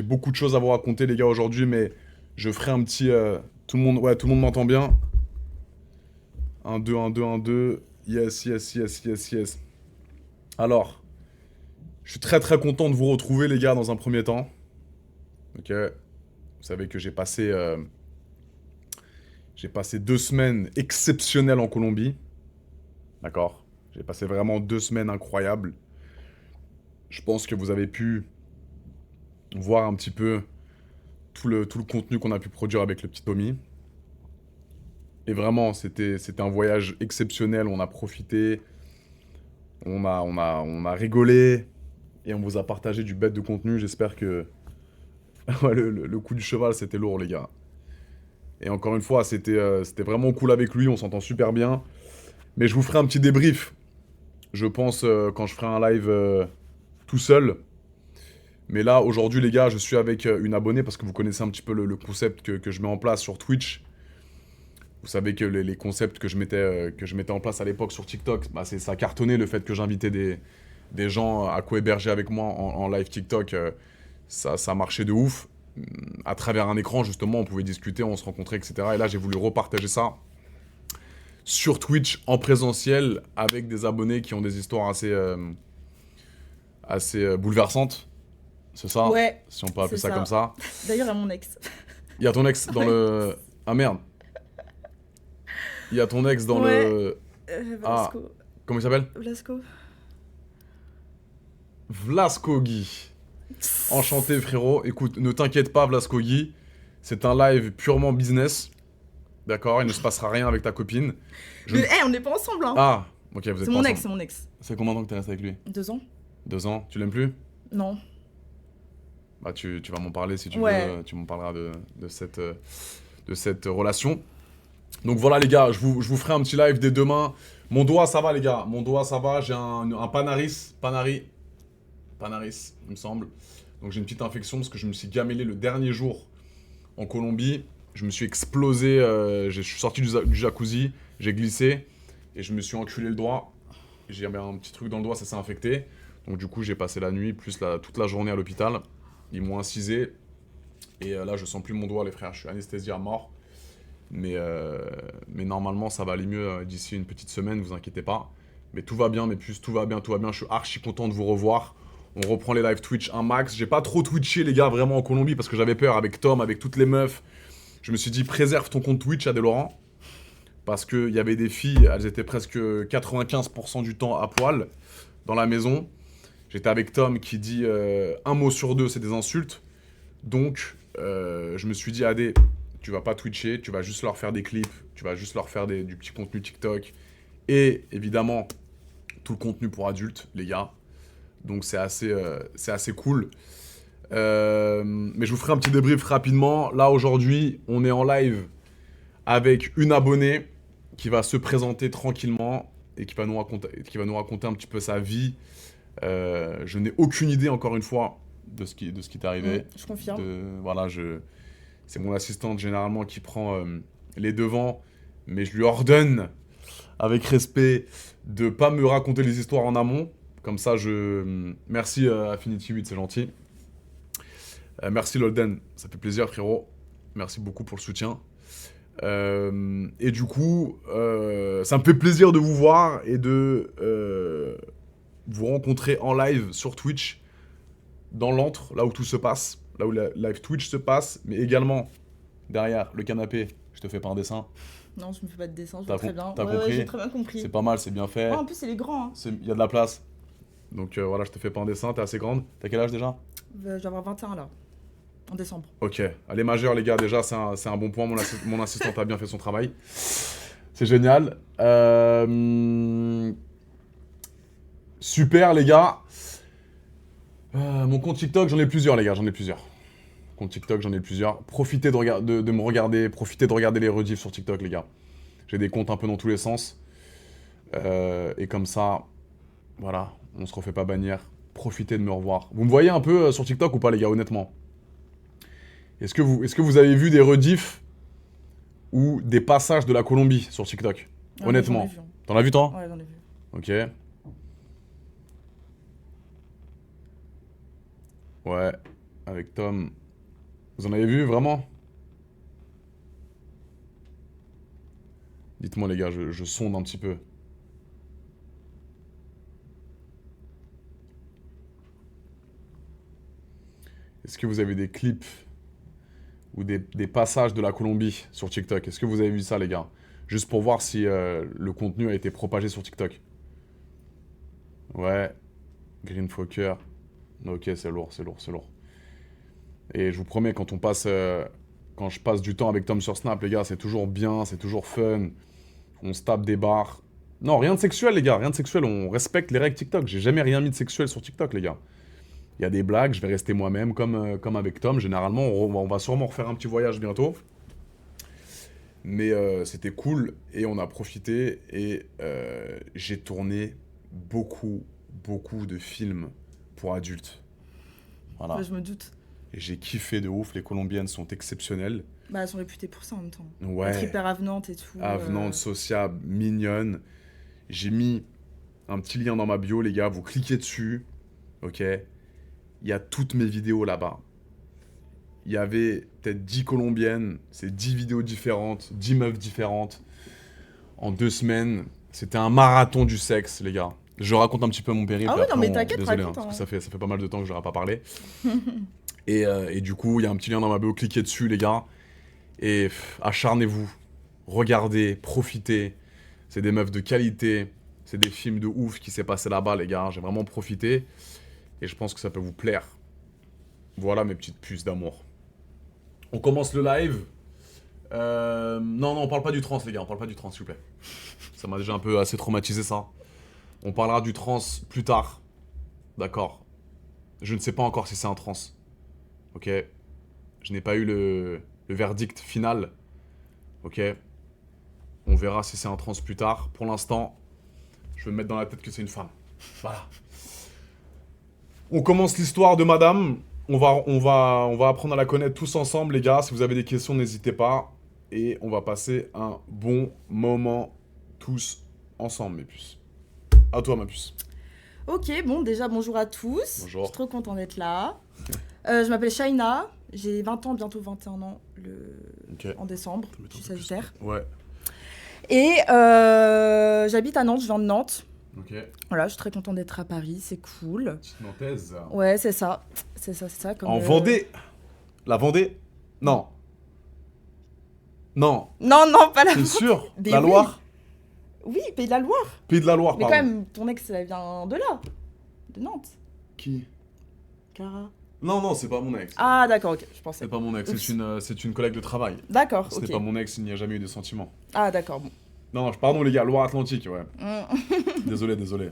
J'ai beaucoup de choses à vous raconter, les gars, aujourd'hui, mais je ferai un petit. Tout le monde m'entend bien. Un 2 1 2 1 2. Yes, yes, yes, yes, yes. Alors, je suis très très content de vous retrouver, les gars, dans un premier temps. Ok. Vous savez que j'ai passé 2 semaines exceptionnelles en Colombie. D'accord. J'ai passé vraiment 2 semaines incroyables. Je pense que vous avez pu voir un petit peu tout le contenu qu'on a pu produire avec le petit Tommy. Et vraiment, c'était un voyage exceptionnel. On a profité, on a rigolé et on vous a partagé du bête de contenu. J'espère que ouais, le coup du cheval, c'était lourd, les gars. Et encore une fois, c'était vraiment cool avec lui. On s'entend super bien. Mais je vous ferai un petit débrief. Je pense quand je ferai un live tout seul. Mais là, aujourd'hui, les gars, je suis avec une abonnée parce que vous connaissez un petit peu le concept que je mets en place sur Twitch. Vous savez que les concepts que je mettais en place à l'époque sur TikTok, bah ça cartonnait le fait que j'invitais des gens à co-héberger avec moi en live TikTok. Ça marchait de ouf. À travers un écran, justement, on pouvait discuter, on se rencontrait, etc. Et là, j'ai voulu repartager ça sur Twitch en présentiel avec des abonnés qui ont des histoires assez bouleversantes. C'est ça, Ouais, si on peut appeler c'est ça comme ça. ça. D'ailleurs, à mon ex. Il y a ton ex dans Ouais. le... Ah merde. Il y a ton ex dans Ouais. le... Ah, Velasco. comment il s'appelle? Velasco. Vlascogi. Enchanté, frérot. Écoute, ne t'inquiète pas, Vlascogi. C'est un live purement business. D'accord? Il ne se passera rien avec ta copine. Je Mais, ne... on n'est pas ensemble, hein. Ah, ok, vous êtes C'est pas mon ex, ensemble. c'est mon ex. C'est combien de temps que t'es resté avec lui? 2 ans? 2 ans? Tu l'aimes plus? Non. Bah, tu vas m'en parler si tu Ouais. veux. Tu m'en parleras de cette relation. Donc voilà, les gars, je vous ferai un petit live dès demain. Mon doigt, ça va, les gars. Mon doigt, ça va. J'ai un Panaris, il me semble. Donc j'ai une petite infection parce que je me suis gamellé le dernier jour en Colombie. Je me suis explosé. Je suis sorti du jacuzzi. J'ai glissé. Et je me suis enculé le doigt. J'ai un petit truc dans le doigt, ça s'est infecté. Donc du coup, j'ai passé la nuit, plus toute la journée à l'hôpital. Ils m'ont incisé. Et là, je sens plus mon doigt, les frères. Je suis anesthésié à mort. Mais normalement, ça va aller mieux d'ici une petite semaine, vous inquiétez pas. Mais tout va bien, mes puces, tout va bien, tout va bien. Je suis archi content de vous revoir. On reprend les live Twitch un max. J'ai pas trop twitché, les gars, vraiment en Colombie, parce que j'avais peur avec Tom, avec toutes les meufs. Je me suis dit, préserve ton compte Twitch, Adé Laurent. Parce qu'il y avait des filles, elles étaient presque 95% du temps à poil dans la maison. J'étais avec Tom qui dit un mot sur deux, c'est des insultes. Donc, je me suis dit, Adé, tu vas pas twitcher, tu vas juste leur faire des clips, tu vas juste leur faire du petit contenu TikTok. Et évidemment, tout le contenu pour adultes, les gars. Donc, c'est assez cool. Mais je vous ferai un petit débrief rapidement. Là, aujourd'hui, on est en live avec une abonnée qui va se présenter tranquillement et qui va nous raconter un petit peu sa vie. Je n'ai aucune idée, encore une fois, de ce qui t'est arrivé. Je confirme. Voilà, c'est mon assistante généralement qui prend les devants, mais je lui ordonne, avec respect, de pas me raconter les histoires en amont. Comme ça, merci Affinity 8, c'est gentil. Merci Lolden, ça fait plaisir frérot. Merci beaucoup pour le soutien. Et du coup, ça me fait plaisir de vous voir et de vous rencontrer en live sur Twitch, dans l'antre, là où tout se passe, là où la live Twitch se passe, mais également derrière le canapé, je te fais pas un dessin. Non, je me fais pas de dessin, je T'as vois très bien. t'as Ouais, ouais, j'ai compris? très bien compris. C'est pas mal, c'est bien fait. Ouais, en plus, il est grand, hein. Il y a de la place. Donc voilà, je te fais pas un dessin, t'es assez grande. T'as quel âge déjà? Je vais avoir 21 là, en décembre. Ok, elle est majeure les gars, déjà c'est un bon point, mon assistante a bien fait son travail. C'est génial. Super les gars. Mon compte TikTok, j'en ai plusieurs les gars, j'en ai plusieurs. Compte TikTok, j'en ai plusieurs. Profitez de me regarder, profitez de regarder les rediffs sur TikTok les gars. J'ai des comptes un peu dans tous les sens. Et comme ça, voilà, on se refait pas bannir. Profitez de me revoir. Vous me voyez un peu sur TikTok ou pas les gars, honnêtement? Est-ce que vous avez vu des rediffs ou des passages de la Colombie sur TikTok? Ah, moi, j'en ai Honnêtement. vu, hein. T'en as vu toi? Ouais, j'en ai vu. Ok. Ouais. avec Tom. Vous en avez vu, vraiment? Dites-moi, les gars, je sonde un petit peu. Est-ce que vous avez des clips ou des passages de la Colombie sur TikTok? Est-ce que vous avez vu ça, les gars? Juste pour voir si le contenu a été propagé sur TikTok. Ouais. Green Fokker. Ok, c'est lourd, c'est lourd, c'est lourd. Et je vous promets, quand je passe du temps avec Tom sur Snap, les gars, c'est toujours bien, c'est toujours fun. On se tape des barres. Non, rien de sexuel, les gars, rien de sexuel. On respecte les règles TikTok. J'ai jamais rien mis de sexuel sur TikTok, les gars. Il y a des blagues, je vais rester moi-même, comme avec Tom. Généralement, on va sûrement refaire un petit voyage bientôt. Mais c'était cool et on a profité. Et j'ai tourné beaucoup de films pour adultes. Voilà. Ouais, je me doute. Et j'ai kiffé de ouf. Les Colombiennes sont exceptionnelles. Bah, elles sont réputées pour ça en même temps. Ouais. Être hyper avenante et tout. Avenante, sociable, mignonne. J'ai mis un petit lien dans ma bio, les gars. Vous cliquez dessus. Ok. Il y a toutes mes vidéos là-bas. Il y avait peut-être 10 Colombiennes. C'est 10 vidéos différentes, 10 meufs différentes. En 2 semaines. C'était un marathon du sexe, les gars. Je raconte un petit peu mon périple. Ah oui, non, après, mais t'inquiète, désolé, raconte, parce que hein. ça fait pas mal de temps que je n'aurais pas parlé. Et du coup, il y a un petit lien dans ma bio. Cliquez dessus, les gars. Et acharnez-vous. Regardez, profitez. C'est des meufs de qualité. C'est des films de ouf qui s'est passé là-bas, les gars. J'ai vraiment profité. Et je pense que ça peut vous plaire. Voilà mes petites puces d'amour. On commence le live. Non, on parle pas du trans, les gars. On parle pas du trans, s'il vous plaît. Ça m'a déjà un peu assez traumatisé, ça. On parlera du trans plus tard. D'accord. Je ne sais pas encore si c'est un trans. Ok. Je n'ai pas eu le verdict final. Ok. On verra si c'est un trans plus tard. Pour l'instant, je vais me mettre dans la tête que c'est une femme. Voilà. On commence l'histoire de madame. On va apprendre à la connaître tous ensemble, les gars. Si vous avez des questions, n'hésitez pas. Et on va passer un bon moment tous ensemble, mes puces. À toi, ma puce. Ok, bon, déjà, bonjour à tous. Bonjour. Je suis trop contente d'être là. Je m'appelle Shaina. J'ai 20 ans, bientôt 21 ans en décembre. Je suis Sagittaire. Ouais. Et j'habite à Nantes, je viens de Nantes. Ok. Voilà, je suis très contente d'être à Paris, c'est cool. Petite Nantaise. Ouais, c'est ça. C'est ça. Comme En Vendée. La Vendée. Non. Non. Non, pas la T'es sûr? Mais La oui. Loire. Oui, Pays de la Loire. Pays de la Loire, Mais pardon. quand même, ton ex, elle vient de là. De Nantes. Qui? Clara. Non, c'est pas mon ex. Ah, d'accord, ok, je pensais. C'est pas mon ex, Oups. c'est une collègue de travail. D'accord, Ce ok. n'est pas mon ex, il n'y a jamais eu de sentiments. Ah, d'accord, bon. Non, pardon les gars, Loire-Atlantique, ouais. Mm. Désolé.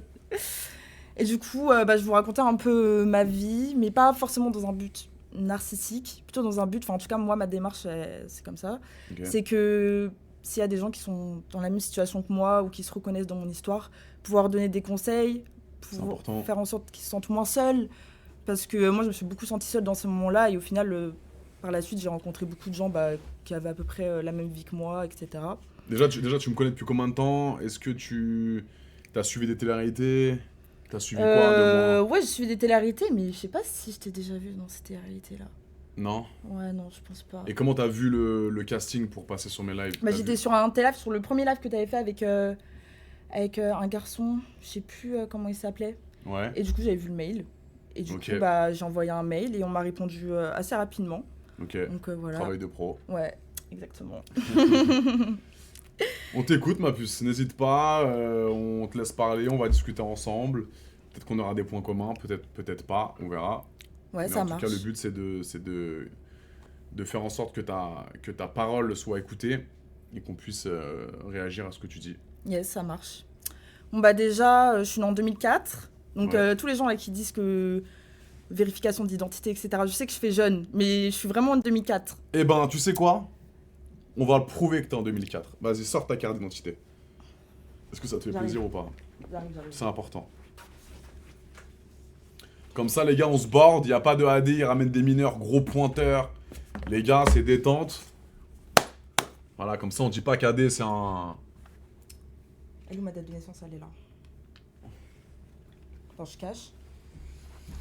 Et du coup, je vais vous raconter un peu ma vie, mais pas forcément dans un but narcissique, plutôt dans un but, enfin en tout cas moi ma démarche c'est comme ça, Ok. c'est que s'il y a des gens qui sont dans la même situation que moi ou qui se reconnaissent dans mon histoire, pouvoir donner des conseils, C'est important. faire en sorte qu'ils se sentent moins seuls, parce que moi je me suis beaucoup sentie seule dans ces moments-là et au final par la suite j'ai rencontré beaucoup de gens qui avaient à peu près la même vie que moi, etc. Déjà, tu me connais depuis combien de temps? Est-ce que tu as suivi des téléréalités? T'as suivi quoi de moi? Ouais, j'ai suivi des téléréalités, mais je sais pas si je t'ai déjà vu dans ces téléréalités-là. Non? Ouais, non, je pense pas. Et comment t'as vu le casting pour passer sur mes lives? Bah, T'as j'étais vu sur un live, sur le premier live que t'avais fait avec un garçon, je sais plus comment il s'appelait. Ouais. Et du coup, j'avais vu le mail. Et du Ok. coup, j'ai envoyé un mail et on m'a répondu assez rapidement. Ok. Donc voilà. Travail de pro. Ouais, exactement. On t'écoute, ma puce. N'hésite pas. On te laisse parler. On va discuter ensemble. Peut-être qu'on aura des points communs. Peut-être pas. On verra. Ouais, Mais ça en marche. tout cas, le but, c'est de faire en sorte que ta parole soit écoutée et qu'on puisse réagir à ce que tu dis. Yes, ça marche. Bon, bah déjà, je suis née en 2004. Donc Ouais. tous les gens là qui disent que vérification d'identité, etc. Je sais que je fais jeune, mais je suis vraiment en 2004. Eh ben, tu sais quoi? On va le prouver que t'es en 2004. Vas-y, sors ta carte d'identité. Est-ce que ça te fait J'arrive. plaisir ou pas? J'arrive. C'est important. Comme ça, les gars, on se borde. Y a pas de AD, ils ramènent des mineurs, gros pointeurs. Les gars, c'est détente. Voilà, comme ça, on dit pas qu'AD, c'est un... Elle est où ma date de naissance? Elle est là. Attends, je cache.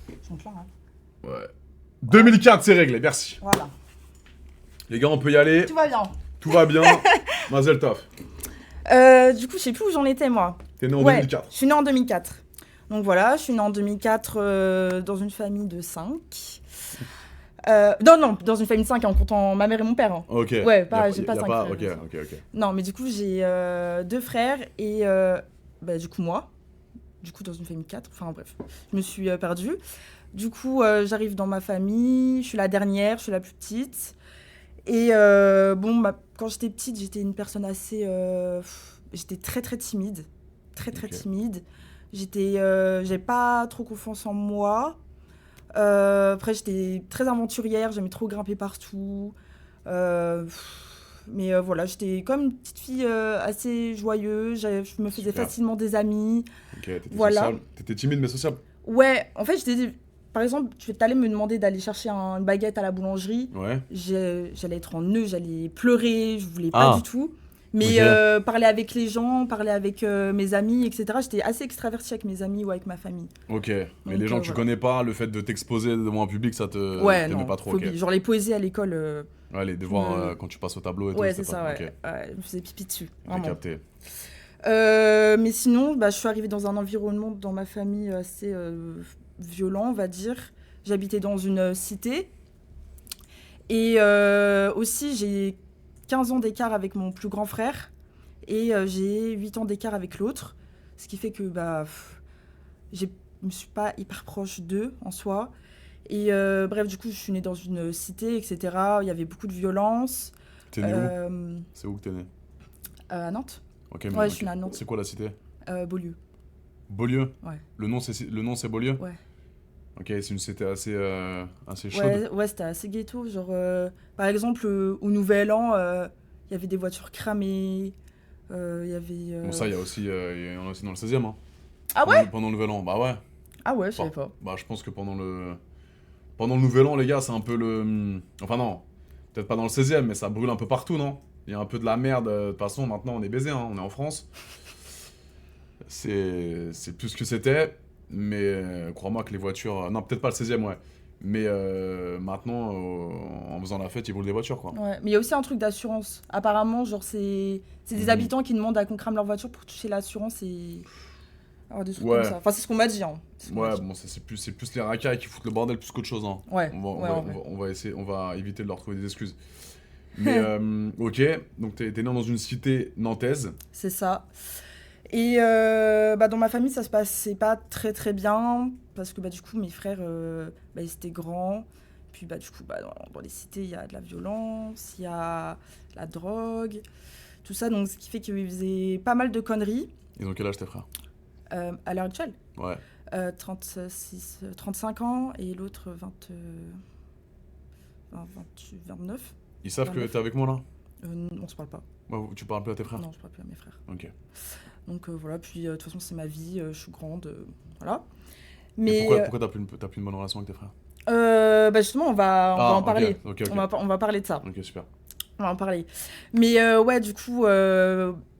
Je monte là, hein. Ouais. 2004, c'est réglé, merci. Voilà. Les gars, on peut y aller. Tout va bien. Tout va bien. Mazel tov. Du coup, je sais plus où j'en étais, moi. T'es né en Ouais, 2004. je suis née en 2004. Donc voilà, je suis née en 2004 dans une famille de 5. Non, dans une famille de 5 en comptant ma mère et mon père. Hein. Ok. Ouais, j'ai pas y a 5 frères. Ok. Non, mais du coup, j'ai 2 frères et du coup, moi. Du coup, dans une famille de 4. Enfin, bref, je me suis perdue. Du coup, j'arrive dans ma famille, je suis la dernière, je suis la plus petite. Et quand j'étais petite, j'étais une personne assez... j'étais très, très timide. Très, très timide. J'avais pas trop confiance en moi. Après, j'étais très aventurière, j'aimais trop grimper partout. Mais voilà, j'étais comme une petite fille assez joyeuse, je me faisais Super. facilement des amis. Ok, t'étais Voilà. sociable. T'étais timide mais sociable. Ouais, en fait, par exemple, tu allais me demander d'aller chercher une baguette à la boulangerie. Ouais. J'allais être en nœud, j'allais pleurer, je voulais pas du tout. Mais Ok. parler avec les gens, parler avec mes amis, etc. J'étais assez extravertie avec mes amis ou avec ma famille. Ok. Mais Donc, les gens que tu voilà. connais pas, le fait de t'exposer devant un public, ça te. Ouais, t'aimais non, pas trop. phobie. Ok. Genre les poésies à l'école. Ouais, les devoirs quand tu passes au tableau et tout. Ouais, c'était c'est pas... ça, Ok. ouais. Je me faisais pipi dessus, J'ai vraiment. capté. Mais sinon, je suis arrivée dans un environnement dans ma famille assez violent, on va dire. J'habitais dans une cité. Et aussi, j'ai 15 ans d'écart avec mon plus grand frère. Et j'ai 8 ans d'écart avec l'autre. Ce qui fait que je me suis pas hyper proche d'eux en soi. Et bref, du coup, je suis née dans une cité, etc. Il y avait beaucoup de violence. T'es né où? C'est où que t'es né? À Nantes. Ok, mais Ouais, je suis née à Nantes. C'est quoi la cité? Beaulieu. Beaulieu? Ouais. Le nom c'est Beaulieu? Ouais. Ok, c'est une cité assez chaude. Ouais, c'était assez ghetto. Genre, par exemple, au Nouvel An, il y avait des voitures cramées. Il y avait. Bon, ça, il y en a aussi dans le 16e. Hein. Ah ouais? Pendant le Nouvel An, bah ouais. Ah ouais, je savais pas. Bah, je pense que pendant le Nouvel An, les gars, c'est un peu le. Enfin, non, peut-être pas dans le 16e, mais ça brûle un peu partout, non? Il y a un peu de la merde. De toute façon, maintenant, on est baisé, hein, on est en France. C'est plus ce que c'était, mais crois-moi que les voitures. Non, peut-être pas le 16e, ouais. Mais maintenant, en faisant la fête, ils brûlent des voitures, quoi. Ouais, mais il y a aussi un truc d'assurance. Apparemment, genre, c'est des habitants qui demandent à qu'on crame leur voiture pour toucher l'assurance et. Alors, des trucs comme ça. Enfin, c'est ce qu'on m'a dit. Hein. Ouais, bon, c'est plus les racailles qui foutent le bordel plus qu'autre chose. Hein. Ouais. On va éviter de leur trouver des excuses. Mais ok, donc t'es né dans une cité nantaise. C'est ça. Et dans ma famille, ça se passait pas très très bien parce que du coup, mes frères, ils étaient grands. Puis du coup, dans les cités, il y a de la violence, il y a la drogue, tout ça. Donc, ce qui fait qu'ils faisaient pas mal de conneries. Ils ont quel âge tes frères? À l'heure actuelle, Ouais. 35 ans et l'autre 29. Ils savent que 29. t'es avec moi là? On se parle pas. Ouais, tu parles plus à tes frères? Non, je parle plus à mes frères. Ok. Donc voilà, puis de toute façon, c'est ma vie, je suis grande, voilà. Mais Mais pourquoi t'as plus une bonne relation avec tes frères? justement, on va en parler. Ok. On va parler de ça. Ok, super. On va en parler. Mais ouais, du coup,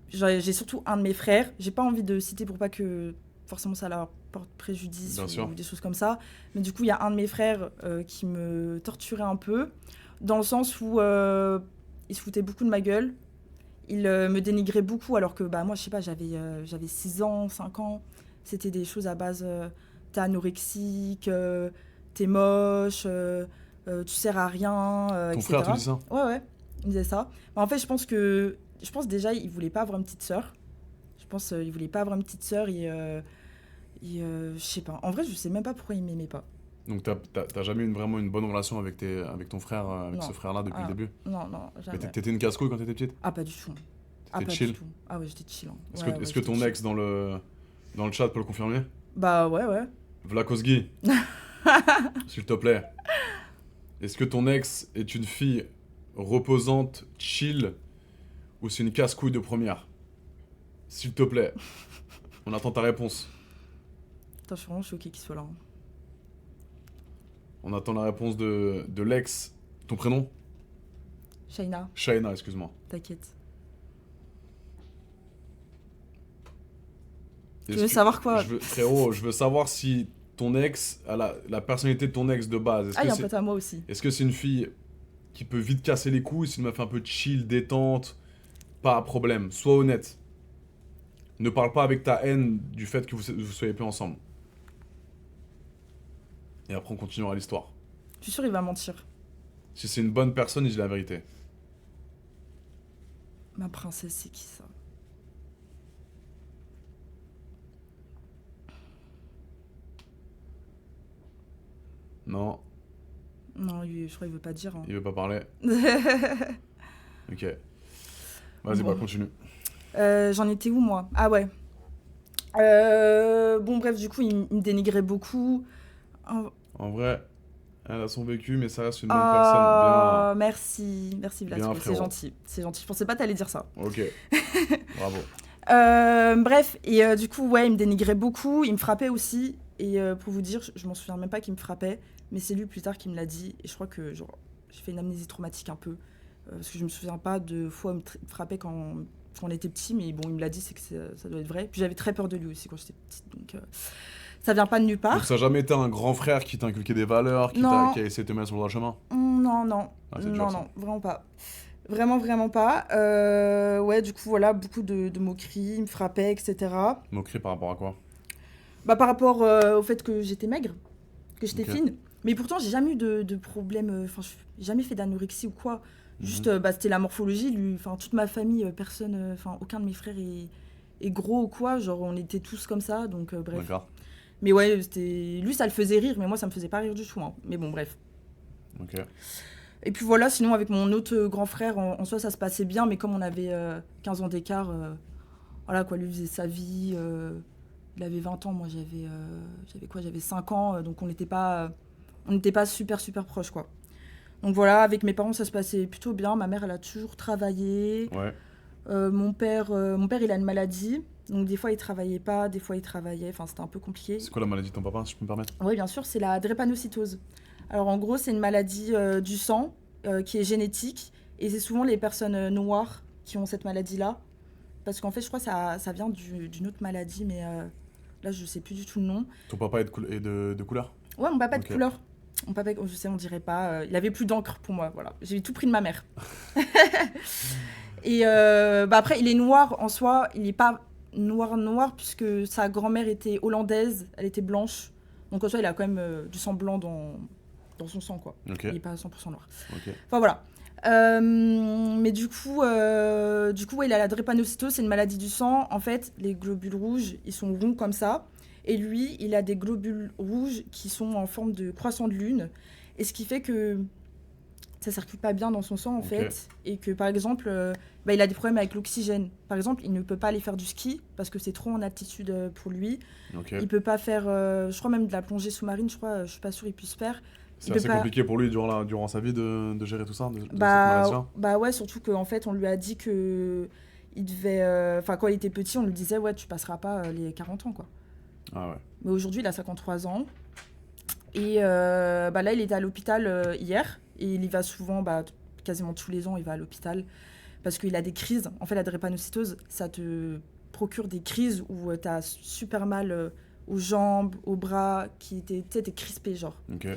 j'ai surtout un de mes frères. J'ai pas envie de citer pour pas que forcément ça leur porte préjudice ou des choses comme ça. Mais du coup, il y a un de mes frères qui me torturait un peu, dans le sens où il se foutait beaucoup de ma gueule. Il me dénigrait beaucoup, alors que moi, je sais pas, j'avais 6 ans, 5 ans. C'était des choses à base, t'es anorexique, t'es moche, tu sers à rien, Ton etc. frère te dit ça? Ouais, il me disait ça. En fait, je pense déjà, il voulait pas avoir une petite sœur. Je pense qu'il voulait pas avoir une petite sœur et je sais pas. En vrai, je sais même pas pourquoi il m'aimait pas. Donc t'as jamais eu vraiment une bonne relation avec ton frère, avec Non. ce frère-là depuis le début? Non, jamais. Mais t'étais une casse-couille quand t'étais petite? Ah, pas du tout. T'étais chill? Du tout. Ah ouais, j'étais chill. Hein. Est-ce que ton ex dans le chat peut le confirmer? Bah ouais. Vlakosgi, s'il te plaît. Est-ce que ton ex est une fille reposante, chill, ou c'est une casse-couille de première? S'il te plaît. On attend ta réponse. Attends, je suis vraiment choquée qu'il soit là. Hein. On attend la réponse de l'ex. Ton prénom? Shaina, Shaina, excuse-moi. t'inquiète. Tu veux savoir quoi? Frérot, je veux savoir si ton ex, la personnalité de ton ex de base, il y a un pote à moi aussi. Est-ce que c'est une fille qui peut vite casser les couilles, c'est une meuf un peu chill, détente, pas à problème. Sois honnête. Ne parle pas avec ta haine du fait que vous soyez plus ensemble. Et après, on continuera l'histoire. Je suis sûr il va mentir. Si c'est une bonne personne, il dit la vérité. Ma princesse, c'est qui ça? Non. Non, je crois qu'il veut pas dire. Hein. Il veut pas parler. Ok. Vas-y, bon. Continue. J'en étais où, moi? Ah ouais. Bon, bref, du coup, il me dénigrait beaucoup. En vrai, elle a son vécu, mais ça reste une bonne personne. Bien... Merci Blasco, c'est gentil. C'est gentil. Je pensais pas t'allais dire ça. Ok. Bravo. Bref, et du coup, ouais, il me dénigrait beaucoup. Il me frappait aussi. Et pour vous dire, je m'en souviens même pas qu'il me frappait. Mais c'est lui plus tard qui me l'a dit. Et je crois que j'ai fait une amnésie traumatique un peu. Parce que je me souviens pas de fois où il me frappait quand on était petit. Mais bon, il me l'a dit, c'est que ça doit être vrai. Puis j'avais très peur de lui aussi quand j'étais petite. Donc ça vient pas de nulle part. Donc ça n'a jamais été un grand frère qui t'a inculqué des valeurs, qui a essayé de te mettre sur le droit chemin? Non, vraiment pas. Vraiment pas. Ouais, du coup, voilà, beaucoup de moqueries, il me frappait, etc. Moqueries par rapport à quoi? Par rapport au fait que j'étais maigre, que j'étais fine. Mais pourtant, j'ai jamais eu de problème, j'ai jamais fait d'anorexie ou quoi. Juste, c'était la morphologie, toute ma famille, personne, aucun de mes frères est gros ou quoi. Genre, on était tous comme ça, donc bref. D'accord. Mais ouais, lui, ça le faisait rire, mais moi, ça me faisait pas rire du tout. Hein. Mais bon, bref. Ok. Et puis voilà, sinon, avec mon autre grand frère, en soi, ça se passait bien, mais comme on avait 15 ans d'écart, voilà, quoi, lui faisait sa vie. Il avait 20 ans, moi, j'avais 5 ans, donc on n'était pas super, super proches, quoi. Donc voilà, avec mes parents, ça se passait plutôt bien. Ma mère, elle a toujours travaillé. Ouais. Mon père, il a une maladie. Donc des fois il travaillait pas, des fois il travaillait, c'était un peu compliqué. C'est quoi la maladie de ton papa, si je peux me permettre? Oui, bien sûr, c'est la drépanocytose. Alors en gros, c'est une maladie du sang qui est génétique et c'est souvent les personnes noires qui ont cette maladie-là. Parce qu'en fait, je crois que ça vient d'une autre maladie, mais là je sais plus du tout le nom. Ton papa est de couleur? Ouais, mon papa est de couleur. Mon papa, je sais, on dirait pas. Il avait plus d'encre pour moi, voilà. J'ai tout pris de ma mère. Et après, il est noir en soi, il est pas noir puisque sa grand-mère était hollandaise, elle était blanche. Donc en soi, il a quand même du sang blanc dans son sang, quoi. Okay. Il n'est pas 100% noir. Okay. Enfin voilà. Mais du coup, ouais, il a la drépanocytose, c'est une maladie du sang. En fait, les globules rouges, ils sont ronds comme ça. Et lui, il a des globules rouges qui sont en forme de croissant de lune. Et ce qui fait que ça circule pas bien dans son sang, en fait. Et que, par exemple, il a des problèmes avec l'oxygène. Par exemple, il ne peut pas aller faire du ski parce que c'est trop en altitude pour lui. Il peut pas faire, je crois même de la plongée sous-marine, je suis pas sûre qu'il puisse faire. C'est assez compliqué pour lui durant sa vie de gérer tout ça, de cette maladie-là. Ouais, surtout qu'en fait, on lui a dit que il devait... quand il était petit, on lui disait, ouais, tu passeras pas les 40 ans, quoi. Ah ouais. Mais aujourd'hui, il a 53 ans. Et là, il était à l'hôpital hier. Et il y va souvent, quasiment tous les ans, il va à l'hôpital. Parce qu'il a des crises. En fait, la drépanocytose, ça te procure des crises où tu as super mal aux jambes, aux bras, t'es crispé, genre. Ok.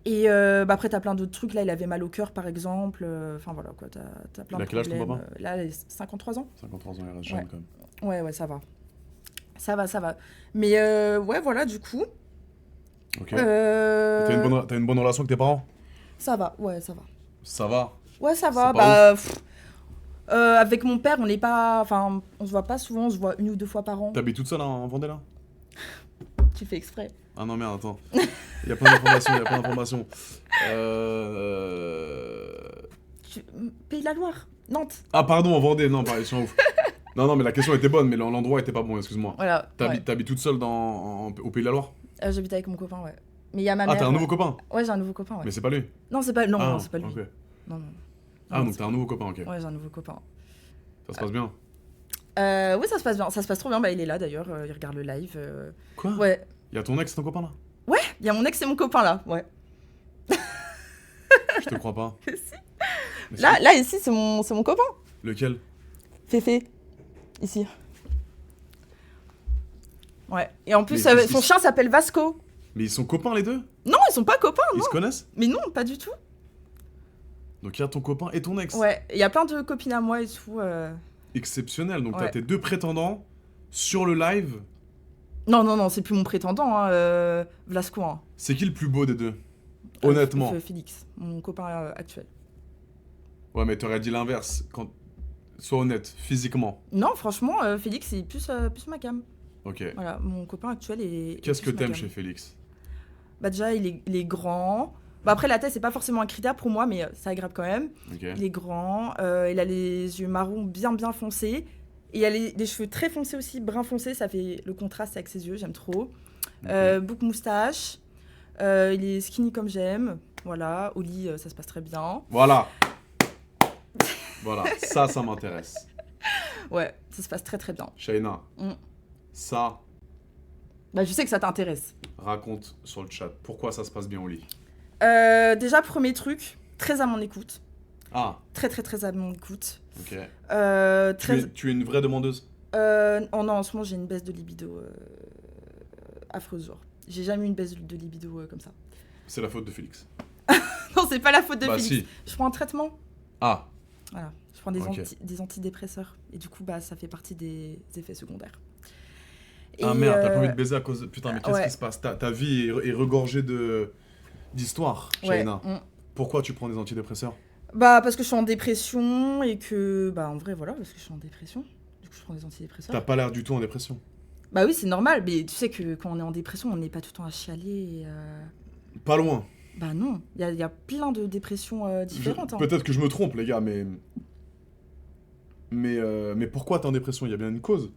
Et après, t'as plein d'autres trucs. Là, il avait mal au cœur, par exemple. Enfin, voilà, quoi. T'as plein de problèmes. Il a quel âge, ton papa? Là, il a 53 ans. 53 ans, il reste jeune, quand même. Ouais, ça va. Ça va. Mais ouais, voilà, du coup. Ok. T'as une bonne relation avec tes parents? Ça va, ouais, ça va. Ça va? Ouais, ça va. Avec mon père, on n'est pas... Enfin, on se voit pas souvent, on se voit 1 ou 2 fois par an. T'habites toute seule en Vendée, là? Tu fais exprès. Ah non, merde, attends. Il y a plein d'informations, Pays de la Loire, Nantes. Ah, pardon, en Vendée, non, pareil, je suis en ouf. Non, mais la question était bonne, mais l'endroit était pas bon, excuse-moi. Voilà. T'habites toute seule au Pays de la Loire? J'habite avec mon copain, ouais. Mais il y a ma mère. Ah, t'as un nouveau copain? Ouais, j'ai un nouveau copain, ouais. Mais c'est pas lui? Non, c'est pas lui. C'est pas lui. Okay. Non. Donc t'as un nouveau copain, ok. Ouais, j'ai un nouveau copain. Ça se passe bien? Oui, ça se passe bien. Ça se passe trop bien. Il est là, d'ailleurs. Il regarde le live. Quoi? Ouais. Il y a ton ex et ton copain, là? Ouais, il y a mon ex et mon copain, là. Ouais. Je te crois pas. Si. Là, ici, c'est mon copain. Lequel? Féfé. Ici. Ouais. Et en plus, son chien s'appelle Vasco. Mais ils sont copains les deux? Non, ils sont pas copains, Ils non. se connaissent? Mais non, pas du tout. Donc il y a ton copain et ton ex. Ouais, il y a plein de copines à moi et tout. Exceptionnel, donc Ouais. t'as tes deux prétendants sur le live. Non, c'est plus mon prétendant, hein, Vlasco. Hein. C'est qui le plus beau des deux? Honnêtement. Félix, mon copain actuel. Ouais, mais t'aurais dit l'inverse. Quand... Sois honnête, physiquement. Non, franchement, Félix, c'est plus ma cam. Ok. Voilà, mon copain actuel est. Qu'est-ce que plus ma t'aimes cam. chez Félix? Bah, déjà, il est grand. Bah, après, la taille, c'est pas forcément un critère pour moi, mais c'est agréable quand même. Ok. Il est grand, il a les yeux marrons bien foncés. Et il a les cheveux très foncés aussi, brun foncé, ça fait le contraste avec ses yeux, j'aime trop. Ok. Bouc moustache, il est skinny comme j'aime. Voilà, au lit, ça se passe très bien. Voilà. Voilà, ça m'intéresse. Ouais, ça se passe très très bien. Shaina, ça, Bah, je sais que ça t'intéresse. raconte sur le chat. Pourquoi ça se passe bien au lit? Déjà, premier truc, très à mon écoute. Ah, Très à mon écoute. ok. Très... Tu es une vraie demandeuse? Oh non, en ce moment, j'ai une baisse de libido affreuse, genre. J'ai jamais eu une baisse de libido comme ça. C'est la faute de Félix. Non, c'est pas la faute de Bah Félix. si. Je prends un traitement. Ah, Voilà. Je prends des, Ok. des antidépresseurs. Et du coup, bah, ça fait partie des effets secondaires. ah Et, merde, t'as pas envie de baiser à cause de... Putain, mais qu'est-ce ouais. qui se passe? Ta vie est regorgée d'histoires, Ouais. Shaina. Pourquoi tu prends des antidépresseurs? Bah, parce que je suis en dépression et que... Bah, en vrai, voilà, parce que je suis en dépression. Du coup, je prends des antidépresseurs. T'as pas l'air du tout en dépression. Bah oui, c'est normal. Mais tu sais que quand on est en dépression, on n'est pas tout le temps à chialer. Pas loin. Bah non, il y a plein de dépressions différentes. Hein. Peut-être que je me trompe, les gars, mais... Mais pourquoi t'es en dépression? Il y a bien une cause.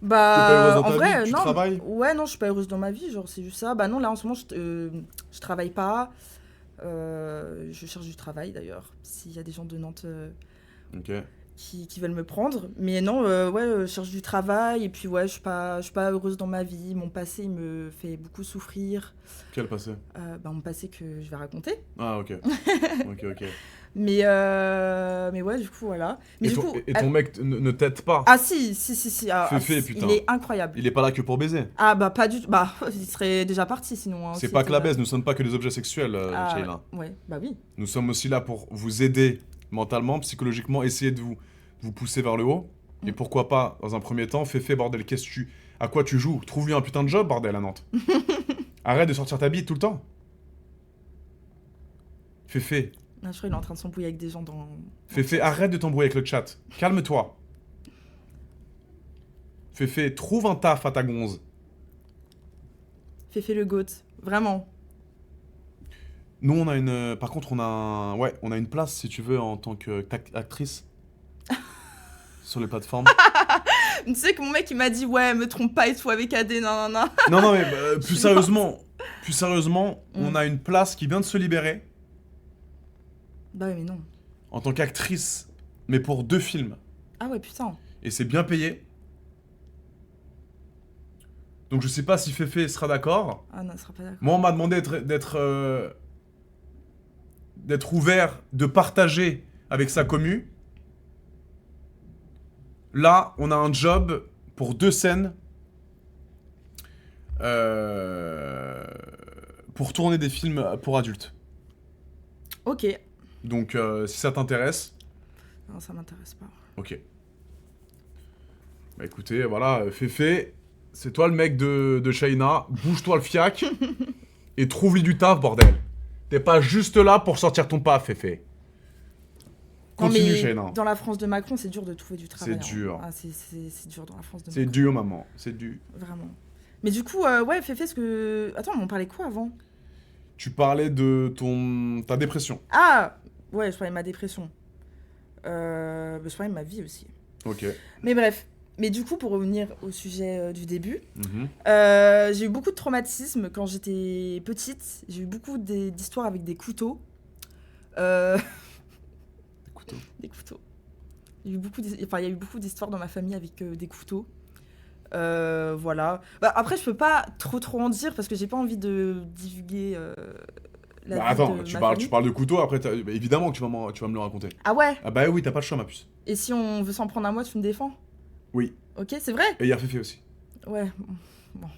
T'es pas heureuse Bah, dans en ta vrai, vie? Tu non. travailles? Ouais, non, je suis pas heureuse dans ma vie, genre, c'est juste ça. Bah non, là, en ce moment, je travaille pas. Je cherche du travail, d'ailleurs, s'il y a des gens de Nantes Ok. qui veulent me prendre. Mais non, ouais, je cherche du travail, et puis, ouais, je suis pas heureuse dans ma vie. Mon passé, il me fait beaucoup souffrir. Quel passé? Bah, mon passé que je vais raconter. Ah, ok. Ok. Mais ouais, du coup, voilà. Mais du coup, Et ton mec ne t'aide pas? Ah si. Féfé, putain. Il est incroyable. Il est pas là que pour baiser. Ah bah pas du tout. Bah il serait déjà parti sinon. Hein, C'est s'il pas était que la là. baise, nous sommes pas que des objets sexuels, Ah, Sheila. ouais, bah oui. Nous sommes aussi là pour vous aider mentalement, psychologiquement, essayer de vous pousser vers le haut. Et pourquoi pas, dans un premier temps, Féfé, bordel, à quoi tu joues? Trouve-lui un putain de job, bordel, à Nantes. Arrête de sortir ta bite tout le temps. Féfé. Ah, je crois qu'il est en train de s'embrouiller avec des gens dans... Féfé, arrête de t'embrouiller avec le chat. Calme-toi. Féfé, trouve un taf à ta gonze. Féfé le goat, vraiment. Nous, on a une... Par contre, on a une place, si tu veux, en tant qu'actrice. Sur les plateformes. Tu sais que mon mec, il m'a dit, ouais, me trompe pas et tout avec AD, non. Non, mais plus sérieusement, on a une place qui vient de se libérer. Bah oui, mais non. En tant qu'actrice, mais pour 2 films. Ah ouais, putain. Et c'est bien payé. Donc je sais pas si Féfé sera d'accord. Ah non, il sera pas d'accord. Moi, on m'a demandé d'être ouvert, de partager avec sa commu. Là, on a un job pour 2 scènes. Pour tourner des films pour adultes. Ok. Donc, si ça t'intéresse... Non, ça m'intéresse pas. Ok. Bah écoutez, voilà, Féfé, c'est toi le mec de Shaina, bouge-toi le fiac et trouve-lui du taf, bordel. T'es pas juste là pour sortir ton paf, Féfé. Continue, non, mais Shaina. dans la France de Macron, c'est dur de trouver du travail. C'est dur. Ah, c'est dur dans la France de C'est Macron. dur, maman, c'est dur. Vraiment. Mais du coup, ouais, Féfé, ce que... Attends, on m'en parlait quoi avant? Tu parlais de ta dépression. Ah ouais, je parlais de ma dépression. Je parlais de ma vie aussi. Ok. Mais bref. Mais du coup, pour revenir au sujet du début, Mhm. j'ai eu beaucoup de traumatismes quand j'étais petite. J'ai eu beaucoup d'histoires avec des couteaux. Couteau. Des couteaux. Il y a eu beaucoup d'histoires dans ma famille avec des couteaux. Voilà. Bah, après, je peux pas trop en dire parce que j'ai pas envie de divulguer la Bah vie attends, de tu ma parles famille. de couteau, après, bah, évidemment que tu vas me le raconter. Ah ouais? Ah bah oui, t'as pas le choix, ma puce. Et si on veut s'en prendre à moi, tu me défends? Oui. Ok, c'est vrai? Et il y a Féfé aussi. Ouais. Bon.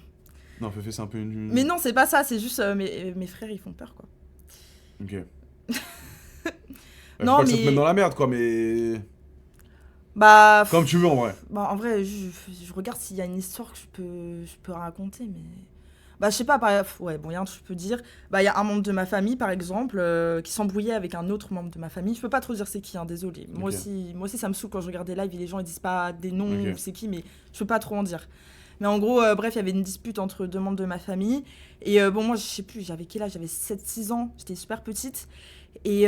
Non, Féfé, c'est un peu une... Mais non, c'est pas ça, c'est juste mes frères, ils font peur, quoi. Ok. Non, faut que mais... ça te mette dans la merde, quoi, mais... Bah... Comme tu veux, en vrai. Bah, en vrai, je regarde s'il y a une histoire que je peux raconter, mais... Bah, je sais pas, ouais, bon, il y a un truc que je peux dire. Bah, il y a un membre de ma famille, par exemple, qui s'embrouillait avec un autre membre de ma famille. Je peux pas trop dire c'est qui, hein, désolé. Moi aussi, ça me saoule quand je regarde des lives et les gens, ils disent pas des noms ou c'est qui, mais je peux pas trop en dire. Mais en gros, bref, il y avait une dispute entre deux membres de ma famille. Et bon, moi, je sais plus, j'avais quel âge? J'avais 7-6 ans, j'étais super petite. Et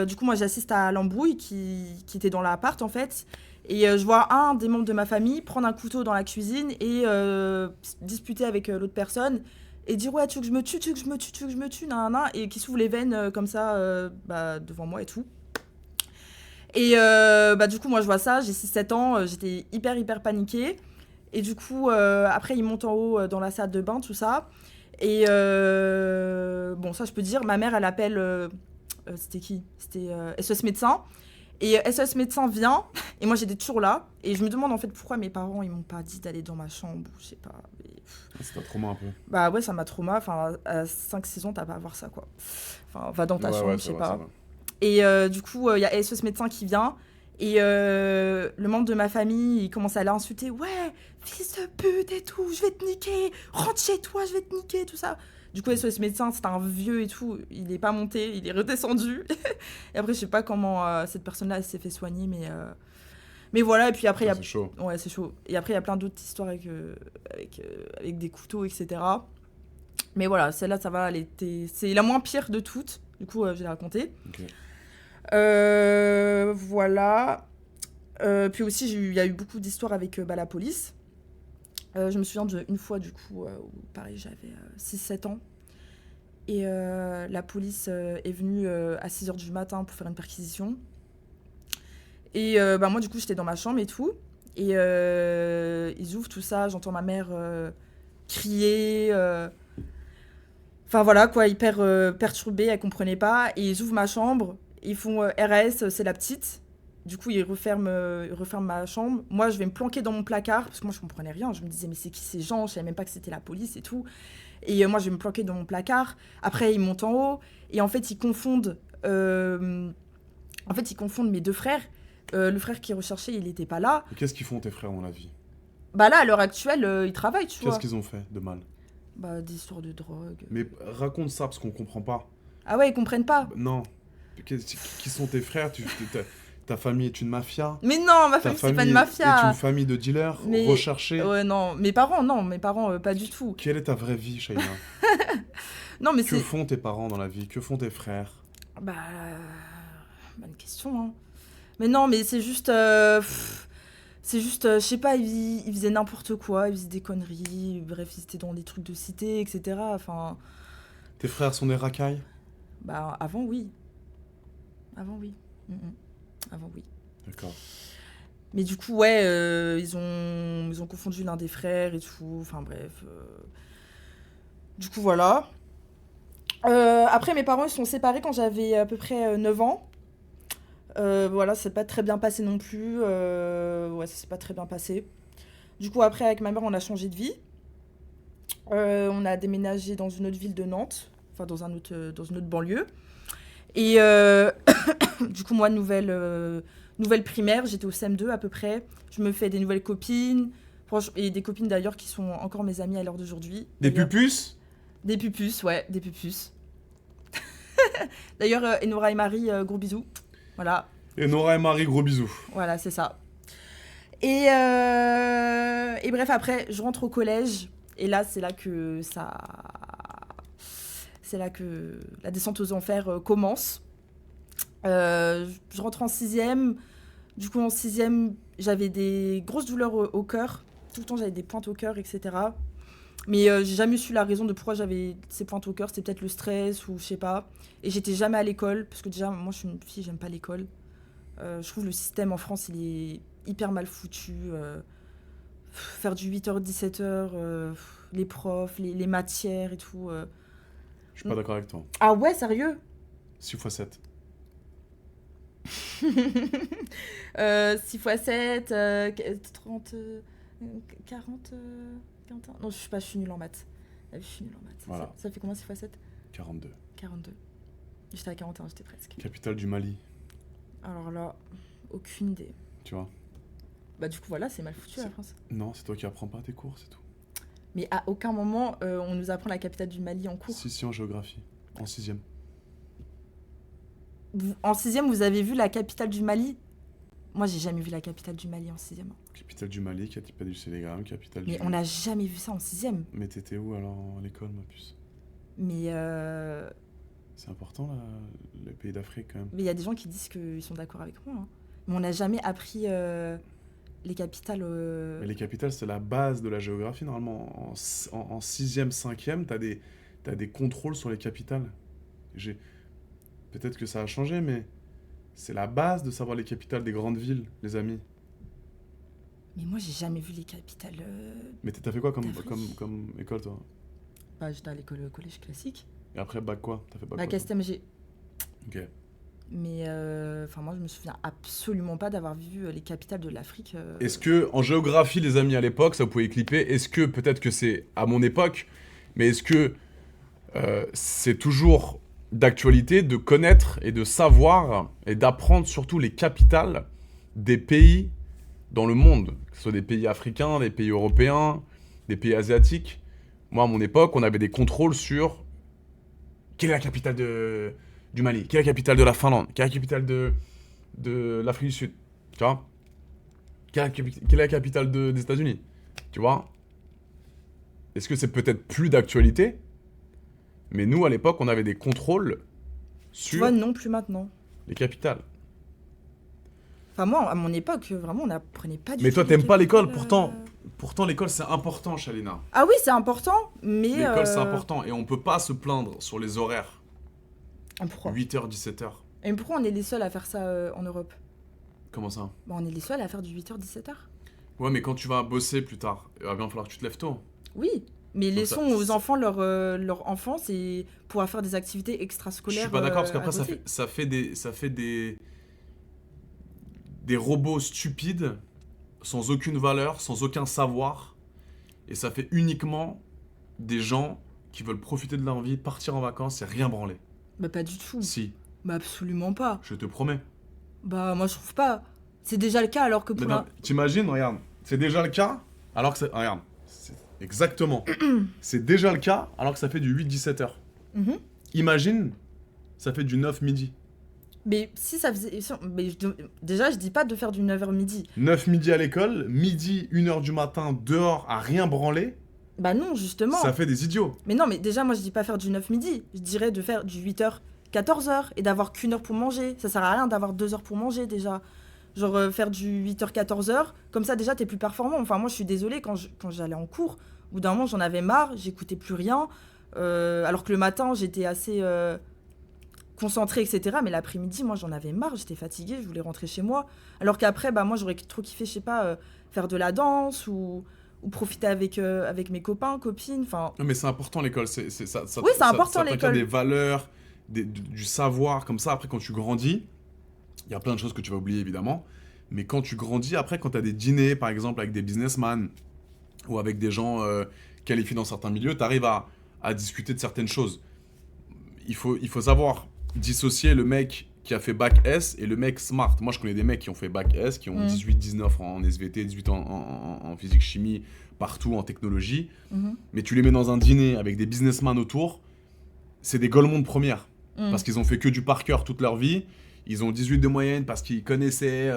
du coup, moi, j'assiste à l'embrouille qui était dans l'appart, en fait. Et je vois un des membres de ma famille prendre un couteau dans la cuisine et disputer avec l'autre personne et dire ouais, tu veux que je me tue, tu veux que je me tue, tu veux que je me tue, nanana, et qui s'ouvre les veines comme ça devant moi et tout. Et du coup, moi je vois ça, j'ai 6-7 ans, j'étais hyper paniquée. Et du coup, après, il monte en haut dans la salle de bain, tout ça. Et bon, ça je peux dire, ma mère elle appelle. C'était qui? C'était SOS médecin. Et SOS médecin vient, et moi j'étais toujours là, et je me demande en fait pourquoi mes parents ils m'ont pas dit d'aller dans ma chambre, ou je sais pas. Mais... C'est un trauma un peu. Bah ouais, ça m'a trauma, enfin à 5-6 ans t'as pas à voir ça quoi. Enfin, va dans ta chambre, je sais pas. Et du coup, il y a SOS médecin qui vient, et le membre de ma famille il commence à l'insulter, ouais, fils de pute et tout, je vais te niquer, rentre chez toi, je vais te niquer, tout ça. Du coup, SOS médecin, c'était un vieux et tout. Il est pas monté, il est redescendu. Et après, je sais pas comment cette personne-là s'est fait soigner, mais voilà. Et puis après, c'est chaud. Ouais, c'est chaud. Et après, il y a plein d'autres histoires avec des couteaux, etc. Mais voilà, celle-là, ça va. C'est la moins pire de toutes. Du coup, je l'ai racontée. Okay. Voilà. Puis aussi, il y a eu beaucoup d'histoires avec la police. Je me souviens d'une fois, du coup, où pareil, j'avais 6-7 ans. Et la police est venue à 6h du matin pour faire une perquisition. Et moi, du coup, j'étais dans ma chambre et tout. Et ils ouvrent tout ça, j'entends ma mère crier. Enfin voilà, quoi, hyper perturbée, elle comprenait pas. Et ils ouvrent ma chambre, ils font RS, c'est la petite. Du coup, ils referment ma chambre. Moi, je vais me planquer dans mon placard, parce que moi, je comprenais rien. Je me disais, mais c'est qui ces gens? Je savais même pas que c'était la police et tout. Et moi, je vais me planquer dans mon placard. Après, ils montent en haut. Et en fait, ils confondent mes deux frères. Le frère qui est recherché, il n'était pas là. Et qu'est-ce qu'ils font tes frères dans la vie? Bah là, à l'heure actuelle, ils travaillent, tu vois. Qu'est-ce qu'ils ont fait de mal? Bah, des histoires de drogue. Mais raconte ça, parce qu'on comprend pas. Ah ouais, ils comprennent pas? Bah, non. Qui sont tes frères? Ta famille est une mafia? Mais non, ma famille, c'est pas une mafia. Est une famille de dealers recherchés? Ouais, non. Mes parents, pas du tout. Quelle est ta vraie vie, Shaina? Non, mais que font tes parents dans la vie? Que font tes frères? Bah... bonne question, hein. Mais non, mais c'est juste... c'est juste, je sais pas, ils faisaient n'importe quoi, ils faisaient des conneries, bref, ils étaient dans des trucs de cité, etc. Enfin... Tes frères sont des racailles? Bah, avant, oui. Avant, oui. Avant, oui. D'accord. Mais du coup, ouais, ils ont confondu l'un des frères et tout. Enfin, bref. Du coup, voilà. Après, mes parents, ils sont séparés quand j'avais à peu près 9 ans. Voilà, ça s'est pas très bien passé non plus. Ouais, ça s'est pas très bien passé. Du coup, après, avec ma mère, on a changé de vie. On a déménagé dans une autre ville de Nantes. Enfin, dans une autre banlieue. Et du coup, moi, nouvelle primaire, j'étais au CM2 à peu près. Je me fais des nouvelles copines. Et des copines d'ailleurs qui sont encore mes amies à l'heure d'aujourd'hui. Des pupus? Des pupus, ouais, des pupus. D'ailleurs, Enora et Marie, gros bisous. Voilà. Enora et Marie, gros bisous. Voilà, c'est ça. Et bref, après, je rentre au collège. Et là, c'est là que la descente aux enfers commence. Je rentre en 6e. Du coup, en 6e, j'avais des grosses douleurs au cœur. Tout le temps, j'avais des pointes au cœur, etc. Mais j'ai jamais su la raison de pourquoi j'avais ces pointes au cœur. C'était peut-être le stress ou je sais pas. Et j'étais jamais à l'école. Parce que déjà, moi, je suis une fille, j'aime pas l'école. Je trouve le système en France, il est hyper mal foutu. Faire du 8h, 17h, les profs, les matières et tout. Je suis pas d'accord avec toi. Ah ouais, sérieux? 6 x 7. 6 x 7, 30, 40, 41. Non, je suis nulle en maths. Je suis nulle en maths. Voilà. Ça fait combien 6 x 7 42. 42. J'étais à 41, j'étais presque. Capitale du Mali. Alors là, aucune idée. Tu vois. Bah du coup voilà, c'est mal foutu la France. Non, c'est toi qui apprends pas tes cours, c'est tout. Mais à aucun moment, on nous apprend la capitale du Mali en cours. Si, en géographie. En 6e. En 6e, vous avez vu la capitale du Mali? Moi, j'ai jamais vu la capitale du Mali en 6e. Capitale du Mali, capitale du Sénégal, capitale du... Mais on n'a jamais vu ça en 6e. Mais t'étais où alors à l'école, ma puce? Mais c'est important, les pays d'Afrique, quand même. Mais il y a des gens qui disent qu'ils sont d'accord avec moi. Hein. Mais on n'a jamais appris les capitales... Mais les capitales, c'est la base de la géographie, normalement. En 6e, 5e, t'as des contrôles sur les capitales. Peut-être que ça a changé, mais c'est la base de savoir les capitales des grandes villes, les amis. Mais moi, j'ai jamais vu les capitales. Mais t'as fait quoi comme école, toi? Bah, j'étais à l'école collège classique. Et après, bac quoi? T'as fait bac bac quoi, STMG. Ok. Mais moi, je me souviens absolument pas d'avoir vu les capitales de l'Afrique. Est-ce que, en géographie, les amis, à l'époque, ça vous pouvez clipper, est-ce que, peut-être que c'est à mon époque, mais est-ce que c'est toujours d'actualité de connaître et de savoir et d'apprendre surtout les capitales des pays dans le monde, que ce soit des pays africains, des pays européens, des pays asiatiques? Moi, à mon époque, on avait des contrôles sur quelle est la capitale du Mali, quelle est la capitale de la Finlande, quelle est la capitale de l'Afrique du Sud, tu vois? Quelle est la capitale des États-Unis, tu vois? Est-ce que c'est peut-être plus d'actualité? Mais nous, à l'époque, on avait des contrôles sur Tu vois, non plus maintenant. les capitales. Enfin, moi, à mon époque, vraiment, on n'apprenait pas du tout. Mais toi, les t'aimes pas l'école, capitales, pourtant l'école, c'est important, Shalina. Ah oui, c'est important, mais... L'école, c'est important, et on peut pas se plaindre sur les horaires. Pourquoi 8h, 17h. Et pourquoi on est les seuls à faire ça en Europe? Comment ça? Bah, on est les seuls à faire du 8h, 17h. Ouais, mais quand tu vas bosser plus tard, il va bien falloir que tu te lèves tôt. Oui, mais Donc laissons aux enfants leur enfance et pouvoir faire des activités extrascolaires. Je suis pas d'accord, parce à qu'après, côté. ça fait des robots stupides, sans aucune valeur, sans aucun savoir, et ça fait uniquement des gens qui veulent profiter de leur vie, partir en vacances et rien branler. Bah pas du tout. Si, Bah absolument pas. je te promets. Bah moi je trouve pas. C'est déjà le cas alors que Mais pour non, t'imagines, regarde, c'est déjà le cas, alors que c'est... Regarde, exactement. C'est déjà le cas, alors que ça fait du 8-17 heures. Mhm. Imagine, ça fait du 9 midi. Mais si ça faisait... Déjà je dis pas de faire du 9h midi. 9 midi à l'école, midi, 1h du matin, dehors, à rien branler, Bah non justement. ça fait des idiots. Mais non mais déjà moi je dis pas faire du 9 midi. Je dirais de faire du 8h, 14h et d'avoir qu'1 heure pour manger. Ça sert à rien d'avoir 2 heures pour manger déjà. Genre faire du 8h, 14h, comme ça déjà t'es plus performant. Enfin moi je suis désolée, quand j'allais en cours, au bout d'un moment j'en avais marre, j'écoutais plus rien. Alors que le matin j'étais assez concentrée, etc. Mais l'après-midi moi j'en avais marre, j'étais fatiguée, je voulais rentrer chez moi. Alors qu'après bah moi j'aurais trop kiffé, je sais pas, faire de la danse ou profiter avec mes copains, copines, enfin... Non mais c'est important l'école, ça, Oui, c'est important, l'école. t'acquiert des valeurs, du savoir, comme ça après quand tu grandis, il y a plein de choses que tu vas oublier évidemment, mais quand tu grandis, après quand tu as des dîners par exemple avec des businessmen ou avec des gens qualifiés dans certains milieux, tu arrives à discuter de certaines choses. Il faut savoir dissocier le mec qui a fait bac S et le mec smart. Moi je connais des mecs qui ont fait bac S, qui ont 18-19 en SVT, 18 en physique chimie, partout en technologie, mais tu les mets dans un dîner avec des businessmen autour, c'est des golemons de première, parce qu'ils ont fait que du par cœur toute leur vie, ils ont 18 de moyenne parce qu'ils connaissaient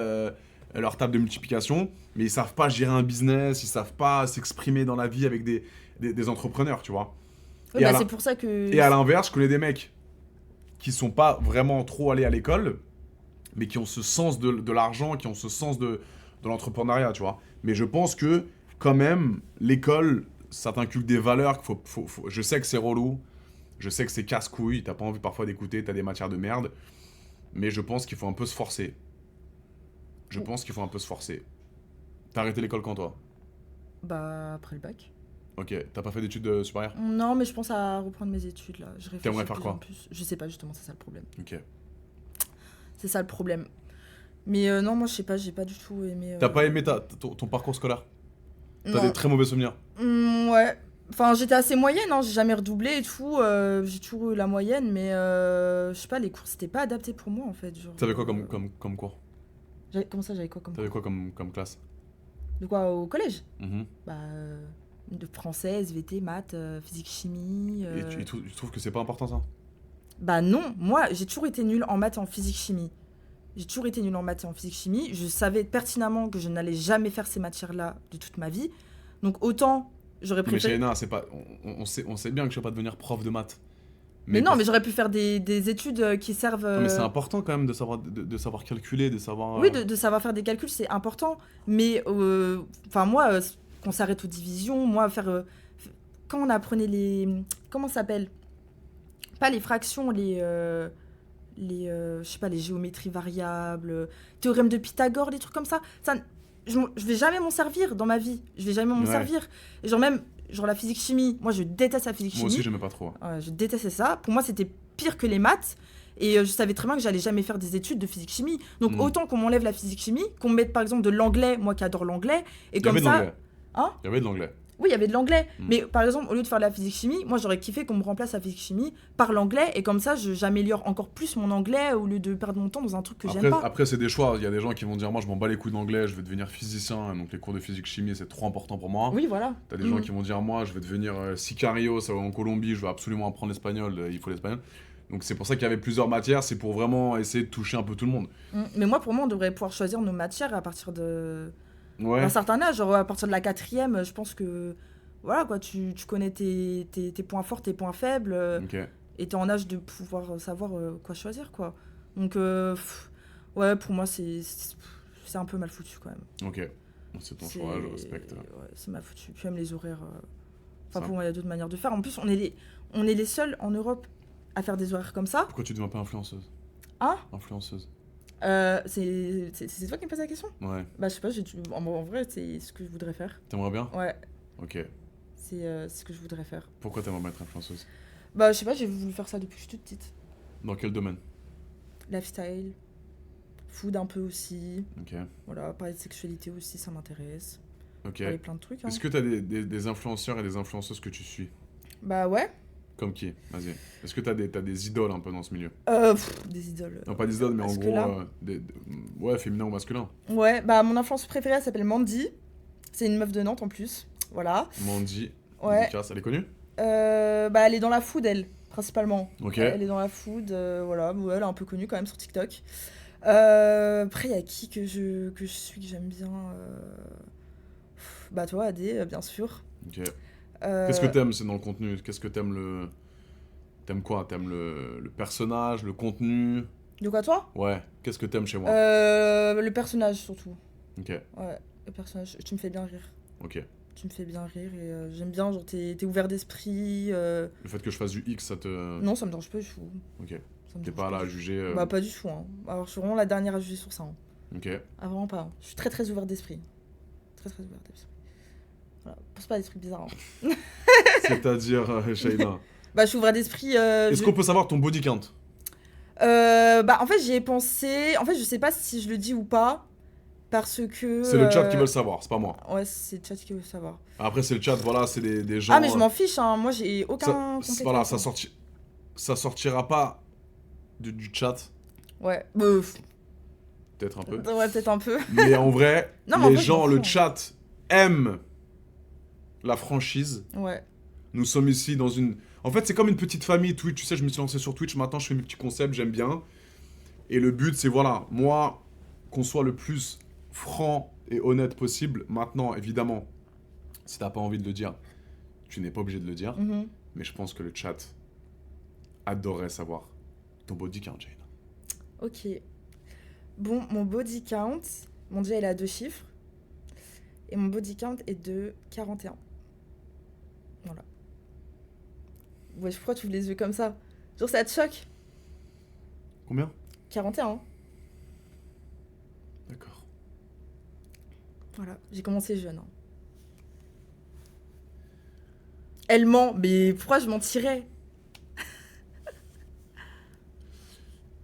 leur table de multiplication, mais ils savent pas gérer un business, ils savent pas s'exprimer dans la vie avec des entrepreneurs, tu vois. Ouais, bah c'est pour ça que... Et à l'inverse, je connais des mecs qui sont pas vraiment trop allés à l'école, mais qui ont ce sens de l'argent, qui ont ce sens de l'entrepreneuriat, tu vois. Mais je pense que, quand même, l'école, ça t'inculque des valeurs qu'il faut... Je sais que c'est relou, je sais que c'est casse-couille, t'as pas envie parfois d'écouter, t'as des matières de merde, mais je pense qu'il faut un peu se forcer. T'as arrêté l'école quand, toi? Bah, après le bac. Ok, t'as pas fait d'études supérieures? Non, mais je pense à reprendre mes études, là. Je réfléchis T'aimerais faire de plus quoi? en plus. Je sais pas, justement, c'est ça le problème. Ok. C'est ça le problème. Mais non, moi, je sais pas, j'ai pas du tout aimé... T'as pas aimé ton parcours scolaire? T'as Non. des très mauvais souvenirs? Ouais. Enfin, j'étais assez moyenne, hein, j'ai jamais redoublé et tout. J'ai toujours eu la moyenne, mais je sais pas, les cours, c'était pas adapté pour moi, en fait. Genre, T'avais quoi comme cours? comment ça, j'avais quoi comme T'avais cours? quoi comme classe? De quoi, au collège? Mhm. Bah, de français, SVT, maths, physique, chimie. Et tu trouves que c'est pas important ça? Bah non, moi, j'ai toujours été nulle en maths et en physique, chimie. J'ai toujours été nulle en maths et en physique, chimie. Je savais pertinemment que je n'allais jamais faire ces matières-là de toute ma vie. Donc autant, j'aurais Mais préféré... Shaina, c'est pas. On sait bien que je vais pas devenir prof de maths. Mais Mais non, pour... mais j'aurais pu faire des études qui servent... Non, mais c'est important quand même de savoir calculer, de savoir. Oui, de savoir faire des calculs, c'est important. Mais, enfin, moi, qu'on s'arrête aux divisions, moi, faire... quand on apprenait les... Comment ça s'appelle? Pas les fractions, je sais pas, les géométries variables, théorème de Pythagore, des trucs comme ça. Je vais jamais m'en servir dans ma vie. Je vais jamais m'en Ouais. servir. Et genre même, genre la physique-chimie, moi je déteste la Moi physique-chimie. aussi, j'aimais pas trop. Ouais, je détestais ça. Pour moi, c'était pire que les maths. Et je savais très bien que j'allais jamais faire des études de physique-chimie. Donc autant qu'on m'enlève la physique-chimie, qu'on me mette par exemple de l'anglais, moi qui adore l'anglais. Et Il y comme avait de ça... l'anglais. Hein? Il y avait de l'anglais. Oui, il y avait de l'anglais. Mais par exemple, au lieu de faire de la physique-chimie, moi j'aurais kiffé qu'on me remplace la physique-chimie par l'anglais. Et comme ça, j'améliore encore plus mon anglais au lieu de perdre mon temps dans un truc que j'aime pas. Après, c'est des choix. Il y a des gens qui vont dire moi, je m'en bats les couilles d'anglais, je vais devenir physicien. Donc les cours de physique-chimie, c'est trop important pour moi. Oui, voilà. T'as des gens qui vont dire moi, je vais devenir sicario, ça va en Colombie, je veux absolument apprendre l'espagnol, il faut l'espagnol. Donc c'est pour ça qu'il y avait plusieurs matières, c'est pour vraiment essayer de toucher un peu tout le monde. Mais moi, pour moi, on devrait pouvoir choisir nos matières à partir d'un Ouais. certain âge. Genre à partir de la 4e, je pense que voilà quoi, tu connais tes points forts, tes points faibles, Ok. et t'es en âge de pouvoir savoir quoi choisir quoi. Donc ouais, pour moi c'est un peu mal foutu quand même. Ok. C'est ton choix, je respecte. Ouais, c'est mal foutu. Puis même les horaires. Enfin Ça. pour moi il y a d'autres manières de faire. En plus on est les seuls en Europe à faire des horaires comme ça. Pourquoi tu deviens pas influenceuse? Hein? Influenceuse. C'est toi qui me poses la question? Ouais. Bah je sais pas, en vrai c'est ce que je voudrais faire. T'aimerais bien? Ouais, Ok. c'est ce que je voudrais faire. Pourquoi t'aimerais bien être influenceuse? Bah je sais pas, j'ai voulu faire ça depuis que je suis toute petite. Dans quel domaine? Lifestyle, food un peu aussi. Ok. Voilà, parler de sexualité aussi, ça m'intéresse. Ok. Parler plein de trucs. Hein. Est-ce que t'as des influenceurs et des influenceuses que tu suis? Bah ouais. Comme qui? Vas-y. Est-ce que t'as des idoles un peu dans ce milieu? Des idoles. Non, pas des idoles, mais en gros, masculins. ouais, féminin ou masculin. Ouais, bah mon influence préférée elle s'appelle Mandy. C'est une meuf de Nantes en plus. Voilà. Mandy. Ouais. Dédicace. Elle est connue? Bah elle est dans la food elle, principalement. Ok. Elle est dans la food, voilà. Ouais, elle est un peu connue quand même sur TikTok. Après il y a qui que je suis, que j'aime bien Bah toi Adé, bien sûr. Ok. Qu'est-ce que t'aimes, c'est dans le contenu? Qu'est-ce que t'aimes le... T'aimes quoi? T'aimes le personnage, le contenu? De quoi toi? Ouais. Qu'est-ce que t'aimes chez moi? Le personnage surtout. Ok. Ouais, le personnage. Tu me fais bien rire. Ok. Tu me fais bien rire et j'aime bien, genre t'es ouvert d'esprit. Le fait que je fasse du X, ça te... Non, ça me dérange pas du tout. Ok. Ça me T'es dérange pas là à du tout. juger... Bah pas du tout. Hein. Alors je suis vraiment la dernière à juger sur ça. Hein. Ok. Ah vraiment pas. Hein. Je suis très très ouvert d'esprit. Très très ouvert d'esprit. Voilà, pense pas à des trucs bizarres. Hein. C'est-à-dire, Shaina. Bah je suis ouvert d'esprit. Est-ce qu'on peut savoir ton body count? Bah en fait j'y ai pensé. En fait je sais pas si je le dis ou pas. Parce que... C'est le chat qui veut le savoir, c'est pas moi. Ouais, c'est le chat qui veut le savoir. Après, c'est le chat, voilà, c'est des gens... Ah mais je m'en fiche, hein. Moi j'ai aucun complexe. Voilà, ça sortira pas du chat, Ouais, peut-être un peu. ouais, peut-être un peu. Mais en vrai, Non, mais en les vrai, je gens, m'en le fous, chat aime la franchise. Ouais. Nous sommes ici dans une... En fait, c'est comme une petite famille Twitch. Tu sais, je me suis lancé sur Twitch, maintenant je fais mes petits concepts, j'aime bien. Et le but, c'est, voilà, moi, qu'on soit le plus franc et honnête possible. Maintenant, évidemment, si t'as pas envie de le dire, tu n'es pas obligé de le dire. Mhm. Mais je pense que le chat adorerait savoir ton body count, Jane. Ok. Bon, mon body count, mon dieu, il a 2 chiffres. Et mon body count est de 41. Voilà. Ouais, pourquoi tu ouvres les yeux comme ça? Genre, ça te choque? Combien? 41. D'accord. Voilà, j'ai commencé jeune. Hein. Elle ment, mais pourquoi je mentirais?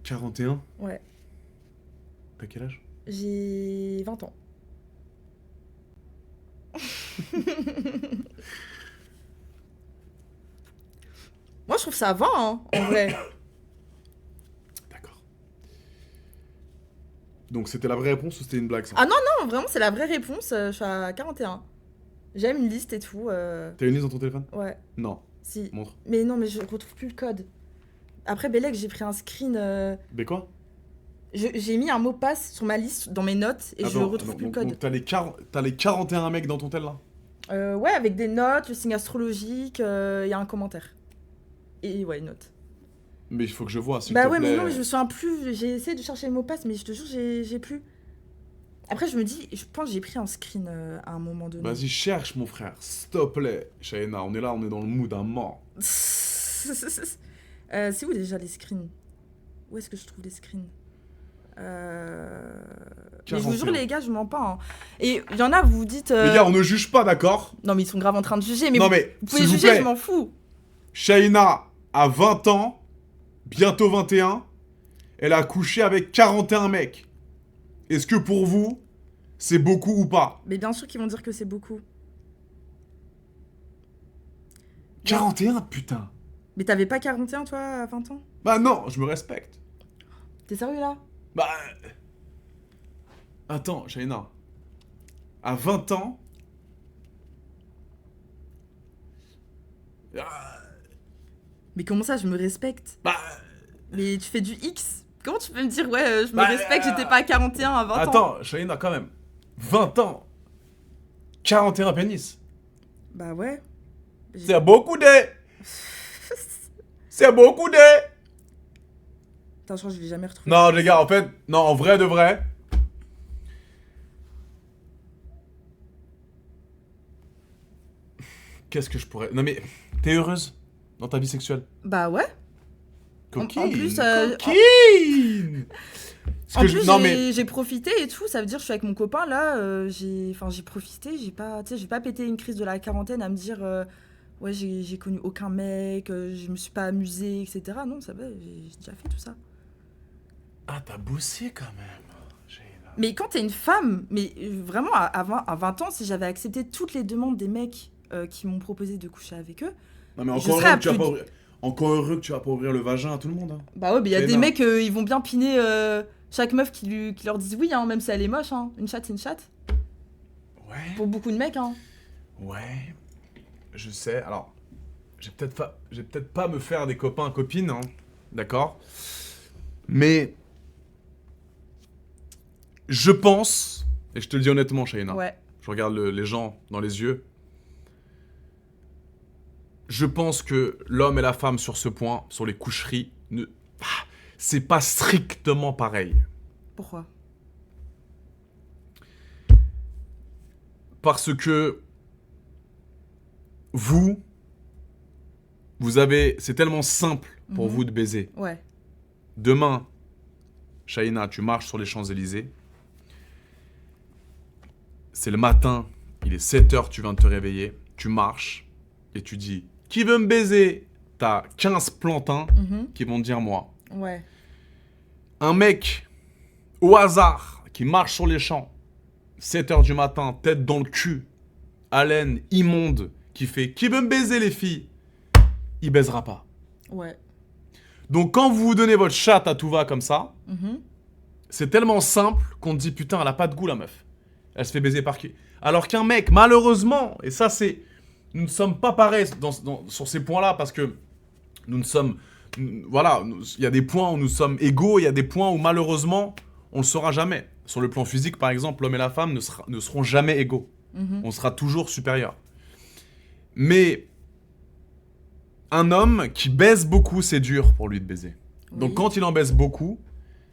41? Ouais, T'as quel âge? j'ai 20 ans. Moi, je trouve ça va, hein, en vrai. D'accord. Donc c'était la vraie réponse ou c'était une blague ça? Ah non, vraiment, c'est la vraie réponse. Je suis à 41. J'aime une liste et tout. T'as une liste dans ton téléphone? Ouais, Non. si. Montre. Mais non, mais je retrouve plus le code. Après, Bellec, j'ai pris un screen. Mais quoi? J'ai mis un mot passe sur ma liste, dans mes notes, et je retrouve plus le code. Donc t'as les 41 mecs dans ton tel là? Ouais, avec des notes, le signe astrologique, il y a un commentaire. Et ouais, une note. Mais il faut que je vois, s'il Bah te ouais, plaît. mais non, mais je me souviens plus. J'ai essayé de chercher le mot passe, mais je te jure, j'ai plus. Après, je me dis, je pense que j'ai pris un screen à un moment donné. Vas-y, cherche mon frère, s'il te plaît. Shaina, on est là, on est dans le mood à mort. C'est où déjà les screens? Où est-ce que je trouve les screens? Mais je vous jure, les gars, je mens pas. Hein. Et il y en a, vous vous dites. Les gars, on ne juge pas, d'accord? Non, mais ils sont grave en train de juger. Mais non, vous, mais vous pouvez juger, je m'en fous. Shaina a 20 ans, bientôt 21. Elle a couché avec 41 mecs. Est-ce que pour vous, c'est beaucoup ou pas? Mais bien sûr qu'ils vont dire que c'est beaucoup. 41, putain. Mais t'avais pas 41, toi, à 20 ans? Bah non, je me respecte. T'es sérieux, là? Bah... Attends, Shaina. À 20 ans... Mais comment ça, je me respecte? Bah... Mais tu fais du X. Comment tu peux me dire, ouais, je me respecte, j'étais pas à 41 à 20 ans? Attends, Shaina, quand même. 20 ans. 41 pénis. Bah ouais. C'est beaucoup de... C'est beaucoup de... Attends, je crois que je l'ai jamais retrouvé. Non, les gars, en fait... Non, en vrai de vrai... Qu'est-ce que je pourrais... Non mais... T'es heureuse dans ta vie sexuelle? Bah ouais. Coquine. En plus, coquine. En plus, j'ai profité et tout, ça veut dire que je suis avec mon copain là, j'ai profité, j'ai pas pété une crise de la quarantaine à me dire ouais j'ai connu aucun mec, je me suis pas amusée, etc. Non, ça va, j'ai déjà fait tout ça. Ah, t'as bossé quand même. Mais quand t'es une femme, mais vraiment à 20 ans, si j'avais accepté toutes les demandes des mecs qui m'ont proposé de coucher avec eux, non mais encore heureux que tu vas pas ouvrir le vagin à tout le monde. Hein. Bah ouais, mais il y a des mecs, ils vont bien piner chaque meuf qui leur disent oui, hein, même si elle est moche. Hein. Une chatte, c'est une chatte. Ouais. Pour beaucoup de mecs. Hein. Ouais. Je sais. Alors, j'ai peut-être pas me faire des copains, copines. Hein. D'accord. Mais je pense, et je te le dis honnêtement, Shaina. Ouais. Je regarde les gens dans les yeux. Je pense que l'homme et la femme sur ce point, sur les coucheries, c'est pas strictement pareil. Pourquoi? Parce que vous avez... C'est tellement simple pour vous de baiser. Ouais. Demain, Shaina, tu marches sur les Champs-Élysées. C'est le matin, il est 7h, tu viens de te réveiller. Tu marches et tu dis... Qui veut me baiser? T'as 15 plantins qui vont te dire moi. Ouais. Un mec, au hasard, qui marche sur les champs, 7h du matin, tête dans le cul, haleine immonde, qui fait « Qui veut me baiser, les filles ?» Il baisera pas. Ouais. Donc quand vous vous donnez votre chatte à tout va comme ça, c'est tellement simple qu'on te dit « Putain, elle a pas de goût, la meuf. Elle se fait baiser par qui ?» Alors qu'un mec, malheureusement, et ça c'est... Nous ne sommes pas pareils sur ces points-là parce que nous ne sommes... Voilà, il y a des points où nous sommes égaux, il y a des points où malheureusement, on ne le sera jamais. Sur le plan physique, par exemple, l'homme et la femme ne seront jamais égaux. On sera toujours supérieur. Mais un homme qui baise beaucoup, c'est dur pour lui de baiser. Oui. Donc quand il en baise beaucoup,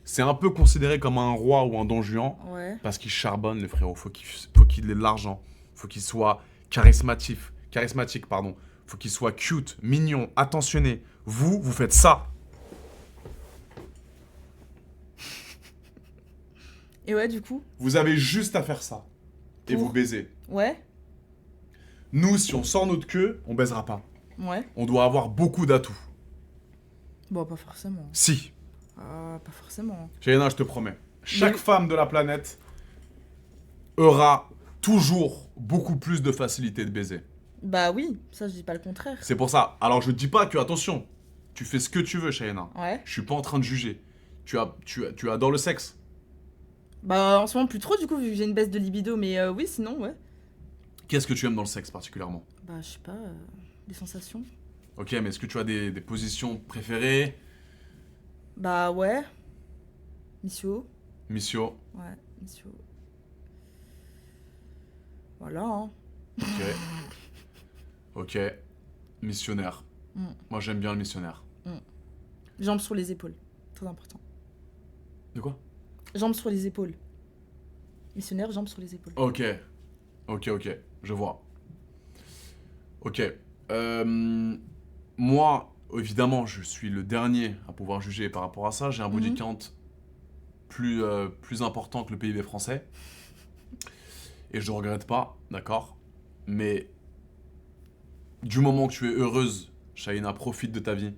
c'est un peu considéré comme un roi ou un don Juan parce qu'il charbonne, le frérot. Faut qu'il ait de l'argent. Faut qu'il soit charismatique, faut qu'il soit cute, mignon, attentionné. Vous faites ça. Et ouais, du coup vous avez juste à faire ça. Et vous baisez. Ouais. Nous, si on sort notre queue, on baisera pas. Ouais. On doit avoir beaucoup d'atouts. Bon, pas forcément. Si. Pas forcément. Shaina, je te promets. Chaque femme de la planète aura toujours beaucoup plus de facilité de baiser. Bah oui, ça je dis pas le contraire. C'est pour ça. Alors je dis pas que, attention, tu fais ce que tu veux, Shayna. Ouais. Je suis pas en train de juger. Tu adores le sexe. Bah en ce moment plus trop du coup vu que j'ai une baisse de libido, mais oui sinon ouais. Qu'est-ce que tu aimes dans le sexe particulièrement? Bah je sais pas, des sensations. Ok, mais est-ce que tu as des positions préférées? Bah ouais. Missio. Missio. Ouais, Missio. Voilà hein. Ok. Ok. Missionnaire. Mm. Moi j'aime bien le missionnaire. Jambes sur les épaules, très important. De quoi? Jambes sur les épaules. Missionnaire, jambes sur les épaules. Ok. Ok. Je vois. Ok. Moi, évidemment, je suis le dernier à pouvoir juger par rapport à ça. J'ai un body count plus important que le PIB français. Et je ne regrette pas, d'accord? Mais du moment que tu es heureuse, Shayna, profite de ta vie.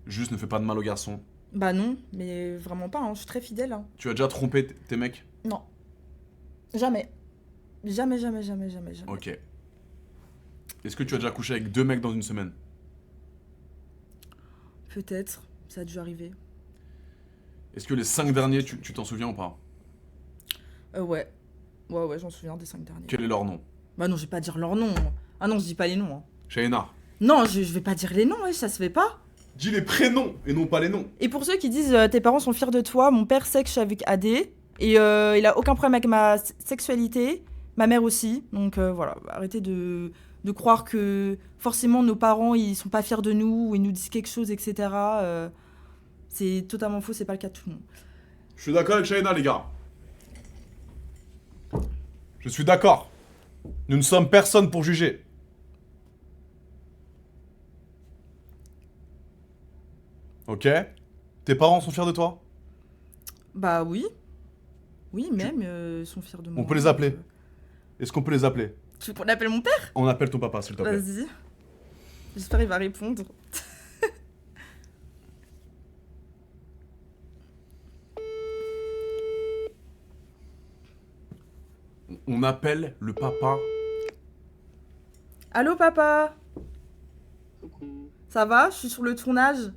Juste ne fais pas de mal aux garçons. Bah non, mais vraiment pas, hein. Je suis très fidèle. Hein. Tu as déjà trompé tes mecs? Non. Jamais. Jamais. Ok. Est-ce que tu as déjà couché avec 2 mecs dans une semaine? Peut-être, ça a dû arriver. Est-ce que les 5 derniers, tu t'en souviens ou pas? Ouais. Ouais, j'en souviens des 5 derniers. Quel est leur nom? Bah non, je vais pas dire leur nom. Ah non, je dis pas les noms. Hein. Shayna. Non, je vais pas dire les noms, ouais, ça se fait pas. Dis les prénoms et non pas les noms. Et pour ceux qui disent tes parents sont fiers de toi, mon père sait que je suis avec AD. Et il a aucun problème avec ma sexualité. Ma mère aussi. Donc voilà, arrêtez de croire que forcément nos parents ils sont pas fiers de nous ou ils nous disent quelque chose, etc. C'est totalement faux, c'est pas le cas de tout le monde. Je suis d'accord avec Shayna, les gars. Je suis d'accord. Nous ne sommes personne pour juger. Ok? Tes parents sont fiers de toi? Bah oui. Oui, même, ils sont fiers de moi. On peut les appeler. Est-ce qu'on peut les appeler? Tu veux qu'on appelle mon père? On appelle ton papa, s'il te plaît. Vas-y. J'espère qu'il va répondre. On appelle le papa. Allô, papa? Coucou. Ça va? Je suis sur le tournage.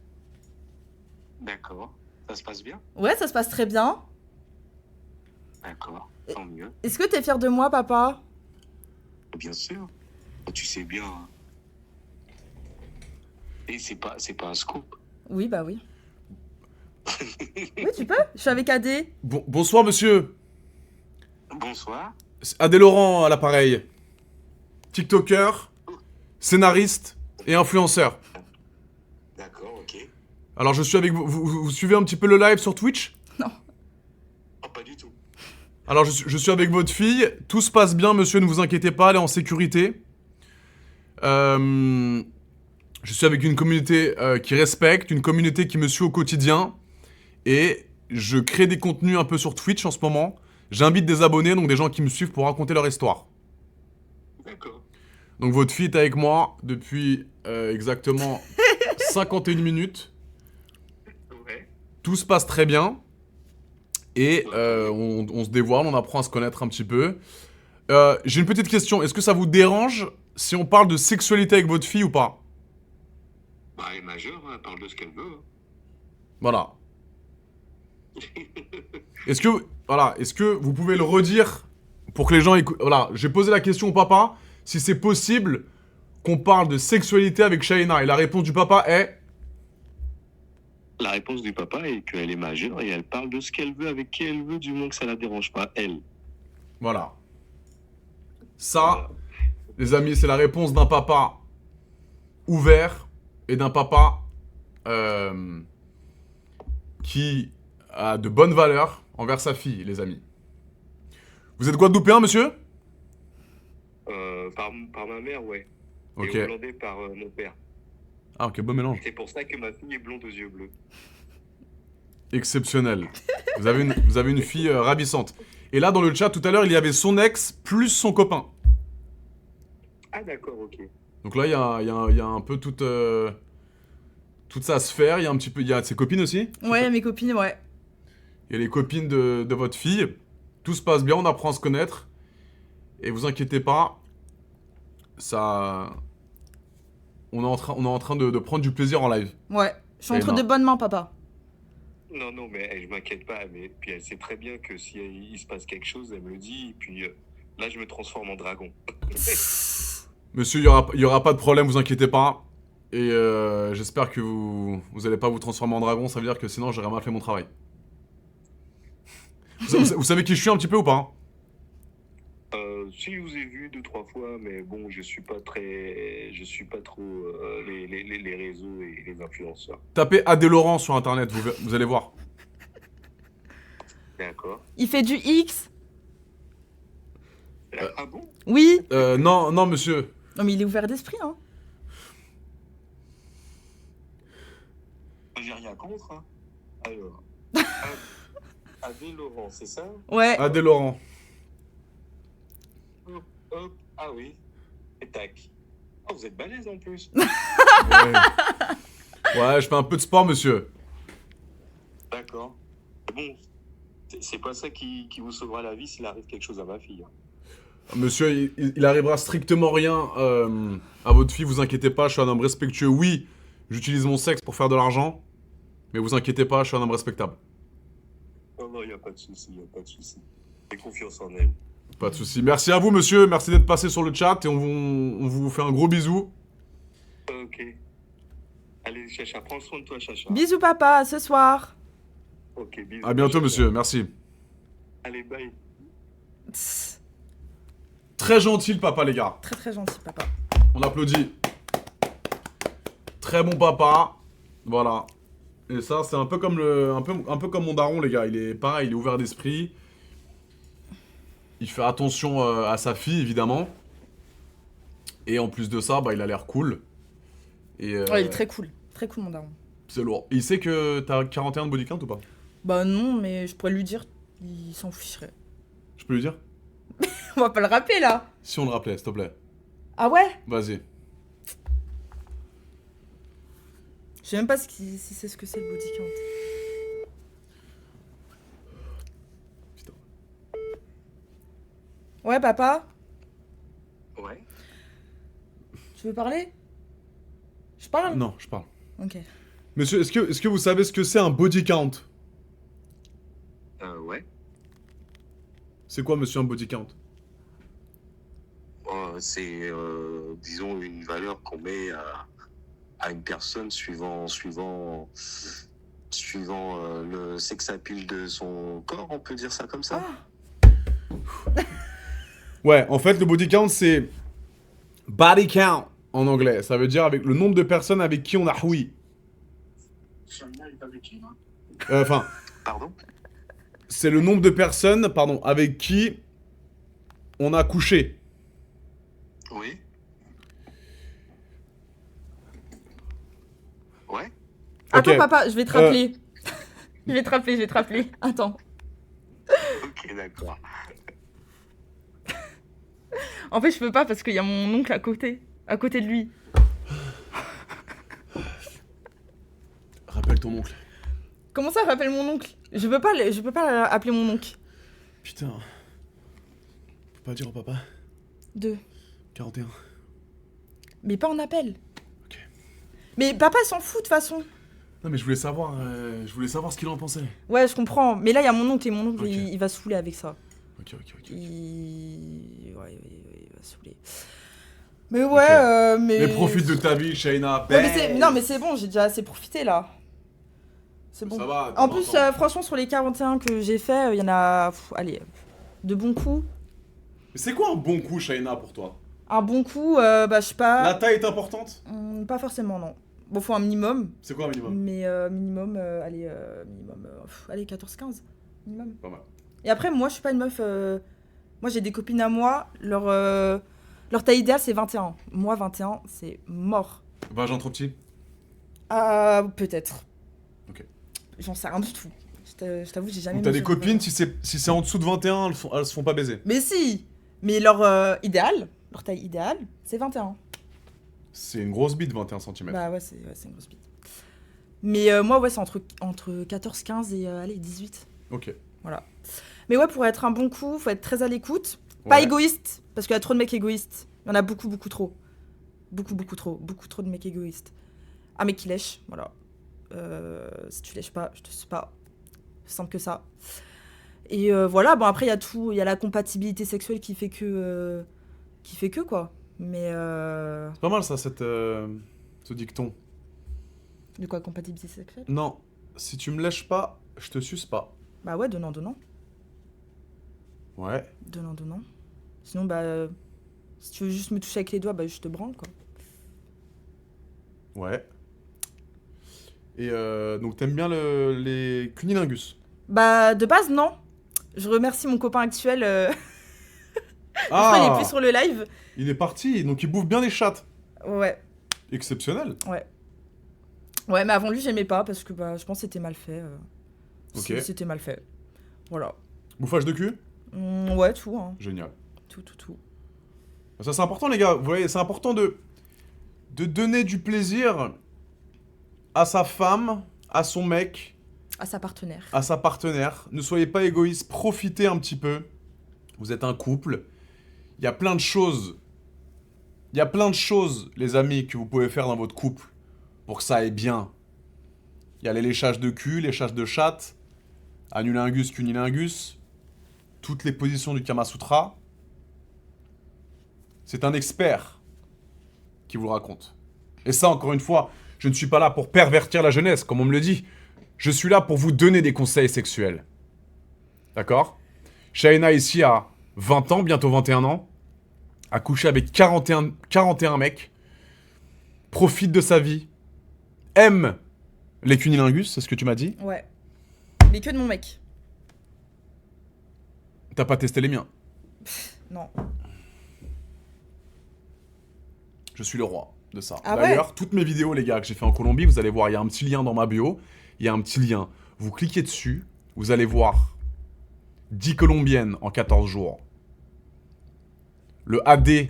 D'accord. Ça se passe bien? Ouais, ça se passe très bien. D'accord. Tant mieux. Est-ce que t'es fier de moi, papa? Bien sûr. Tu sais bien. Et c'est pas un scoop. Oui, bah oui. Oui, tu peux? Je suis avec AD. Bonsoir, monsieur. Bonsoir. Adé Laurent à l'appareil. TikToker, scénariste et influenceur. D'accord, ok. Alors je suis avec vous. Vous suivez un petit peu le live sur Twitch? Non. Oh, pas du tout. Alors je suis avec votre fille. Tout se passe bien, monsieur, ne vous inquiétez pas, elle est en sécurité. Je suis avec une communauté qui respecte, une communauté qui me suit au quotidien. Et je crée des contenus un peu sur Twitch en ce moment. J'invite des abonnés, donc des gens qui me suivent pour raconter leur histoire. D'accord. Donc votre fille est avec moi depuis exactement 51 minutes. Ouais. Tout se passe très bien. Et on se dévoile, on apprend à se connaître un petit peu. J'ai une petite question. Est-ce que ça vous dérange si on parle de sexualité avec votre fille ou pas? Bah, elle est majeure, hein, elle parle de ce qu'elle veut. Voilà. Est-ce que vous pouvez le redire pour que les gens écoutent? Voilà, j'ai posé la question au papa si c'est possible qu'on parle de sexualité avec Shayna. Et la réponse du papa est... La réponse du papa est qu'elle est majeure et elle parle de ce qu'elle veut avec qui elle veut, du moment que ça la dérange pas, elle. Voilà. Ça, les amis, c'est la réponse d'un papa ouvert et d'un papa qui a de bonnes valeurs envers sa fille, les amis. Vous êtes guadeloupéen, monsieur? Par ma mère, ouais. Ok. Et hollandais par mon père. Ah, ok, bon mélange. C'est pour ça que ma fille est blonde aux yeux bleus. Exceptionnel. Vous avez une fille ravissante. Et là, dans le chat, tout à l'heure, il y avait son ex plus son copain. Ah, d'accord, ok. Donc là, il y a un peu toute sa sphère. Il y a ses copines aussi. Ouais, mes copines, ouais. Il y a les copines de votre fille. Tout se passe bien, on apprend à se connaître. Et vous inquiétez pas, ça... On est en train de prendre du plaisir en live. Ouais, je suis entre non. de bonnes mains, papa. Non, mais je m'inquiète pas. Mais puis elle sait très bien que si il se passe quelque chose, elle me le dit. Et puis là, je me transforme en dragon. Monsieur, il y aura pas de problème, vous inquiétez pas. Et j'espère que vous allez pas vous transformer en dragon, ça veut dire que sinon j'aurais mal fait mon travail. Vous savez qui je suis un petit peu ou pas, hein? Si je vous ai vu 2-3 fois, mais bon, je suis pas trop les réseaux et les influenceurs. Tapez Adé Laurent sur internet, vous allez voir. D'accord. Il fait du X? Ah bon? Oui. Non, monsieur. Non, mais il est ouvert d'esprit, hein. J'ai rien contre, hein. Alors. Adé Laurent, c'est ça? Ouais. Adé Laurent. Hop, ah oui. Et tac. Ah, vous êtes balèze en plus. Ouais. Ouais, je fais un peu de sport, monsieur. D'accord. Bon, c'est pas ça qui vous sauvera la vie s'il arrive quelque chose à ma fille. Hein. Monsieur, il arrivera strictement rien à votre fille, vous inquiétez pas, je suis un homme respectueux. Oui, j'utilise mon sexe pour faire de l'argent, mais vous inquiétez pas, je suis un homme respectable. Non, y a pas de souci, J'ai confiance en elle. Pas de souci. Merci à vous, monsieur, merci d'être passé sur le chat et on vous fait un gros bisou. Ok. Allez, Chacha, prends soin de toi, Chacha. Bisous, papa, à ce soir. Ok, bisous. À bientôt, Chacha. monsieur, merci. Allez, bye. Tss, Très gentil, le papa, les gars. très très gentil, papa. On applaudit. Très bon papa. Voilà. Et ça, c'est un peu comme un peu comme mon daron, les gars. Il est pareil, il est ouvert d'esprit. Il fait attention à sa fille, évidemment. Et en plus de ça, bah, il a l'air cool. Et, Ouais, il est très cool. Très cool, mon daron. c'est lourd. Et il sait que t'as 41 de body count ou pas? Bah non, mais je pourrais lui dire, il s'en ficherait. Je peux lui dire? On va pas le rappeler, là. Si on le rappelait, s'il te plaît. Ah ouais? Vas-y. Je sais même pas si c'est ce que c'est le body count. Putain. Ouais, papa? Ouais. Tu veux parler? Je parle? Non, je parle. Ok. Monsieur, est-ce que vous savez ce que c'est un body count? Ouais. C'est quoi, monsieur, un body count? C'est, disons, une valeur qu'on met à une personne suivant le sex appeal de son corps, on peut dire ça comme ça? Ouais, en fait, le body count, c'est body count en anglais. Ça veut dire avec le nombre de personnes avec qui on a oui. Enfin, Pardon? c'est le nombre de personnes, pardon, avec qui on a couché. Oui. Ouais. Attends, Ok. papa, je vais te rappeler. Je vais te rappeler. Attends. Ok, d'accord. En fait, je peux pas parce qu'il y a mon oncle à côté de lui. Rappelle ton oncle. Comment ça, rappelle mon oncle? Je peux pas appeler mon oncle. Putain. Faut pas dire au papa. 2. 41. Mais pas en appel. Ok. Mais papa s'en fout de toute façon. Non, mais je voulais savoir ce qu'il en pensait. Ouais, je comprends. Mais là, il y a mon oncle et mon oncle, Ok. il va saouler avec ça. Ok. Il va saouler. Mais ouais, Ok. mais... Mais profite de ta vie, Shaina. Ouais, non, mais c'est bon, j'ai déjà assez profité, là. C'est bon. Ça va. En plus, franchement, sur les 41 que j'ai fait, il y en a... allez, de bons coups. Mais c'est quoi un bon coup, Shaina, pour toi? Un bon coup, bah, je sais pas... La taille est importante? Pas forcément, non. Bon, faut un minimum. C'est quoi un minimum? Mais minimum, allez, 14-15. Minimum. Pas mal. Et après, moi, je suis pas une meuf... Moi, j'ai des copines à moi, leur taille idéale, c'est 21. Moi, 21, c'est mort. Vagin trop petit? Peut-être. Ok. J'en sais rien du tout. Je t'avoue, j'ai jamais... Donc t'as des mesuré copines, vraiment. si c'est en dessous de 21, elles se font pas baiser. Mais si. Mais leur taille idéale, c'est 21. C'est une grosse bite, 21 cm. Bah ouais, c'est une grosse bite. Mais moi, ouais, c'est entre 14, 15 et allez, 18. Ok. Voilà. Mais ouais, pour être un bon coup, faut être très à l'écoute. Pas Ouais. égoïste, parce qu'il y a trop de mecs égoïstes. Il y en a beaucoup, beaucoup trop. Beaucoup trop. Beaucoup trop de mecs égoïstes. Un mec qui lèche, voilà. Si tu lèches pas, je te sais pas. C'est simple que ça. Et voilà, bon après, il y a la compatibilité sexuelle qui fait que quoi. Mais... C'est pas mal ça, ce dicton. De quoi, compatibilité sexuelle? Non, si tu me lèches pas, je te suce pas. Bah ouais, donnant. Ouais. Donnant. Sinon, bah... si tu veux juste me toucher avec les doigts, bah je te branle, quoi. Ouais. Et donc t'aimes bien les cunilingus? Bah, de base, non. Je remercie mon copain actuel. Ah, il est plus sur le live. il est parti, donc il bouffe bien les chattes. Ouais. Exceptionnel. Ouais, mais avant lui, j'aimais pas parce que bah, je pense que c'était mal fait. Ok. C'était mal fait. Voilà. Bouffage de cul? Ouais, tout. Hein. Génial. Tout. Ça c'est important les gars, vous voyez, c'est important de donner du plaisir à sa femme, à son mec, À sa partenaire. à sa partenaire. Ne soyez pas égoïste, profitez un petit peu. Vous êtes un couple. Il y a plein de choses. Il y a plein de choses, les amis, que vous pouvez faire dans votre couple pour que ça aille bien. Il y a les léchages de cul, léchages de chatte, anulingus, cunilingus, toutes les positions du Kama Sutra. C'est un expert qui vous le raconte. Et ça, encore une fois, je ne suis pas là pour pervertir la jeunesse, comme on me le dit. Je suis là pour vous donner des conseils sexuels. D'accord? Shaina ici a 20 ans, bientôt 21 ans, a couché avec 41 mecs, profite de sa vie, aime les cunilingus, c'est ce que tu m'as dit? Ouais. Mais que de mon mec. T'as pas testé les miens? Non. Je suis le roi de ça. Ah D'ailleurs, toutes mes vidéos, les gars, que j'ai fait en Colombie, vous allez voir, il y a un petit lien dans ma bio. Il y a un petit lien. Vous cliquez dessus, vous allez voir 10 colombiennes en 14 jours. Le AD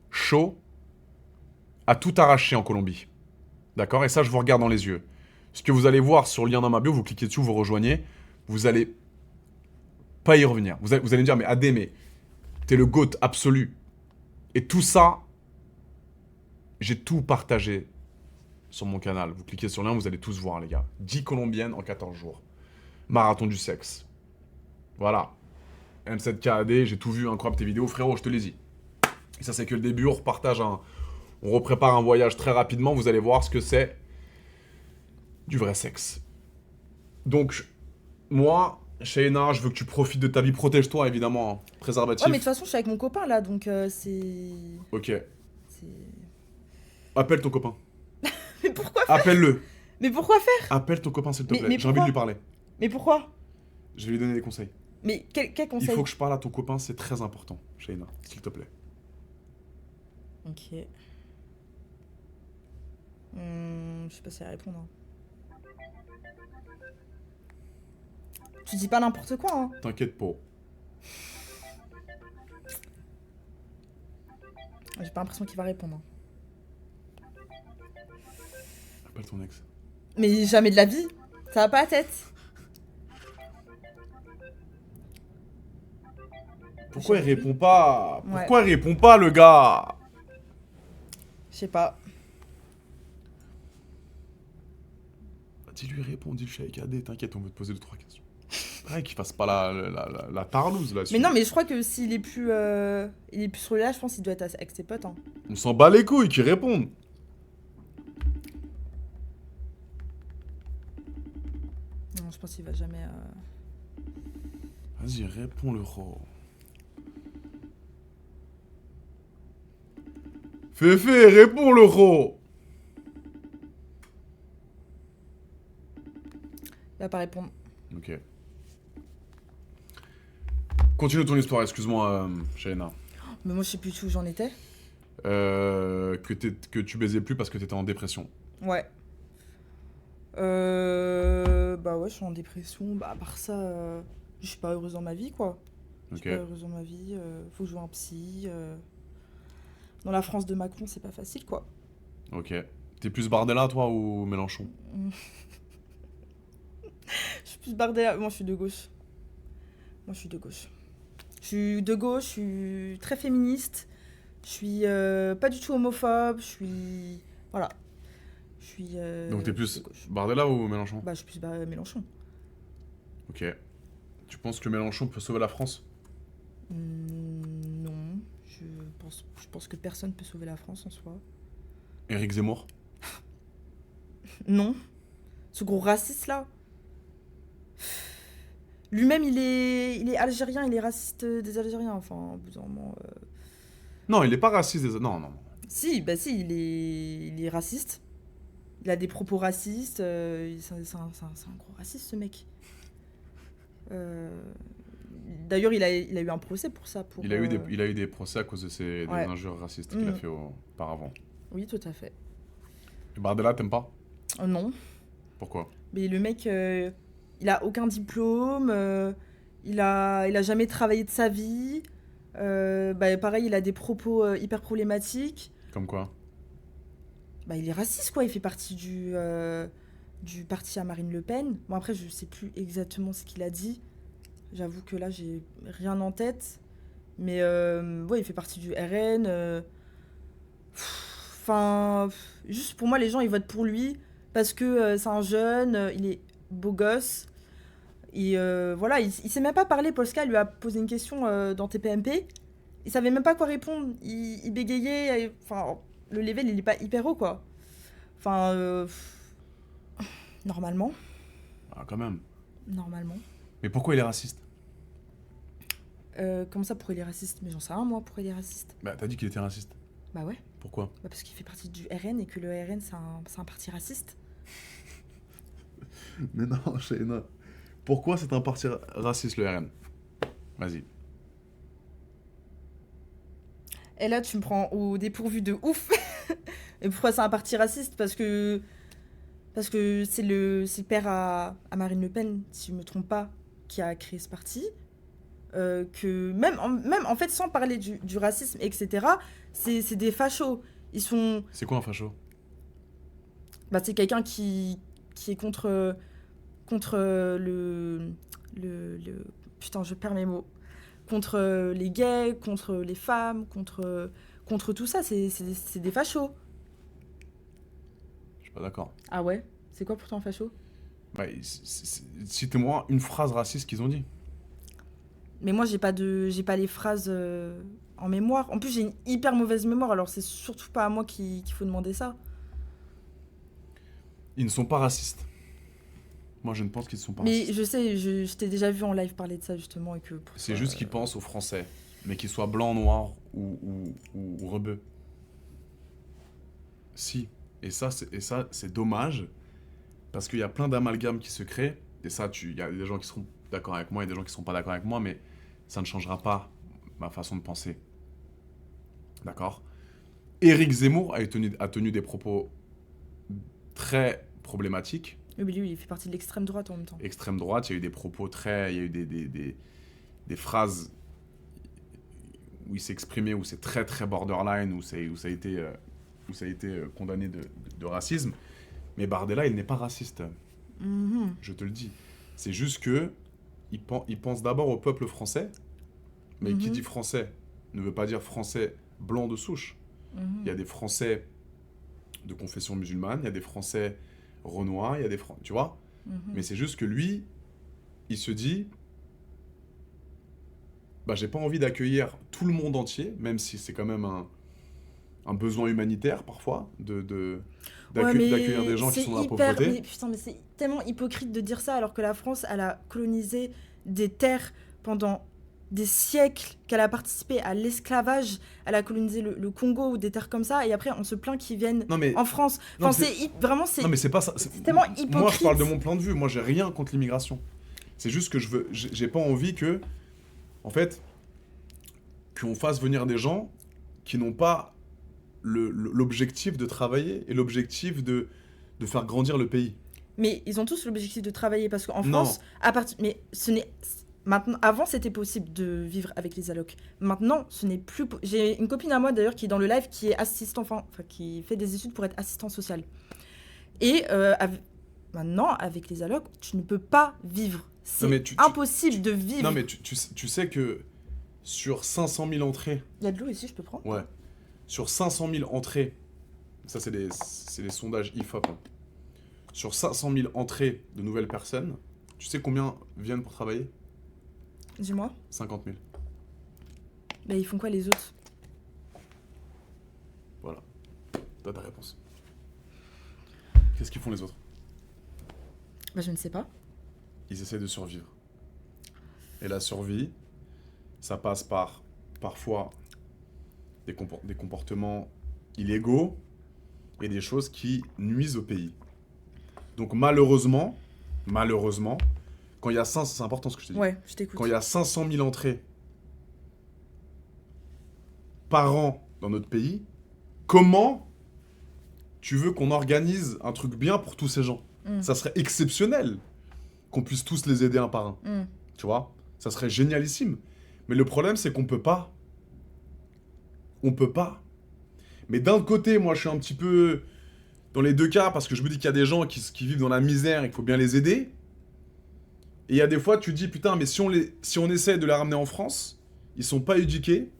chaud a tout arraché en Colombie. D'accord? Et ça, je vous regarde dans les yeux. Ce que vous allez voir sur le lien dans ma bio, vous cliquez dessus, vous rejoignez. Vous allez pas y revenir. Vous allez me dire, mais AD, mais t'es le GOAT absolu. Et tout ça, j'ai tout partagé sur mon canal. Vous cliquez sur le lien, vous allez tous voir, les gars. 10 colombiennes en 14 jours. Marathon du sexe. Voilà. M7KAD, j'ai tout vu, incroyable tes vidéos, frérot, je te les dis. Et ça, c'est que le début, on reprépare un voyage très rapidement, vous allez voir ce que c'est du vrai sexe. Donc, moi, Shaina, je veux que tu profites de ta vie, protège-toi, évidemment, hein. Préservatif. Ouais, mais de toute façon, je suis avec mon copain, là, donc c'est... Ok. C'est... Appelle ton copain. Mais pourquoi faire? Appelle-le. Mais pourquoi faire? Appelle ton copain, s'il te plaît. mais J'ai envie de lui parler. Mais pourquoi? Je vais lui donner des conseils. Mais quel conseil? Il faut que je parle à ton copain, c'est très important, Shaina, s'il te plaît. Ok. Je sais pas si elle va répondre. Hein. Tu dis pas n'importe quoi, hein. T'inquiète pas. J'ai pas l'impression qu'il va répondre. Hein. Appelle ton ex. Mais jamais de la vie. Ça va pas la tête. Pourquoi il répond pas? Ouais. Pourquoi il répond pas, le gars? Je sais pas. Dis-lui, réponds, dis-le, je suis avec AD, t'inquiète, on veut te poser 2-3 questions. Ouais, qu'il fasse pas la tarlouse, là. Mais non, mais je crois que s'il est plus, sur le live, je pense qu'il doit être avec ses potes. Hein. On s'en bat les couilles, qu'il réponde. Non, je pense qu'il va jamais... Vas-y, réponds le ro. Féfé, réponds le ro. Il va pas répondre. Ok. Continue ton histoire, excuse-moi, Shaina. Mais moi, je sais plus où j'en étais. Que tu baisais plus parce que t'étais en dépression. Ouais. Bah ouais, je suis en dépression. Bah à part ça, je suis pas heureuse dans ma vie, quoi. Je suis pas heureuse dans ma vie. Faut que je vois un psy. Dans la France de Macron, c'est pas facile, quoi. Ok. T'es plus Bardella, toi, ou Mélenchon? Je suis plus Bardella. Moi, je suis de gauche. Je suis de gauche, je suis très féministe. Je suis pas du tout homophobe, je suis... Voilà. Je suis... Donc t'es plus Bardella ou Mélenchon? Bah, je suis plus Mélenchon. Ok. Tu penses que Mélenchon peut sauver la France? Non. Je pense que personne peut sauver la France en soi. Éric Zemmour? Non. Ce gros raciste là. Lui-même, il est algérien, il est raciste des Algériens. Enfin, au bout d'un moment. Non, il est pas raciste. Non. Si, il est raciste. Il a des propos racistes. C'est un gros raciste, ce mec. D'ailleurs, il a eu un procès pour ça. Il a eu des procès à cause de des injures racistes qu'il a fait auparavant. Oui, tout à fait. Et Bardella, t'aimes pas? Non. Pourquoi? Mais le mec, il a aucun diplôme. Il a jamais travaillé de sa vie. Pareil, il a des propos hyper problématiques. Comme quoi? Il est raciste, quoi. Il fait partie du parti à Marine Le Pen. Bon, après, je sais plus exactement ce qu'il a dit. J'avoue que là, j'ai rien en tête. Mais il fait partie du RN. Enfin, juste pour moi, les gens, ils votent pour lui parce que c'est un jeune, il est beau gosse. Et voilà, il sait même pas parler. Polska lui a posé une question dans TPMP. Il savait même pas quoi répondre. Il bégayait. Enfin, le level, il est pas hyper haut, quoi. Enfin, normalement. Ah, quand même. Normalement. Mais pourquoi il est raciste? Comment ça, pourquoi il est raciste? Mais j'en sais rien, moi, pourquoi il est raciste. Bah, t'as dit qu'il était raciste. Bah ouais. Pourquoi? Parce qu'il fait partie du RN et que le RN, c'est un parti raciste. Mais non, Shaina. Pourquoi c'est un parti raciste, le RN? Vas-y. Et là, tu me prends au dépourvu de ouf. Et pourquoi c'est un parti raciste? Parce que c'est le père à Marine Le Pen, si je me trompe pas, qui a créé ce parti. Que même en fait, sans parler du racisme, etc., c'est des fachos. Ils sont... C'est quoi un facho? C'est quelqu'un qui est contre le... Putain, je perds mes mots. Contre les gays, contre les femmes, contre tout ça. C'est des fachos. Je suis pas d'accord. Ah ouais? C'est quoi pour toi un facho? Citez-moi une phrase raciste qu'ils ont dit. Mais moi, j'ai pas les phrases en mémoire. En plus, j'ai une hyper mauvaise mémoire, alors c'est surtout pas à moi qu'il faut demander ça. Ils ne sont pas racistes. Moi, je ne pense qu'ils ne sont pas racistes. Mais je sais, je t'ai déjà vu en live parler de ça, justement. C'est juste qu'ils pensent aux Français, mais qu'ils soient blancs, noirs ou rebeux. Si. Et ça, c'est dommage, parce qu'il y a plein d'amalgames qui se créent. Et ça, il y a des gens qui seront d'accord avec moi et des gens qui ne sont pas d'accord avec moi, mais ça ne changera pas ma façon de penser. D'accord? Éric Zemmour a tenu des propos très problématiques. Oui, mais lui, il fait partie de l'extrême droite en même temps. Extrême droite, il y a eu des propos très... Il y a eu des phrases où il s'est exprimé, où c'est très très borderline, où ça a été condamné de racisme. Mais Bardella, il n'est pas raciste. Je te le dis. C'est juste que il pense d'abord au peuple français, mais qui dit français ne veut pas dire français blanc de souche. Il y a des Français de confession musulmane, il y a des Français renois, il y a des Français... Tu vois? Mais c'est juste que lui, il se dit... j'ai pas envie d'accueillir tout le monde entier, même si c'est quand même un besoin humanitaire, parfois, d'accueillir des gens qui sont dans la pauvreté. Mais putain, mais c'est tellement hypocrite de dire ça, alors que la France, elle a colonisé des terres pendant des siècles, qu'elle a participé à l'esclavage, elle a colonisé le Congo ou des terres comme ça, et après on se plaint qu'ils viennent en France. Enfin, Non, mais c'est pas ça. C'est tellement hypocrite. Moi, je parle de mon point de vue. Moi, j'ai rien contre l'immigration. C'est juste que j'ai pas envie que, en fait, qu'on fasse venir des gens qui n'ont pas l'objectif de travailler et l'objectif de faire grandir le pays. Mais ils ont tous l'objectif de travailler, parce qu'en France, mais ce n'est... Maintenant, avant, c'était possible de vivre avec les allocs. Maintenant, ce n'est plus... J'ai une copine à moi, d'ailleurs, qui est dans le live, qui est qui fait des études pour être assistant social. Et maintenant, avec les allocs, tu ne peux pas vivre. C'est impossible de vivre. Non, mais tu sais que sur 500 000 entrées... Il y a de l'eau ici, je peux prendre? Ouais. sur 500 000 entrées, ça c'est les sondages IFOP, hein. Sur 500 000 entrées de nouvelles personnes, tu sais combien viennent pour travailler? Dis-moi. 50 000. Bah, ils font quoi les autres? Voilà. T'as ta réponse. Qu'est-ce qu'ils font les autres? Bah, je ne sais pas. Ils essaient de survivre. Et la survie, ça passe par, parfois, des comportements illégaux et des choses qui nuisent au pays. Donc malheureusement, quand il y a 500, c'est important ce que je te dis. Ouais, je t'écoute. Quand il y a 500 000 entrées par an dans notre pays, comment tu veux qu'on organise un truc bien pour tous ces gens? Ça serait exceptionnel qu'on puisse tous les aider un par un. Tu vois? Ça serait génialissime. Mais le problème, c'est qu'on peut pas. On peut pas. Mais d'un côté, moi, je suis un petit peu dans les deux cas, parce que je me dis qu'il y a des gens qui vivent dans la misère et qu'il faut bien les aider. Et il y a des fois, tu te dis, putain, mais si on essaie de les ramener en France, ils sont pas éduqués.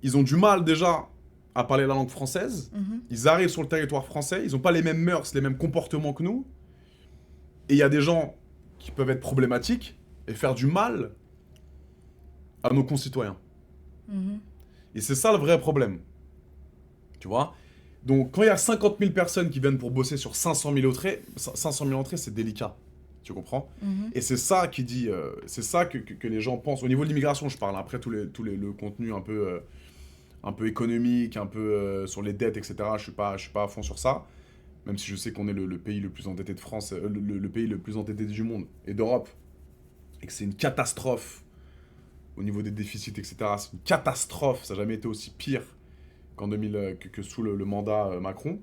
Ils ont du mal, déjà, à parler la langue française. Ils arrivent sur le territoire français, ils ont pas les mêmes mœurs, les mêmes comportements que nous. Et il y a des gens qui peuvent être problématiques et faire du mal à nos concitoyens. Et c'est ça le vrai problème. Tu vois? Donc, quand il y a 50 000 personnes qui viennent pour bosser sur 500 000 entrées, c'est délicat. Tu comprends? Et c'est ça qui dit... c'est ça que les gens pensent. Au niveau de l'immigration, je parle. Après, le contenu un peu économique, un peu sur les dettes, etc. Je suis pas à fond sur ça. Même si je sais qu'on est le pays le plus endetté de France, le pays le plus endetté du monde et d'Europe. Et que c'est une catastrophe au niveau des déficits, etc. C'est une catastrophe. Ça n'a jamais été aussi pire qu'en 2000, que sous le mandat Macron.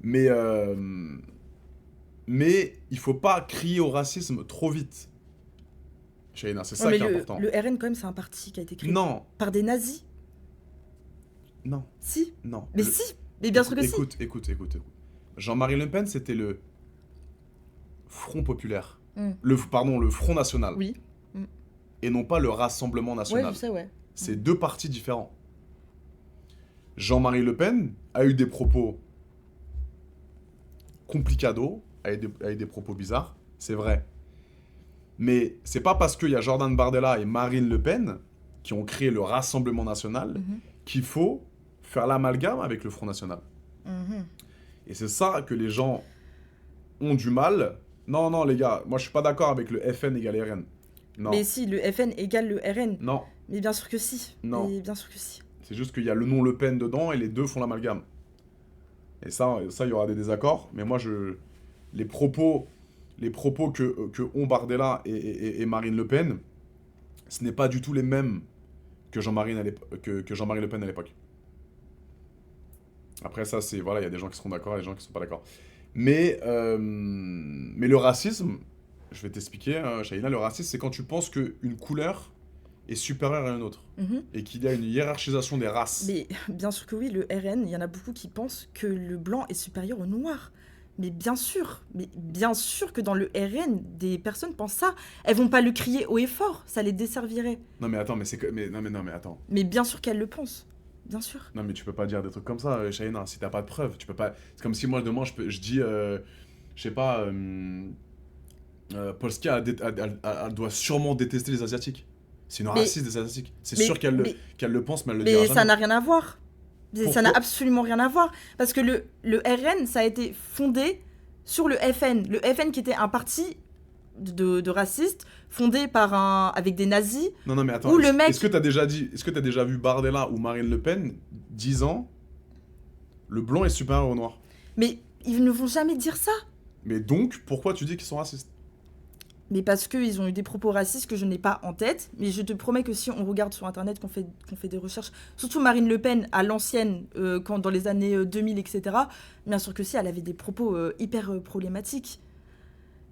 Mais il faut pas crier au racisme trop vite. Shaina, c'est ça qui est important. Le RN, quand même, c'est un parti qui a été créé par des nazis. Non. Si. Non. Mais si. Mais bien sûr que si. Écoute. Jean-Marie Le Pen, c'était le Front Populaire. Le Front National. Oui. Et non pas le Rassemblement National. Ouais, je sais, ouais. C'est deux partis différents. Jean-Marie Le Pen a eu des propos complicados, a eu des propos bizarres, c'est vrai. Mais c'est pas parce qu'il y a Jordan Bardella et Marine Le Pen qui ont créé le Rassemblement National qu'il faut faire l'amalgame avec le Front National. Et c'est ça que les gens ont du mal. Non, les gars, moi je suis pas d'accord avec le FN égale RN. Non. Mais si, le FN égale le RN. Non. Mais bien sûr que si. Non. Mais bien sûr que si. C'est juste qu'il y a le nom Le Pen dedans et les deux font l'amalgame. Et ça, il y aura des désaccords. Mais moi, les propos que ont Bardella et Marine Le Pen, ce n'est pas du tout les mêmes que Jean-Marie Le Pen à l'époque. Après ça, c'est voilà, il y a des gens qui seront d'accord et des gens qui ne sont pas d'accord. Mais le racisme, je vais t'expliquer, Shaina, le racisme, c'est quand tu penses qu'une couleur est supérieure à une autre et qu'il y a une hiérarchisation des races. Mais bien sûr que oui, le RN, il y en a beaucoup qui pensent que le blanc est supérieur au noir. Mais bien sûr que dans le RN, des personnes pensent ça. Elles vont pas le crier haut et fort, ça les desservirait. Non mais attends, mais attends. Mais bien sûr qu'elles le pensent, bien sûr. Non mais tu peux pas dire des trucs comme ça, Shaina, si t'as pas de preuves, tu peux pas. C'est comme si moi demain je dis, je sais pas, Polska elle doit sûrement détester les Asiatiques. C'est une raciste des Asiatiques. C'est sûr qu'elle le pense, mais elle le dira jamais. Mais ça n'a rien à voir. Ça n'a absolument rien à voir. Parce que le RN, ça a été fondé sur le FN. Le FN qui était un parti de racistes fondé avec des nazis. Non, mais attends. Est-ce que t'as déjà vu Bardella ou Marine Le Pen disant le blanc est supérieur au noir? Mais ils ne vont jamais dire ça. Mais donc, pourquoi tu dis qu'ils sont racistes? Mais parce qu'ils ont eu des propos racistes que je n'ai pas en tête. Mais je te promets que si on regarde sur Internet, qu'on fait des recherches, surtout Marine Le Pen à l'ancienne, dans les années 2000, etc., bien sûr que si, elle avait des propos hyper problématiques.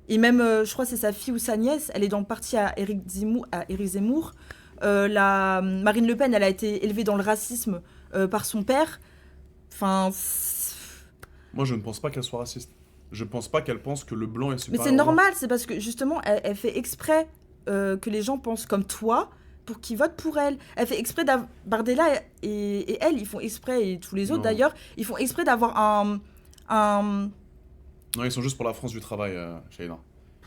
Et même, je crois que c'est sa fille ou sa nièce, elle est dans le parti à Éric Zemmour. Marine Le Pen, elle a été élevée dans le racisme par son père. Enfin... Moi, je ne pense pas qu'elle soit raciste. Je pense pas qu'elle pense que le blanc est supérieur. Mais c'est normal, c'est parce que justement, elle fait exprès que les gens pensent comme toi, pour qu'ils votent pour elle. Elle fait exprès d'avoir... Bardella et elle, ils font exprès, et tous les autres d'ailleurs, ils font exprès d'avoir un... Non, ils sont juste pour la France du travail, Shaina.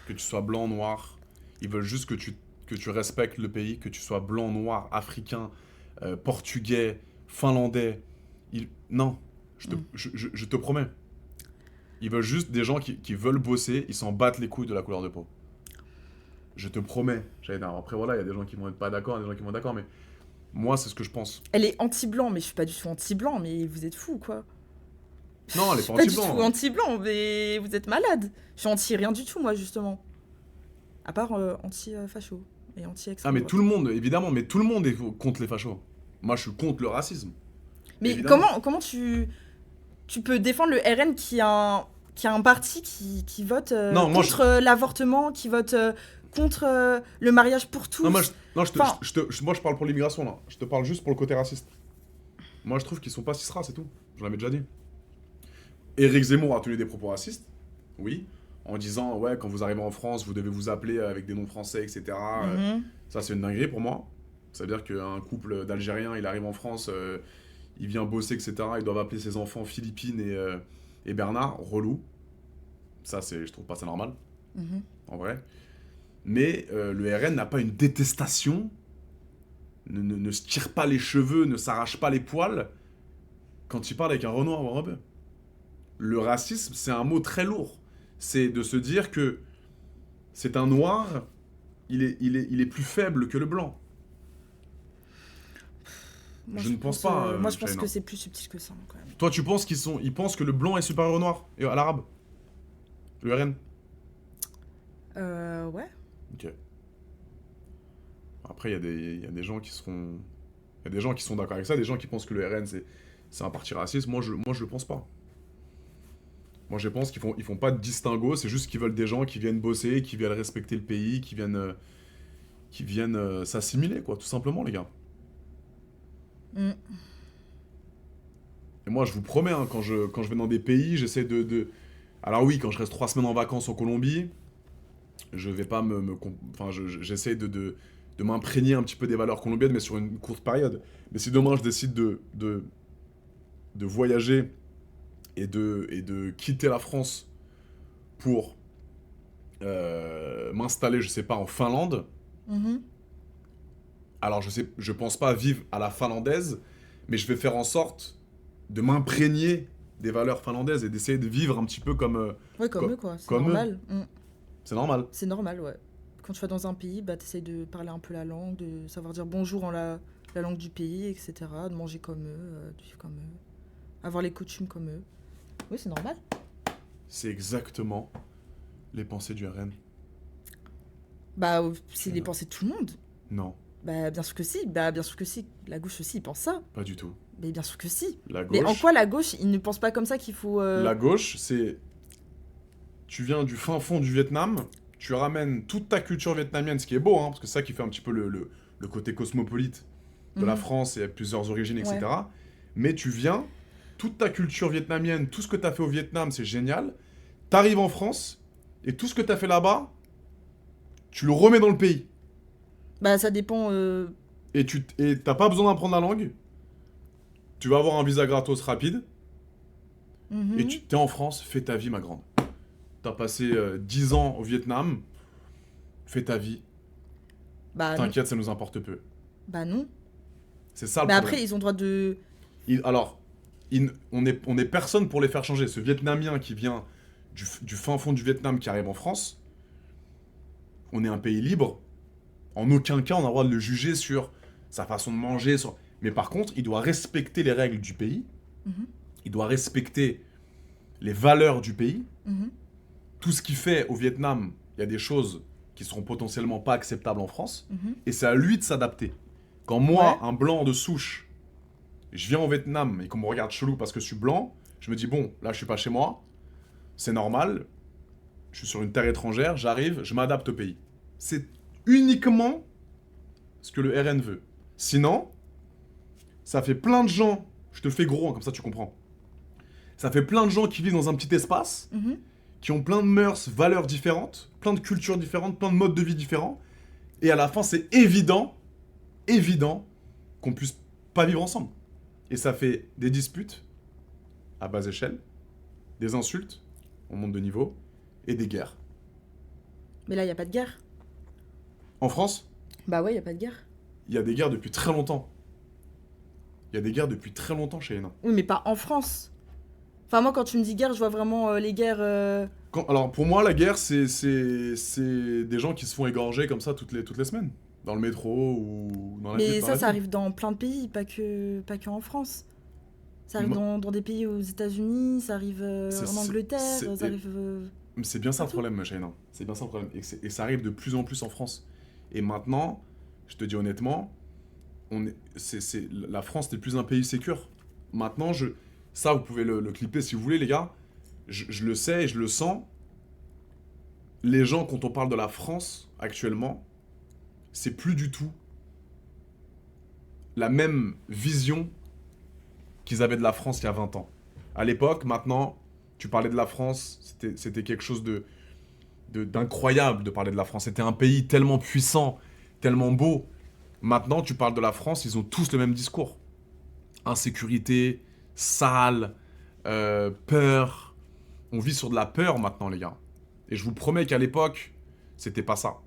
Que tu sois blanc, noir, ils veulent juste que tu respectes le pays, que tu sois blanc, noir, africain, portugais, finlandais. Non, je te promets. Ils veulent juste des gens qui veulent bosser, ils s'en battent les couilles de la couleur de peau. Je te promets, Shaina. Après, voilà, il y a des gens qui vont être pas d'accord, des gens qui vont être d'accord, mais moi, c'est ce que je pense. Elle est anti-blanc, mais je suis pas du tout anti-blanc, mais vous êtes fous, quoi. Non, elle est pas Je suis anti-blanc. pas du tout anti-blanc, mais vous êtes malade. Je suis anti-rien du tout, moi, justement. À part anti-facho et anti-extrême. Ah, mais tout le monde, évidemment, mais tout le monde est contre les fachos. Moi, je suis contre le racisme. Mais évidemment. comment tu peux défendre le RN qui a un parti qui vote contre l'avortement, qui vote contre le mariage pour tous? Non, moi, je parle pour l'immigration, là. Je te parle juste pour le côté raciste. Moi, je trouve qu'ils sont pas cisra, c'est tout. Je l'avais déjà dit. Éric Zemmour a tenu des propos racistes, oui, en disant, ouais, quand vous arrivez en France, vous devez vous appeler avec des noms français, etc. Ça, c'est une dinguerie pour moi. Ça veut dire qu'un couple d'Algériens, il arrive en France, il vient bosser, etc. Ils doivent appeler ses enfants Philippine et Bernard, relou. Ça, je trouve pas ça normal, en vrai. Mais le RN n'a pas une détestation, ne se tire pas les cheveux, ne s'arrache pas les poils quand il parle avec un Renoir ou un Rebeu. Le racisme, c'est un mot très lourd. C'est de se dire que c'est un noir, il est plus faible que le blanc. Moi, je ne pense pas. Moi, je pense que c'est plus subtil que ça, quand même. Toi, tu penses ils pensent que le blanc est supérieur au noir et à l'arabe? Le RN? Ouais. Ok. Après, il y a des gens qui seront... Il y a des gens qui sont d'accord avec ça, des gens qui pensent que le RN, c'est un parti raciste. Moi, je le pense pas. Moi, je pense qu'ils font pas de distinguo, c'est juste qu'ils veulent des gens qui viennent bosser, qui viennent respecter le pays, qui viennent s'assimiler, quoi, tout simplement, les gars. Et moi, je vous promets, hein, quand je vais dans des pays, j'essaie de... Alors oui, quand je reste 3 semaines en vacances en Colombie, je vais pas j'essaie de m'imprégner un petit peu des valeurs colombiennes, mais sur une courte période. Mais si demain, je décide de voyager et de quitter la France pour m'installer, je sais pas, en Finlande, alors je pense pas vivre à la finlandaise, mais je vais faire en sorte de m'imprégner des valeurs finlandaises et d'essayer de vivre un petit peu comme... ouais, comme eux, quoi. C'est normal. C'est normal. C'est normal, ouais. Quand tu vas dans un pays, bah, t'essayes de parler un peu la langue, de savoir dire bonjour en la langue du pays, etc. De manger comme eux, de vivre comme eux, avoir les coutumes comme eux. Oui, c'est normal. C'est exactement les pensées du RN. Bah, c'est les pensées de tout le monde. Non. Bah, bien sûr que si. Bah, bien sûr que si. La gauche aussi, ils pensent ça. Pas du tout. Mais bien sûr que si. La gauche... Mais en quoi la gauche, ils ne pensent pas comme ça qu'il faut... La gauche, c'est... Tu viens du fin fond du Vietnam, tu ramènes toute ta culture vietnamienne, ce qui est beau, hein, parce que c'est ça qui fait un petit peu le côté cosmopolite de la France, et plusieurs origines, etc. Ouais. Mais tu viens, toute ta culture vietnamienne, tout ce que tu as fait au Vietnam, c'est génial. T'arrives en France, et tout ce que tu as fait là-bas, tu le remets dans le pays. Bah, ça dépend... Et t'as pas besoin d'apprendre la langue. Tu vas avoir un visa gratos rapide. Et t'es en France, fais ta vie, ma grande. T'as passé 10 ans au Vietnam, fais ta vie. Bah, t'inquiète, ça nous importe peu. Bah non. C'est ça le problème. Mais problème. après, ils ont droit de... On est personne pour les faire changer. Ce Vietnamien qui vient du fin fond du Vietnam, qui arrive en France, on est un pays libre. En aucun cas, on a le droit de le juger sur sa façon de manger. Mais par contre, il doit respecter les règles du pays. Il doit respecter les valeurs du pays. Tout ce qu'il fait au Vietnam, il y a des choses qui seront potentiellement pas acceptables en France. Et c'est à lui de s'adapter. Quand moi, un blanc de souche, je viens au Vietnam et qu'on me regarde chelou parce que je suis blanc, je me dis, bon, là, je suis pas chez moi. C'est normal. Je suis sur une terre étrangère. J'arrive, je m'adapte au pays. C'est uniquement ce que le RN veut. Sinon, ça fait plein de gens... Je te fais gros, hein, comme ça tu comprends. Ça fait plein de gens qui vivent dans un petit espace, qui ont plein de mœurs, valeurs différentes, plein de cultures différentes, plein de modes de vie différents. Et à la fin, c'est évident évident qu'on puisse pas vivre ensemble. Et ça fait des disputes à basse échelle, des insultes, on monte de niveau, et des guerres. Mais là, il n'y a pas de guerre. En France, Bah ouais, il n'y a pas de guerre. il y a des guerres depuis très longtemps. Il y a des guerres depuis très longtemps chez les nains. Oui, mais pas en France. Enfin, moi, quand tu me dis guerre, je vois vraiment les guerres... Alors, pour moi, la guerre, c'est des gens qui se font égorger comme ça toutes les semaines. Dans le métro ou dans la Mais ville. ça arrive dans plein de pays, pas que en France. Ça arrive dans des pays aux États-Unis, ça arrive en Angleterre, ça arrive... C'est bien ça le problème, Shaina. C'est bien ça le problème. Et ça arrive de plus en plus en France. Et maintenant, je te dis honnêtement, la France n'est plus un pays sécure. Maintenant, ça, vous pouvez le clipper si vous voulez, les gars. Je le sais et je le sens. Les gens, quand on parle de la France actuellement, c'est plus du tout la même vision qu'ils avaient de la France il y a 20 ans. À l'époque, maintenant, tu parlais de la France, c'était quelque chose d'incroyable de parler de la France. C'était un pays tellement puissant, tellement beau. Maintenant, tu parles de la France, ils ont tous le même discours. Insécurité, sale, peur. On vit sur de la peur maintenant, les gars. Et je vous promets qu'à l'époque, c'était pas ça.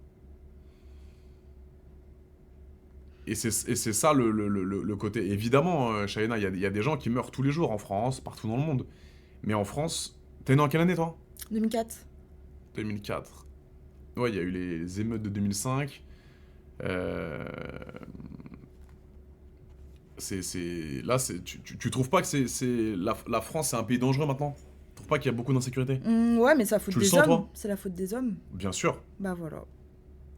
Et c'est ça le côté. Évidemment, Shaina, il y a des gens qui meurent tous les jours en France, partout dans le monde. Mais en France, t'es né en quelle année, toi? 2004. 2004. Ouais, il y a eu les émeutes de 2005. Là, tu trouves pas que la France, c'est un pays dangereux maintenant? Tu trouves pas qu'il y a beaucoup d'insécurité? Ouais, mais c'est la faute Tu le des sens, hommes. toi? C'est la faute des hommes. Bien sûr, Bah voilà.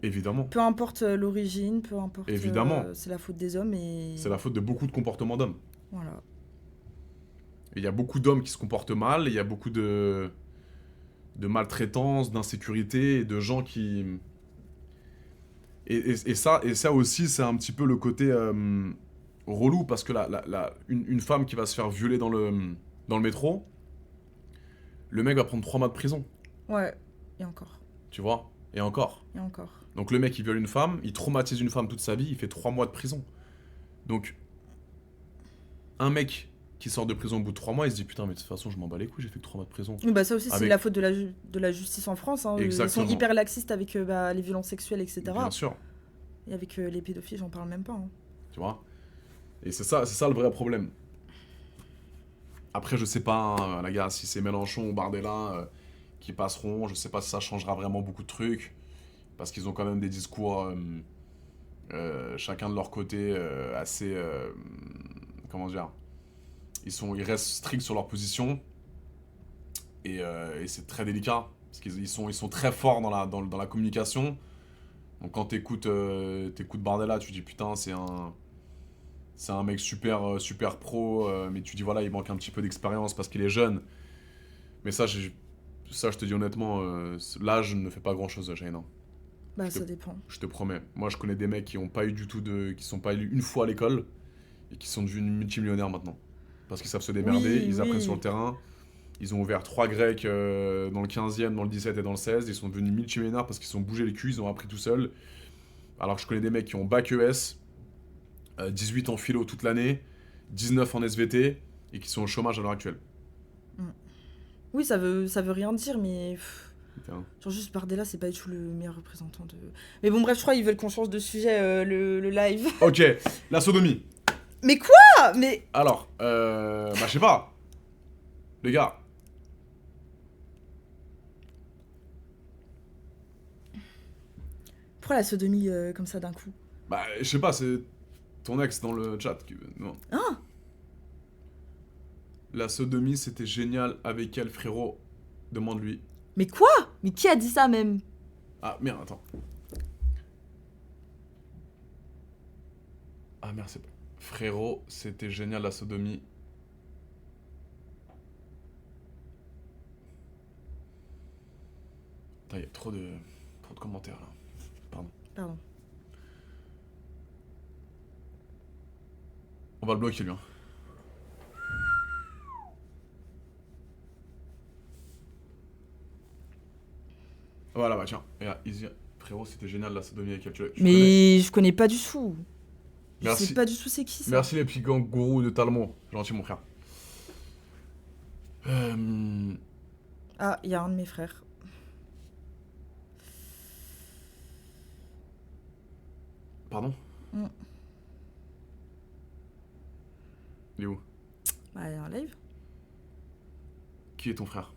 évidemment. Peu importe l'origine, peu importe... Évidemment. c'est la faute des hommes et... C'est la faute de beaucoup de comportements d'hommes. Voilà. Il y a beaucoup d'hommes qui se comportent mal, il y a beaucoup de maltraitance, d'insécurité, et de gens qui... Et ça aussi, c'est un petit peu le côté relou, parce que une femme qui va se faire violer dans le métro, le mec va prendre 3 mois de prison, Ouais, et encore. tu vois? Et encore. Et encore. Donc le mec, il viole une femme, il traumatise une femme toute sa vie, il fait 3 mois de prison. Donc, un mec qui sort de prison au bout de 3 mois, il se dit putain, mais de toute façon, je m'en bats les couilles, j'ai fait que 3 mois de prison. Oui, bah ça aussi, c'est Avec- la faute de la justice en France. Hein. Ils Exactement. sont hyper laxistes avec les violences sexuelles, etc. Bien sûr, Et avec les pédophiles, j'en parle même pas. Hein. tu vois. Et c'est ça le vrai problème. Après, je sais pas, hein, les gars, si c'est Mélenchon ou Bardella qui passeront, je sais pas si ça changera vraiment beaucoup de trucs. Parce qu'ils ont quand même des discours, chacun de leur côté, assez... comment dire? Ils restent stricts sur leur position. Et c'est très délicat. Parce qu'ils sont très forts dans la communication. Donc quand t'écoutes Bardella, tu dis putain, c'est un mec super pro, mais tu dis voilà, il manque un petit peu d'expérience parce qu'il est jeune. Mais ça, je te dis honnêtement, l'âge ne fait pas grand chose, Shaina. Bah ça dépend. Je te promets. Moi, je connais des mecs qui ont pas eu du tout qui sont pas allés une fois à l'école et qui sont devenus multimillionnaires maintenant. Parce qu'ils savent se démerder, ils apprennent sur le terrain. Ils ont ouvert 3 grecs dans le 15e, dans le 17 et dans le 16. Ils sont devenus multimillionnaires parce qu'ils se sont bougés les culs, ils ont appris tout seuls. Alors que je connais des mecs qui ont bac ES, 18 en philo toute l'année, 19 en SVT et qui sont au chômage à l'heure actuelle. Oui, ça veut rien dire, mais... Putain. Genre juste Bardella, c'est pas du tout le meilleur représentant de... Mais bon, bref, je crois qu'ils veulent qu'on change de sujet, le live. Ok, la sodomie. Mais quoi? Mais... Alors, je sais pas. Les gars. Pourquoi la sodomie comme ça d'un coup? Bah, je sais pas, c'est ton ex dans le chat qui... Non. Ah! La sodomie, c'était génial avec elle, frérot. Demande-lui. Mais quoi? Mais qui a dit ça même? Ah, merde, attends. Ah, merde, c'est pas... Frérot, c'était génial la sodomie. Putain, il y a trop de commentaires là. Pardon. On va le bloquer lui. Hein. Voilà, bah tiens. Regarde, Easy. Frérot, c'était génial la sodomie avec elle. Mais je connais pas du tout. Je sais pas du tout c'est qui ça. Merci les petits gourous de Talmont. Gentil mon frère. Ah, il y a un de mes frères. Pardon? Il est où? Bah, il y a un live. Qui est ton frère?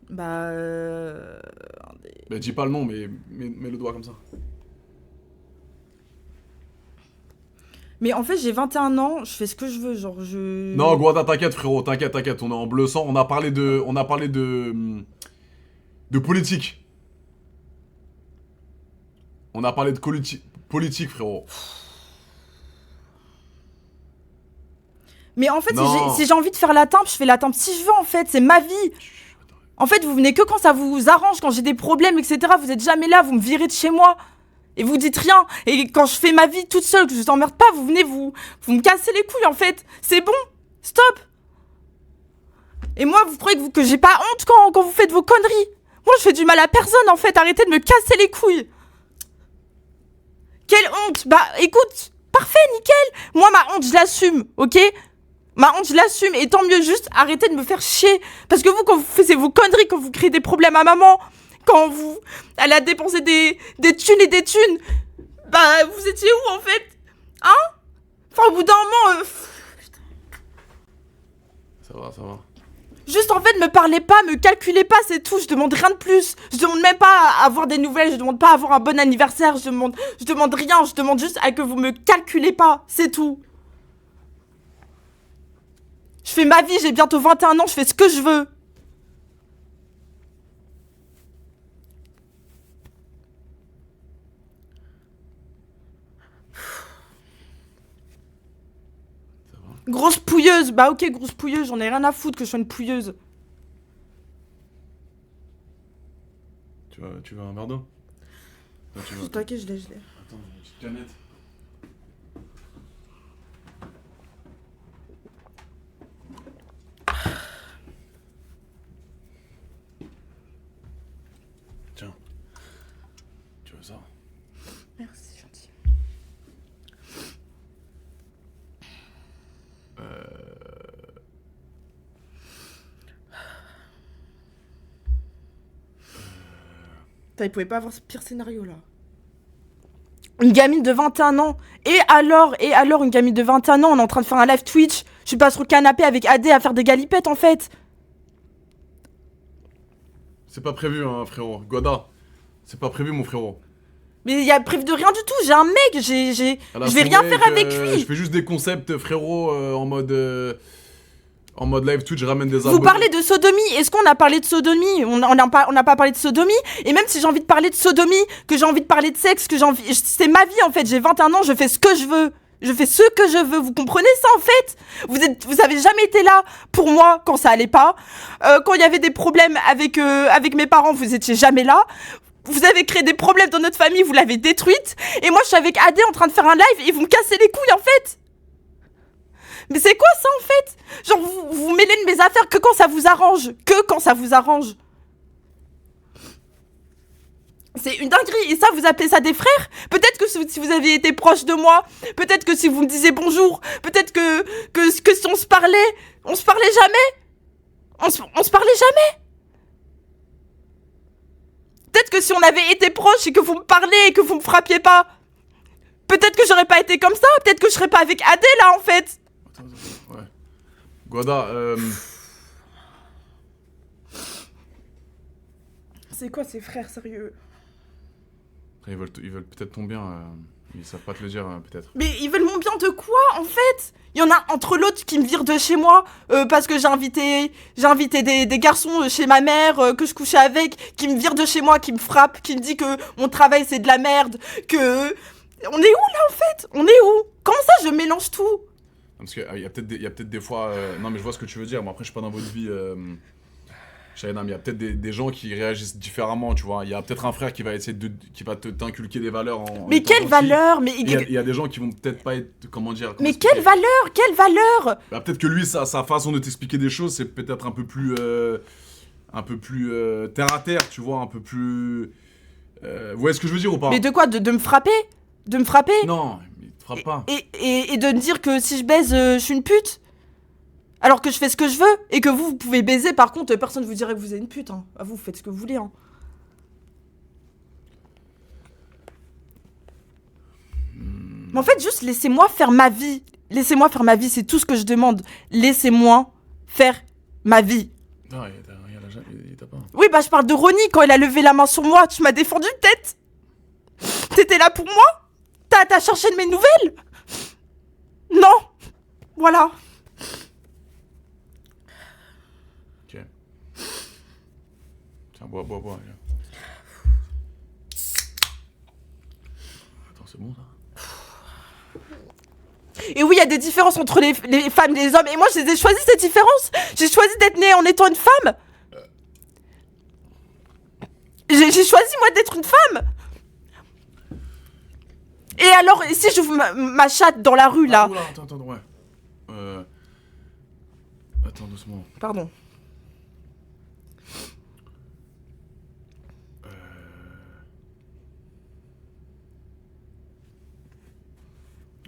Bah, Bah dis pas le nom, mais mets le doigt comme ça. Mais en fait, j'ai 21 ans, je fais ce que je veux, genre je... Non, Guada, t'inquiète frérot, t'inquiète, on est en bleu sang, on a parlé de politique. On a parlé de politique, frérot. Mais en fait, si j'ai envie de faire la timpe, je fais la timpe si je veux, en fait, c'est ma vie. En fait, vous venez que quand ça vous arrange, quand j'ai des problèmes, etc. Vous êtes jamais là, vous me virez de chez moi. Et vous dites rien. Et quand je fais ma vie toute seule, que je t'emmerde pas, vous venez, vous me cassez les couilles, en fait. C'est bon. Stop. Et moi, vous croyez que j'ai pas honte quand vous faites vos conneries? Moi, je fais du mal à personne, en fait. Arrêtez de me casser les couilles. Quelle honte? Bah, écoute, parfait, nickel. Moi, ma honte, je l'assume, ok? Ma honte, je l'assume. Et tant mieux, juste arrêtez de me faire chier. Parce que vous, quand vous faites vos conneries, quand vous créez des problèmes à maman, quand elle a dépensé des thunes et des thunes, bah, vous étiez où, en fait? Hein? Enfin, au bout d'un moment... Putain. Ça va. Juste, en fait, me parlez pas, me calculez pas, c'est tout. Je demande rien de plus. Je demande même pas à avoir des nouvelles, je demande pas à avoir un bon anniversaire, je demande rien, je demande juste à que vous me calculez pas, c'est tout. Je fais ma vie, j'ai bientôt 21 ans, je fais ce que je veux. Ça va. Grosse pouilleuse, bah ok, grosse pouilleuse, j'en ai rien à foutre que je sois une pouilleuse. Tu veux un verre d'eau? T'inquiète, je l'ai. Attends, une petite canette. Tiens. Tu veux ça? Merci, gentil. Il pouvait pas avoir ce pire scénario là. Une gamine de 21 ans. Et alors, une gamine de 21 ans, on est en train de faire un live Twitch. Je suis pas sur le canapé avec AD à faire des galipettes en fait. C'est pas prévu, hein, frérot. Goda, c'est pas prévu, mon frérot. Mais il y a prévu de rien du tout. J'ai un mec, je vais rien faire avec lui. Je fais juste des concepts, frérot, en mode live Twitch, je ramène des abonnés. Vous parlez de sodomie. Est-ce qu'on a parlé de sodomie? On n'a pas parlé de sodomie. Et même si j'ai envie de parler de sodomie, que j'ai envie de parler de sexe, c'est ma vie en fait. J'ai 21 ans, je fais ce que je veux. Je fais ce que je veux. Vous comprenez ça en fait? Vous avez jamais été là pour moi quand ça allait pas. Quand il y avait des problèmes avec mes parents, vous étiez jamais là. Vous avez créé des problèmes dans notre famille, vous l'avez détruite. Et moi je suis avec AD en train de faire un live et vous me cassez les couilles en fait. Mais c'est quoi ça en fait? Genre vous mêlez de mes affaires que quand ça vous arrange. Que quand ça vous arrange. C'est une dinguerie. Et ça, vous appelez ça des frères? Peut-être que si vous aviez été proche de moi, peut-être que si vous me disiez bonjour, peut-être que si on se parlait jamais. On se parlait jamais. Peut-être que si on avait été proche et que vous me parlez et que vous me frappiez pas, peut-être que j'aurais pas été comme ça. Peut-être que je serais pas avec Adé là en fait. Attends, ouais. Guada, C'est quoi ces frères sérieux? Ils veulent peut-être ton bien, ils savent pas te le dire, peut-être. Mais ils veulent mon bien de quoi en fait? Il y en a entre l'autre qui me vire de chez moi parce que j'ai invité des garçons chez ma mère que je couchais avec, qui me vire de chez moi, qui me frappe, qui me dit que mon travail c'est de la merde, que... On est où là en fait? On est où? Comment ça je mélange tout? Parce qu'il y a peut-être des fois... Non mais je vois ce que tu veux dire, moi après je suis pas dans votre vie... Shaina, mais il y a peut-être des gens qui réagissent différemment, tu vois. Il y a peut-être un frère qui va essayer qui va t'inculquer des valeurs en mais quelle valeur? Mais il y a des gens qui vont peut-être pas être... Comment dire? Mais quelle valeur? Quelle valeur? Bah, peut-être que lui, sa façon de t'expliquer des choses, c'est peut-être un peu plus terre à terre, tu vois, un peu plus... Vous voyez ce que je veux dire ou pas? Mais de quoi? De me frapper? De me frapper? Non, frappe pas. Et de me dire que si je baise, je suis une pute. Alors que je fais ce que je veux. Et que vous pouvez baiser, par contre, personne vous dirait que vous êtes une pute. Hein. Vous faites ce que vous voulez. Hein. Mais en fait, juste laissez-moi faire ma vie. Laissez-moi faire ma vie, c'est tout ce que je demande. Laissez-moi faire ma vie. Non, il t'a pas. Oui, bah je parle de Ronnie quand elle a levé la main sur moi. Tu m'as défendu, peut-être. T'étais là pour moi. T'as cherché de mes nouvelles. Non. Voilà. Ok. Tiens, bois. Attends, c'est bon ça? Et oui, il y a des différences entre les femmes et les hommes. Et moi, j'ai choisi cette différence. J'ai choisi d'être née en étant une femme. J'ai choisi, moi, d'être une femme. Et alors, si j'ouvre ma chatte dans la rue, là... Oula, attends, ouais. Attends, doucement. Pardon.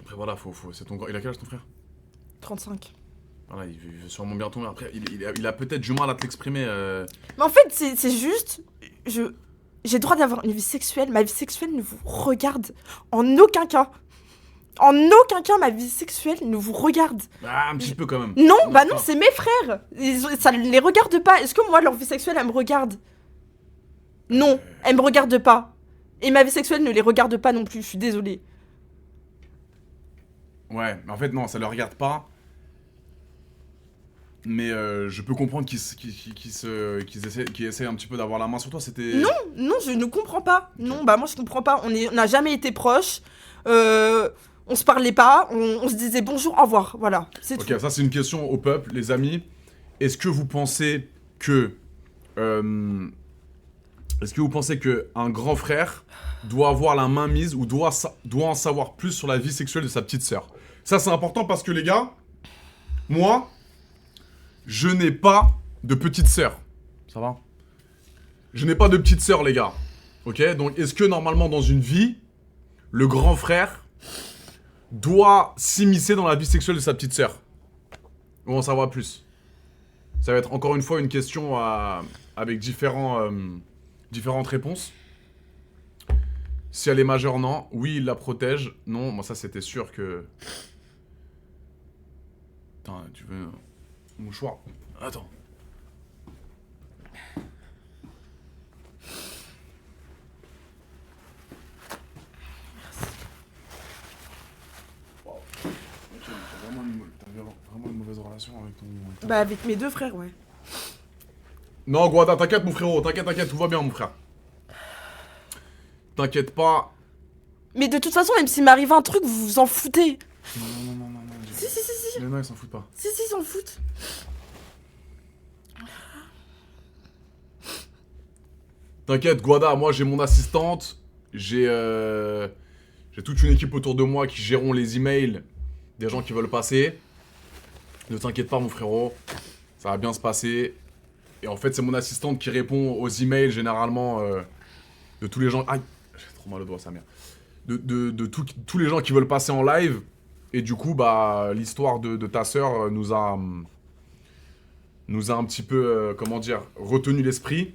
Après, voilà, c'est ton... Il a quel âge, ton frère? 35. Voilà, il veut sûrement bien tomber. Après, il a peut-être du mal à te l'exprimer. Mais en fait, c'est juste... J'ai le droit d'avoir une vie sexuelle. Ma vie sexuelle ne vous regarde en aucun cas. En aucun cas, ma vie sexuelle ne vous regarde. Ah, un petit peu quand même. Non, bah non, c'est mes frères. Ça ne les regarde pas. Est-ce que moi, leur vie sexuelle, elle me regarde? Non, elle me regarde pas. Et ma vie sexuelle ne les regarde pas non plus, je suis désolée. Ouais, mais en fait, non, ça le regarde pas. Mais je peux comprendre qu'ils essaient un petit peu d'avoir la main sur toi, c'était... Non, je ne comprends pas. Non, bah moi je comprends pas. On n'a jamais été proches. On se parlait pas. On se disait bonjour, au revoir. Voilà, c'est tout. Ok, ça c'est une question au peuple, les amis. Est-ce que vous pensez que... Est-ce que vous pensez qu'un grand frère doit avoir la main mise ou doit en savoir plus sur la vie sexuelle de sa petite sœur? Ça c'est important parce que les gars, moi... Je n'ai pas de petite sœur. Ça va? Je n'ai pas de petite sœur, les gars. Ok? Donc, est-ce que normalement, dans une vie, le grand frère doit s'immiscer dans la vie sexuelle de sa petite sœur? Ou en savoir plus? Ça va être encore une fois une question avec différentes réponses. Si elle est majeure, non. Oui, il la protège. Non, moi, ça, c'était sûr que... Putain, tu veux... Mouchoir. Attends. Wow. Ok, t'as vraiment une mauvaise relation avec ton... Bah avec mes deux frères, ouais. Non, Guada, t'inquiète mon frérot, t'inquiète, tout va bien mon frère. T'inquiète pas. Mais de toute façon, même s'il m'arrive un truc, vous vous en foutez. Non. Si. Non, ils s'en foutent pas. Si, ils s'en foutent. T'inquiète, Guada, moi j'ai mon assistante, j'ai toute une équipe autour de moi qui géreront les emails des gens qui veulent passer. Ne t'inquiète pas mon frérot, ça va bien se passer. Et en fait c'est mon assistante qui répond aux emails généralement de tous les gens... Aïe, j'ai trop mal au doigt, sa mère. De tous les gens qui veulent passer en live. Et du coup, bah, l'histoire de ta sœur nous a un petit peu, comment dire, retenu l'esprit.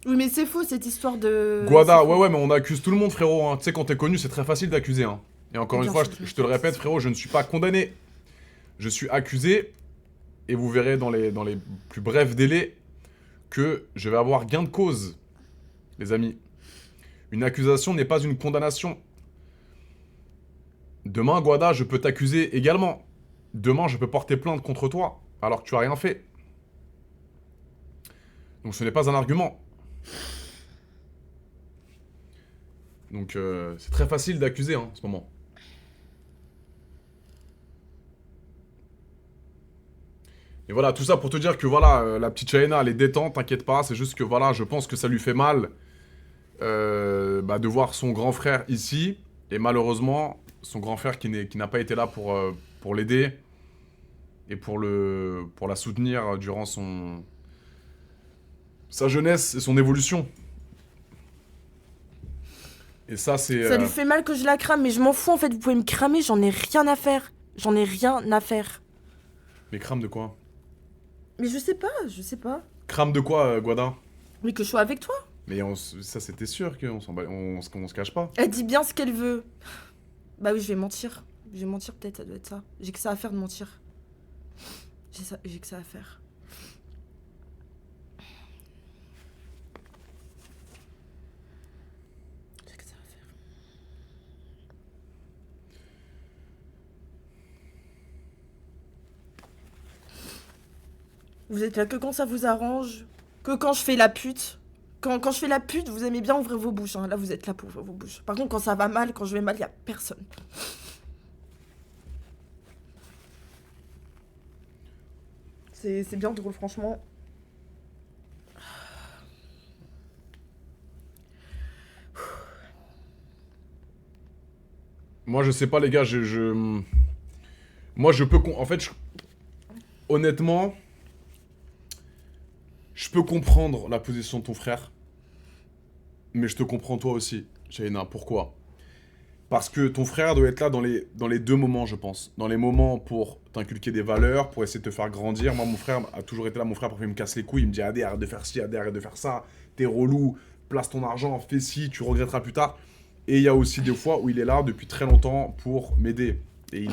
Oui, mais c'est faux cette histoire de... Guada, ouais, mais on accuse tout le monde, frérot. Hein. Tu sais, quand t'es connu, c'est très facile d'accuser. Hein. Et encore une fois, je te le répète, frérot, je ne suis pas condamné. Je suis accusé. Et vous verrez dans les plus brefs délais que je vais avoir gain de cause, les amis. Une accusation n'est pas une condamnation. Demain, Guada, je peux t'accuser également. Demain, je peux porter plainte contre toi, alors que tu as rien fait. Donc ce n'est pas un argument. Donc c'est très facile d'accuser hein, en ce moment. Et voilà, tout ça pour te dire que voilà, la petite Shaina, elle est détente, t'inquiète pas. C'est juste que voilà, je pense que ça lui fait mal de voir son grand frère ici. Et malheureusement, son grand frère qui n'a pas été là pour l'aider et pour la soutenir durant sa jeunesse et son évolution. Et ça, c'est... Ça lui fait mal que je la crame, mais je m'en fous, en fait. Vous pouvez me cramer, j'en ai rien à faire. J'en ai rien à faire. Mais crame de quoi? Mais je sais pas. Crame de quoi, Guada? Mais que je sois avec toi. Mais ça, c'était sûr qu'on se cache pas. Elle dit bien ce qu'elle veut. Bah oui, je vais mentir. Je vais mentir peut-être, ça doit être ça. J'ai que ça à faire de mentir. J'ai que ça à faire. J'ai que ça à faire. Vous êtes là que quand ça vous arrange. Que quand je fais la pute. Quand je fais la pute, vous aimez bien ouvrir vos bouches. Hein. Là, vous êtes là pour ouvrir vos bouches. Par contre, quand ça va mal, quand je vais mal, il n'y a personne. C'est bien drôle, franchement. Moi, je sais pas, les gars, Moi, je peux... En fait, honnêtement, je peux comprendre la position de ton frère. Mais je te comprends toi aussi, Shaina. Pourquoi? Parce que ton frère doit être là dans les deux moments, je pense. Dans les moments pour t'inculquer des valeurs, pour essayer de te faire grandir. Moi, mon frère a toujours été là. Mon frère, parfois, il me casse les couilles. Il me dit, Adé, arrête de faire ci, Adé, arrête de faire ça. T'es relou, place ton argent, fais ci, tu regretteras plus tard. Et il y a aussi des fois où il est là depuis très longtemps pour m'aider.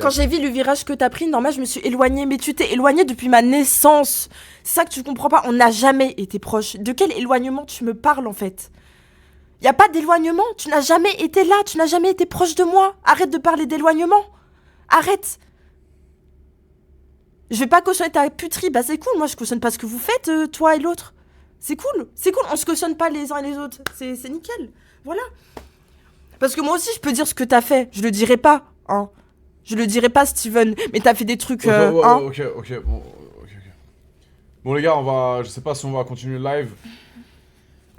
Quand j'ai vu le virage que t'as pris, normal, je me suis éloignée. Mais tu t'es éloignée depuis ma naissance. C'est ça que tu comprends pas. On n'a jamais été proches. De quel éloignement tu me parles, en fait? Y a pas d'éloignement. Tu n'as jamais été là. Tu n'as jamais été proche de moi. Arrête de parler d'éloignement. Arrête. Je vais pas cautionner ta puterie. Bah c'est cool. Moi, je cautionne pas ce que vous faites, toi et l'autre. C'est cool. C'est cool. On se cautionne pas les uns et les autres. C'est nickel. Voilà. Parce que moi aussi, je peux dire ce que t'as fait. Je le dirai pas, hein. Je le dirai pas, Steven. Mais t'as fait des trucs, hein. Ok. Bon, les gars, on va... Je sais pas si on va continuer le live.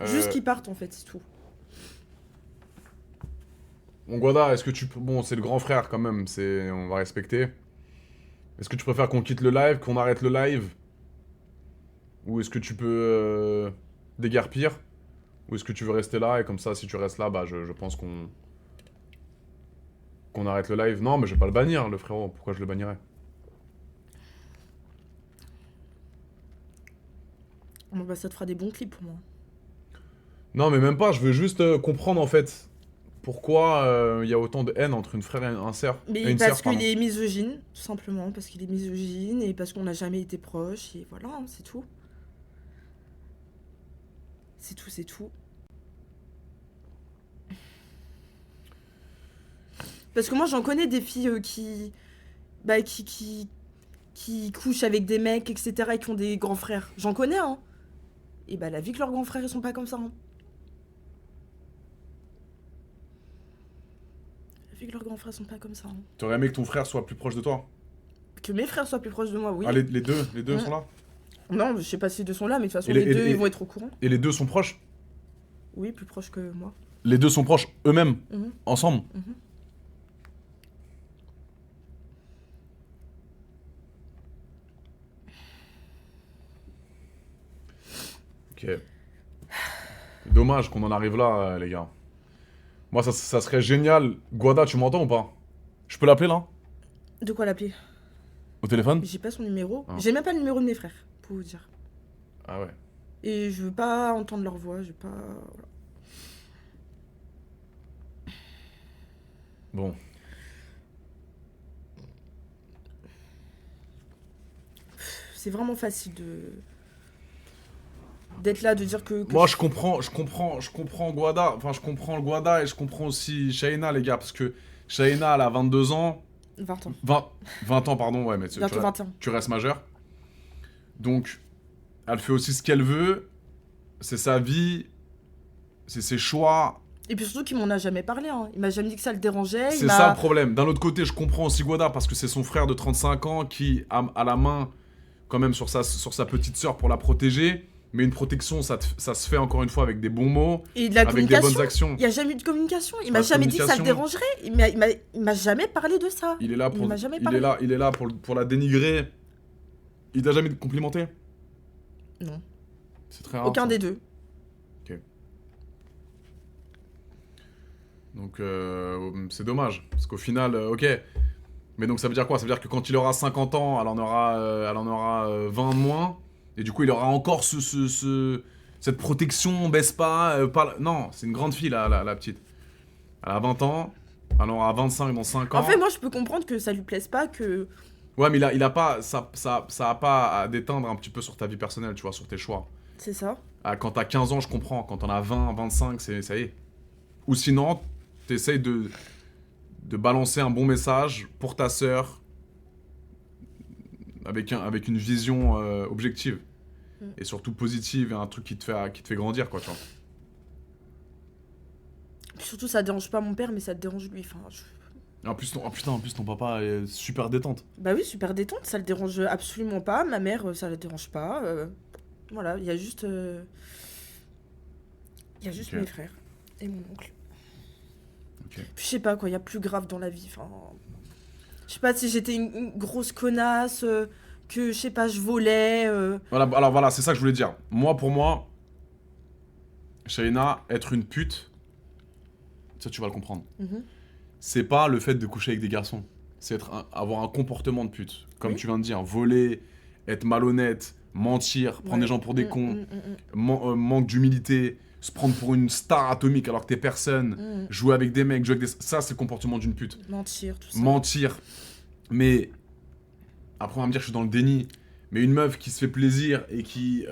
Juste qu'ils partent, en fait, c'est tout. Bon, Guada, est-ce que tu peux... Bon, c'est le grand frère, quand même. On va respecter. Est-ce que tu préfères qu'on quitte le live, qu'on arrête le live? Ou est-ce que tu peux déguerpir? Ou est-ce que tu veux rester là? Et comme ça, si tu restes là, bah, je pense qu'on arrête le live. Non, mais je vais pas le bannir, le frérot. Pourquoi je le bannirais? Bon, bah, ça te fera des bons clips pour moi. Non, mais même pas. Je veux juste comprendre, en fait, pourquoi il y a autant de haine entre une frère et un sœur. Mais parce qu'il est misogyne, tout simplement. Parce qu'il est misogyne et parce qu'on n'a jamais été proches. Et voilà, hein, c'est tout. C'est tout. Parce que moi, j'en connais des filles qui couchent avec des mecs, etc. et qui ont des grands frères. J'en connais, hein. Et bah, la vie que leurs grands frères, ils sont pas comme ça, hein. La vie que leurs grands frères sont pas comme ça, hein. T'aurais aimé que ton frère soit plus proche de toi? Que mes frères soient plus proches de moi, oui. Ah, les deux sont là? Non, je sais pas si les deux sont là, mais de toute façon, les deux, ils vont être au courant. Et les deux sont proches? Oui, plus proches que moi. Les deux sont proches eux-mêmes? Ensemble? Ok. Dommage qu'on en arrive là, les gars. Moi, ça serait génial. Guada, tu m'entends ou pas? Je peux l'appeler, là? De quoi l'appeler? Au téléphone? J'ai pas son numéro. Ah. J'ai même pas le numéro de mes frères, pour vous dire. Ah ouais. Et je veux pas entendre leur voix, je veux pas... Voilà. Bon. C'est vraiment facile d'être là, de dire que... Moi, je comprends Guada. Enfin, je comprends le Guada et je comprends aussi Shaina, les gars. Parce que Shaina, elle a 22 ans. 20 ans. 20 ans, pardon, ouais, mais Bientôt 21. tu restes majeur. Donc, elle fait aussi ce qu'elle veut. C'est sa vie. C'est ses choix. Et puis surtout qu'il m'en a jamais parlé, hein. Il m'a jamais dit que ça le dérangeait. C'est ça le problème. D'un autre côté, je comprends aussi Guada parce que c'est son frère de 35 ans qui a la main quand même sur sa petite sœur pour la protéger. Mais une protection, ça se fait encore une fois avec des bons mots, et de la avec des bonnes communication. actions. Il n'y a jamais eu de communication. Il m'a jamais dit que ça le dérangerait. Il m'a jamais parlé de ça. Il est là pour, il m'a jamais parlé. Il est là pour la dénigrer. Il t'a jamais complimenté? Non. C'est très rare. Aucun ça. des deux. Ok. Donc, c'est dommage. Parce qu'au final, ok. Mais donc, ça veut dire quoi? Ça veut dire que quand il aura 50 ans, elle en aura 20 de moins. Et du coup, il aura encore cette protection, on baisse pas. Non, c'est une grande fille, la petite. Elle a 20 ans, elle en aura 25 dans 5 ans. En fait, moi, je peux comprendre que ça lui plaise pas, que... Ouais, mais il a pas... Ça a pas à déteindre un petit peu sur ta vie personnelle, tu vois, sur tes choix. C'est ça. Ah, quand t'as 15 ans, je comprends. Quand t'en as 20, 25, ça y est. Ou sinon, t'essayes de balancer un bon message pour ta sœur avec une vision objective. Et surtout positive et un truc qui te fait grandir, quoi, tu vois. Surtout, ça dérange pas mon père, mais ça te dérange lui. Enfin, En plus, ton papa est super détente. Bah oui, super détente, ça le dérange absolument pas. Ma mère, ça la dérange pas. Voilà, il y a juste... Ok. mes frères et mon oncle. Ok. Puis je sais pas quoi, il y a plus grave dans la vie. Enfin, je sais pas si j'étais une grosse connasse, que je sais pas, je volais. Voilà, alors voilà, c'est ça que je voulais dire. Pour moi, Shaina, être une pute, ça tu vas le comprendre. C'est pas le fait de coucher avec des garçons. C'est avoir un comportement de pute. Comme tu viens de dire, voler, être malhonnête, mentir, prendre les gens pour des cons, manque d'humilité, se prendre pour une star atomique alors que t'es personne, jouer avec des mecs, ça c'est le comportement d'une pute. Mentir, tout ça. Mentir. Mais après on va me dire que je suis dans le déni. Mais une meuf qui se fait plaisir et qui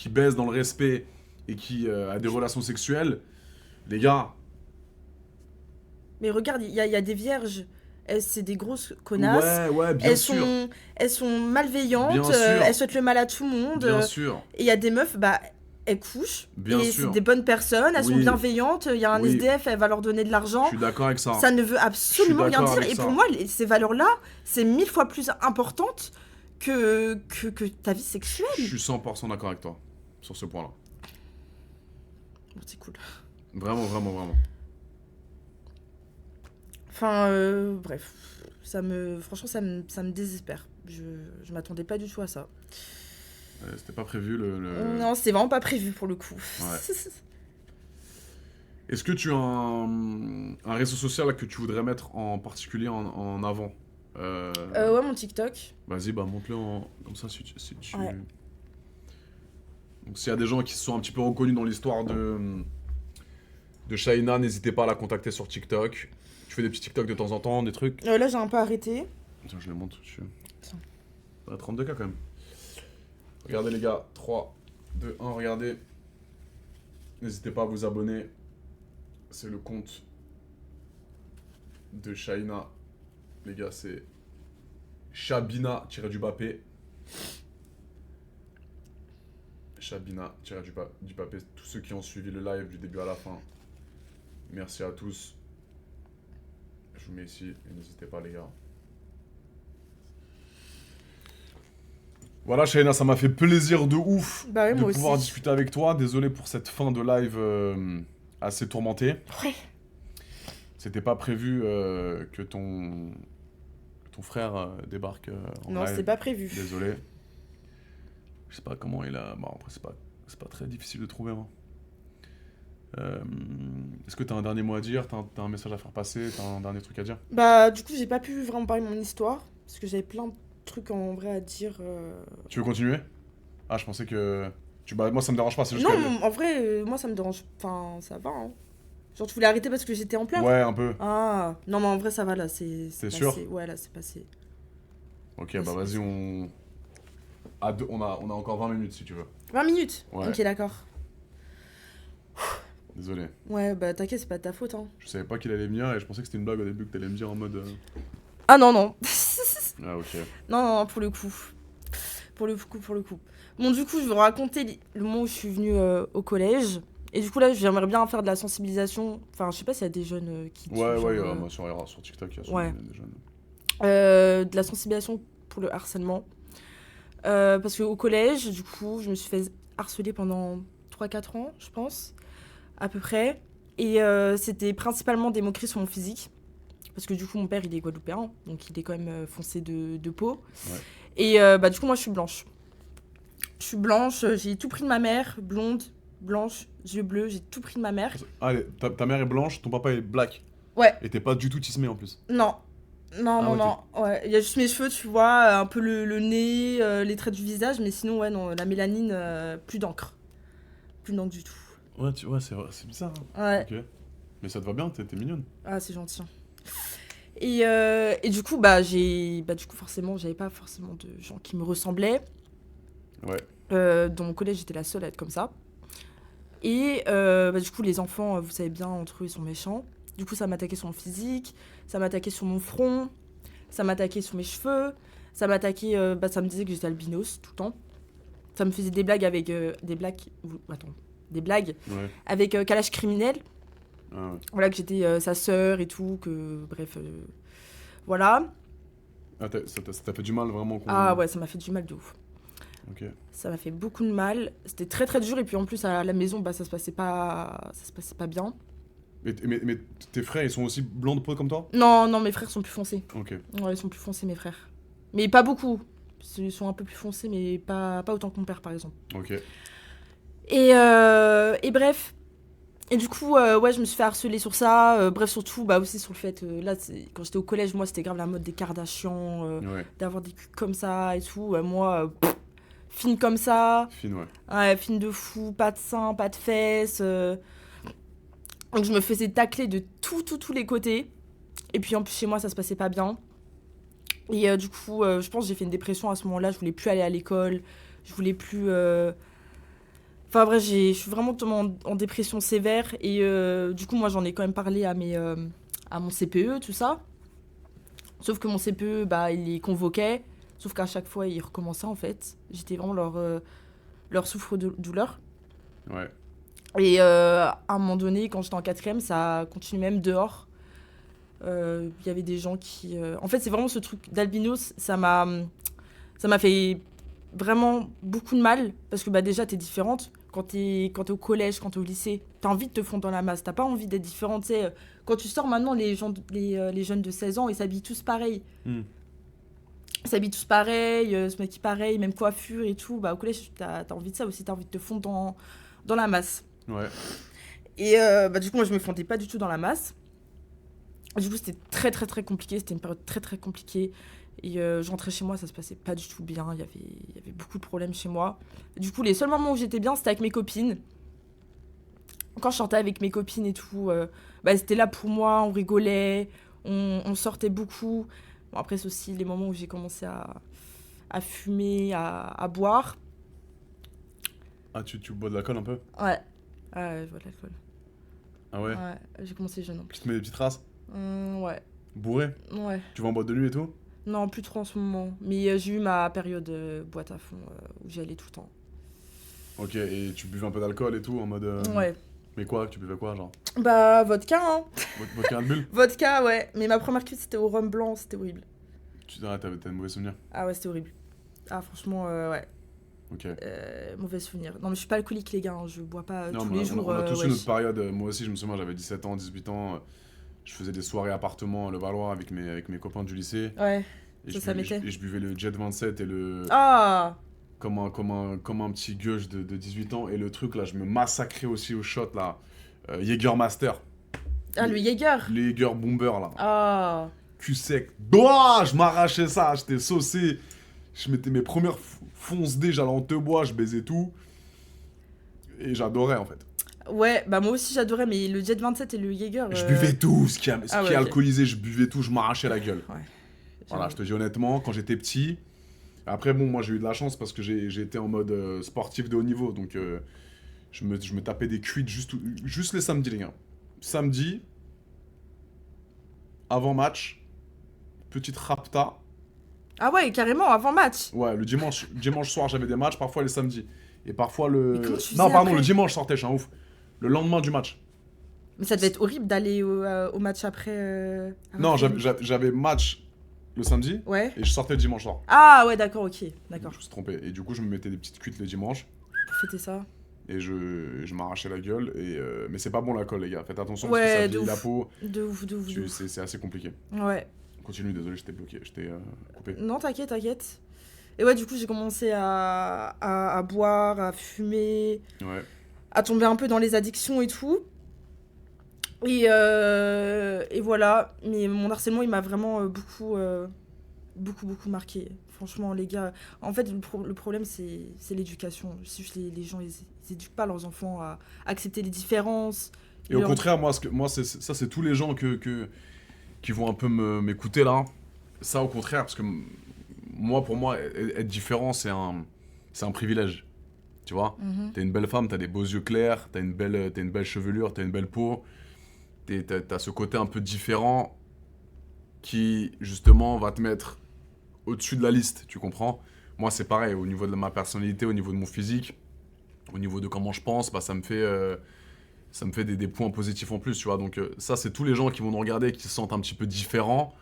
baise dans le respect et qui a des relations sexuelles, les gars... Mais regarde, il y a des vierges, c'est des grosses connasses. Ouais, bien sûr. Elles sont malveillantes, Bien sûr. elles souhaitent le mal à tout le monde. Bien sûr. Et il y a des meufs, bah, elles couchent. Bien et sûr. c'est des bonnes personnes, elles sont bienveillantes. Il y a un SDF, elle va leur donner de l'argent. Je suis d'accord avec ça. Ça ne veut absolument rien dire. Et pour moi, ces valeurs-là, c'est 1000 fois plus importante que ta vie sexuelle. Je suis 100% d'accord avec toi sur ce point-là. Bon, c'est cool. Vraiment. Enfin, bref. Franchement, ça me désespère. Je m'attendais pas du tout à ça. C'était pas prévu Non, c'est vraiment pas prévu pour le coup. Ouais. Est-ce que tu as un réseau social que tu voudrais mettre en particulier en avant Ouais, mon TikTok. Vas-y, monte-le comme ça si tu... Ouais. Donc s'il y a des gens qui se sont un petit peu reconnus dans l'histoire de Shaina, n'hésitez pas à la contacter sur TikTok. Tu fais des petits TikTok de temps en temps, des trucs. Là, j'ai un peu arrêté. Tiens, je les monte dessus. Tiens. 32K quand même. Regardez les gars, 3, 2, 1, regardez. N'hésitez pas à vous abonner. C'est le compte de Shaina. Les gars, c'est Shabina-P. Shabina-P. Tous ceux qui ont suivi le live du début à la fin. Merci à tous. Je vous mets ici et n'hésitez pas les gars. Voilà Shaina, ça m'a fait plaisir de ouf de pouvoir discuter avec toi. Désolé pour cette fin de live assez tourmentée. Ouais. C'était pas prévu que ton frère débarque en live. Non, c'était pas prévu. Désolé. Je sais pas comment il a... Bon, après, c'est pas très difficile de trouver. Hein. Est-ce que t'as un dernier mot à dire? T'as un message à faire passer? T'as un dernier truc à dire? Bah, du coup, j'ai pas pu vraiment parler de mon histoire. Parce que j'avais plein de trucs en vrai à dire. Tu veux continuer? Ah, je pensais que... moi, ça me dérange pas, c'est juste non, en vrai, moi, ça me dérange... Enfin, ça va, hein. Genre, tu voulais arrêter parce que j'étais en pleurs? Ouais, un peu. Ah, non, mais en vrai, ça va, là, c'est T'es sûr? Ouais, là, c'est passé. Ok, vas-y, on a encore 20 minutes, si tu veux. 20 minutes? Ouais. Ok, d'accord. Désolé. Ouais, bah, t'inquiète, c'est pas de ta faute, hein. Je savais pas qu'il allait venir et je pensais que c'était une blague au début que t'allais me dire en mode... Ah non, non. Ah, ok. Non, pour le coup. Pour le coup. Bon, du coup, je vais vous raconter le moment où je suis venue au collège. Et du coup, là, j'aimerais bien faire de la sensibilisation. Enfin, je sais pas s'il y a des jeunes qui... Ouais, moi sur TikTok, il y a souvent des jeunes. De la sensibilisation pour le harcèlement. Parce qu'au collège, du coup, je me suis fait harceler pendant 3-4 ans, je pense, à peu près. Et c'était principalement des moqueries sur mon physique. Parce que du coup, mon père, il est guadeloupéen, donc il est quand même foncé de peau. Ouais. Et du coup, moi, je suis blanche. Je suis blanche, j'ai tout pris de ma mère, blonde, blanche, yeux bleus, j'ai tout pris de ma mère. Allez, ta mère est blanche, ton papa est black. Ouais. Et t'es pas du tout tismé en plus. Non. Non, Ah, non, ok. non. Ouais. Il y a juste mes cheveux, tu vois, un peu le nez, les traits du visage, mais sinon, ouais, non, la mélanine, plus d'encre. Plus d'encre du tout. Ouais, c'est vrai, c'est bizarre. Hein. Ouais. Ok. Mais ça te va bien, t'es mignonne. Ah, c'est gentil. Et du coup, du coup, forcément, j'avais pas forcément de gens qui me ressemblaient. Ouais. Dans mon collège, j'étais la seule à être comme ça. Et du coup, les enfants, vous savez bien, entre eux, ils sont méchants. Du coup, ça m'attaquait sur mon physique, ça m'attaquait sur mon front, ça m'attaquait sur mes cheveux, ça m'attaquait... ça me disait que j'étais albinos tout le temps. Ça me faisait des blagues avec... des blagues Ouais. avec Kalash criminel. Ah, ouais. Voilà, que j'étais sa sœur et tout, que... Bref, voilà. Ah, ça t'a fait du mal vraiment Ah ouais, ça m'a fait du mal de ouf. Ok. Ça m'a fait beaucoup de mal. C'était très très dur. Et puis en plus, à la maison, ça se passait pas bien. Mais tes frères, ils sont aussi blancs de peau comme toi? Non, non, mes frères sont plus foncés. Ok. Ouais, ils sont plus foncés, mes frères. Mais pas beaucoup. Ils sont un peu plus foncés, mais pas autant que mon père, par exemple. Ok. Et bref. Et du coup, ouais, je me suis fait harceler sur ça. Bref, surtout, aussi sur le fait... quand j'étais au collège, moi, c'était grave la mode des Kardashians. Ouais. D'avoir des culs comme ça et tout. Moi... fine comme ça. Fine, ouais. Ouais, fine de fou, pas de seins, pas de fesses. Donc je me faisais tacler de tous les côtés. Et puis en plus chez moi ça se passait pas bien. Et du coup je pense que j'ai fait une dépression à ce moment-là. Je voulais plus aller à l'école. Je voulais plus... Enfin bref, je suis vraiment tombée en dépression sévère. Et du coup moi j'en ai quand même parlé à mon CPE, tout ça. Sauf que mon CPE, il les convoquait. Sauf qu'à chaque fois, ils recommençaient en fait. J'étais vraiment leur souffre-douleur. Ouais. Et à un moment donné, quand j'étais en 4ème, ça continue même dehors. Il y avait des gens qui... En fait, c'est vraiment ce truc d'albinos, ça m'a fait vraiment beaucoup de mal. Parce que déjà, t'es différente. Quand t'es au collège, quand t'es au lycée, t'as envie de te fondre dans la masse. T'as pas envie d'être différente. Tu sais, quand tu sors maintenant, les jeunes de 16 ans, ils s'habillent tous pareil. Ils s'habillent tous pareil, se maquillent pareil, même coiffure et tout. Au collège, t'as envie de ça aussi. T'as envie de te fondre dans la masse. Ouais. Et du coup, moi, je me fondais pas du tout dans la masse. Du coup, c'était très, très, très compliqué. C'était une période très, très compliquée. Et je rentrais chez moi, ça se passait pas du tout bien. Il y avait beaucoup de problèmes chez moi. Du coup, les seuls moments où j'étais bien, c'était avec mes copines. Quand je sortais avec mes copines et tout, c'était là pour moi. On rigolait, on sortait beaucoup. Bon, après, c'est aussi les moments où j'ai commencé à fumer, à boire. Ah, tu bois de l'alcool un peu? Ouais. Je bois de l'alcool. Ah ouais? Ouais, j'ai commencé jeune en plus. Tu te mets des petites races? Ouais. Bourré? Ouais. Tu vas en boîte de nuit et tout? Non, plus trop en ce moment. Mais j'ai eu ma période boîte à fond où j'y allais tout le temps. Ok, et tu buvais un peu d'alcool et tout en mode. Ouais. Mais quoi? Tu buvais quoi, genre? Vodka, hein. Vodka Red Bull? Vodka, ouais. Mais ma première cuite, c'était au rhum blanc, c'était horrible. T'as de mauvais souvenirs? Ah ouais, c'était horrible. Ah, franchement, ouais. Ok. Mauvais souvenir. Non, mais je suis pas alcoolique, les gars. Hein. Je bois pas Non, tous mais les jours. on a tous eu notre période. Moi aussi, je me souviens, j'avais 17 ans, 18 ans. Je faisais des soirées appartement à Levallois avec mes copains du lycée. Ouais. Et ça m'était. Et je buvais le Jet 27 et le. Ah! Comme un petit gueuche de 18 ans. Et le truc, là, je me massacrais aussi au shot, là. Jägermaster. Ah, le Jäger! Les Jäger Bomber, là. Ah! Cul sec. Doah, je m'arrachais ça, j'étais saucé. Je mettais mes premières fonces dés, j'allais en te bois, je baisais tout. Et j'adorais, en fait. Ouais, moi aussi j'adorais, mais le Jet 27 et le Jäger... Je buvais tout, ce qui est ouais, alcoolisé, je buvais tout, je m'arrachais la gueule. Ouais. Voilà, je te dis honnêtement, quand j'étais petit... Après, bon, moi j'ai eu de la chance parce que j'ai été en mode sportif de haut niveau, donc je me tapais des cuites juste les samedis, les gars. Samedi, avant match, petite rapta. Ah ouais, carrément, avant match. Ouais, le dimanche soir j'avais des matchs, parfois les samedis. Et parfois le... Mais comment tu faisais Non, pardon, après le dimanche je sortais, je suis un ouf. Le lendemain du match. Mais ça devait être horrible d'aller au match après... Non, j'avais match le samedi, Ouais. et je sortais le dimanche soir. Ah ouais, d'accord, ok, d'accord. Je me suis trompé. Et du coup, je me mettais des petites cuites le dimanche. Pour fêter ça. Et je m'arrachais la gueule. Mais c'est pas bon l'alcool, les gars. Faites attention Ouais, parce que ça de vieillit la ouf. peau. De ouf. C'est assez compliqué. Ouais. Continue, désolé, j'étais bloqué. J'étais coupé. Non, t'inquiète. Et ouais, du coup, j'ai commencé à boire, à fumer, Ouais. à tomber un peu dans les addictions et tout. Et voilà. Mais mon harcèlement, il m'a vraiment beaucoup marqué. Franchement, les gars. En fait, le problème, c'est l'éducation. Les gens, ils éduquent pas leurs enfants à accepter les différences. Et au contraire, moi c'est tous les gens qui vont un peu m'écouter là. Ça, au contraire, parce que pour moi, être différent, c'est un privilège. Tu vois, t'es une belle femme, t'as des beaux yeux clairs, t'as une belle chevelure, t'as une belle peau. T'as ce côté un peu différent qui, justement, va te mettre au-dessus de la liste, tu comprends? Moi, c'est pareil, au niveau de ma personnalité, au niveau de mon physique, au niveau de comment je pense, bah, ça me fait des points positifs en plus, tu vois. Donc ça, c'est tous les gens qui vont nous regarder, qui se sentent un petit peu différents.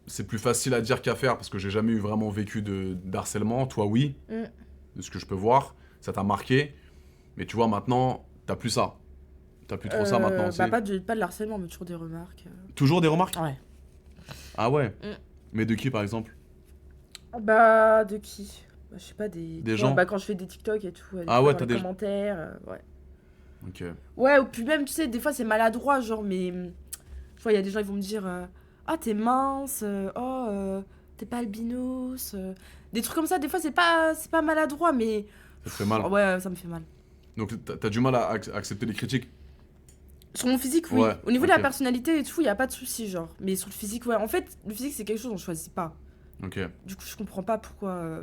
C'est plus facile à dire qu'à faire, parce que j'ai jamais eu vraiment vécu d'harcèlement. Toi, oui, de ce que je peux voir. Ça t'a marqué. Mais tu vois, maintenant, t'as plus ça. T'as plus trop ça maintenant aussi. Bah, pas de harcèlement, mais toujours des remarques. Toujours des remarques? Ouais. Ah ouais? Mais de qui, par exemple? Bah, de qui? Bah, je sais pas, des gens? Bah, quand je fais des TikTok et tout, Ah ouais, t'as des des commentaires, ouais. Ok. Ouais, ou puis même, tu sais, des fois, c'est maladroit, genre, mais... Tu vois, il y a des gens, ils vont me dire ah, t'es mince, t'es pas albinos. Des trucs comme ça, des fois, c'est pas maladroit, mais... Ça te fait mal? Ouais, ça me fait mal. Donc t'as du mal à accepter les critiques? Sur mon physique, oui. Ouais, Au niveau de ok. la personnalité et tout, il y a pas de souci, genre. Mais sur le physique, ouais. En fait, le physique, c'est quelque chose qu'on choisit pas. Ok. Du coup, je comprends pas pourquoi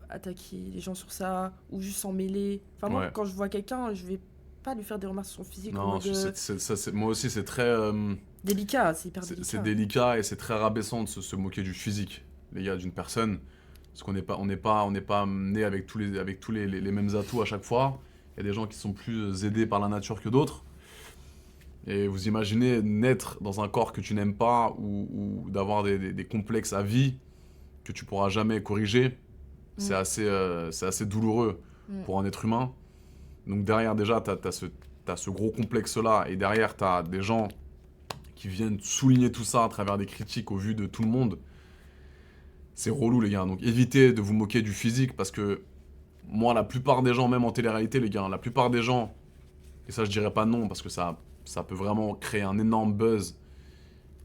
attaquer les gens sur ça ou juste s'en mêler. Enfin, moi, Ouais. quand je vois quelqu'un, je vais pas lui faire des remarques sur son physique. En Non, mode, moi aussi, c'est très... délicat, c'est hyper délicat. c'est délicat et c'est très rabaissant de se moquer du physique, les gars, d'une personne. Parce qu'on n'est pas né avec tous les mêmes atouts à chaque fois. Il y a des gens qui sont plus aidés par la nature que d'autres. Et vous imaginez naître dans un corps que tu n'aimes pas ou d'avoir des complexes à vie que tu pourras jamais corriger. C'est assez douloureux pour un être humain. Donc derrière déjà, t'as ce gros complexe-là. Et derrière, t'as des gens qui viennent souligner tout ça à travers des critiques au vu de tout le monde. C'est relou, les gars. Donc évitez de vous moquer du physique parce que moi, la plupart des gens, même en télé-réalité, les gars, la plupart des gens, et ça je dirais pas non parce que ça peut vraiment créer un énorme buzz,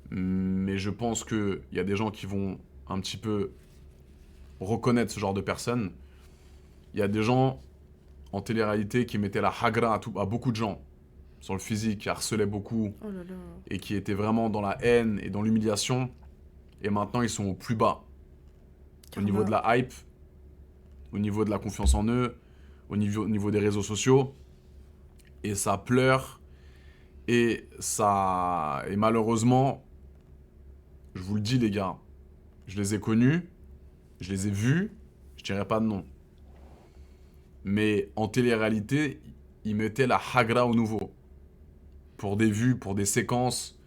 mais je pense qu'il y a des gens qui vont un petit peu reconnaître ce genre de personnes. Il y a des gens en télé-réalité qui mettaient la hagra à beaucoup de gens sur le physique, qui harcelaient beaucoup Oh là là. et qui étaient vraiment dans la haine et dans l'humiliation. Et maintenant, ils sont au plus bas. Au niveau de la hype, au niveau de la confiance en eux, au niveau des réseaux sociaux. Et ça pleure. Et malheureusement, je vous le dis, les gars, je les ai connus, je les ai vus, je dirais pas de nom. Mais en télé-réalité, ils mettaient la hagra au nouveau. Pour des vues, pour des séquences,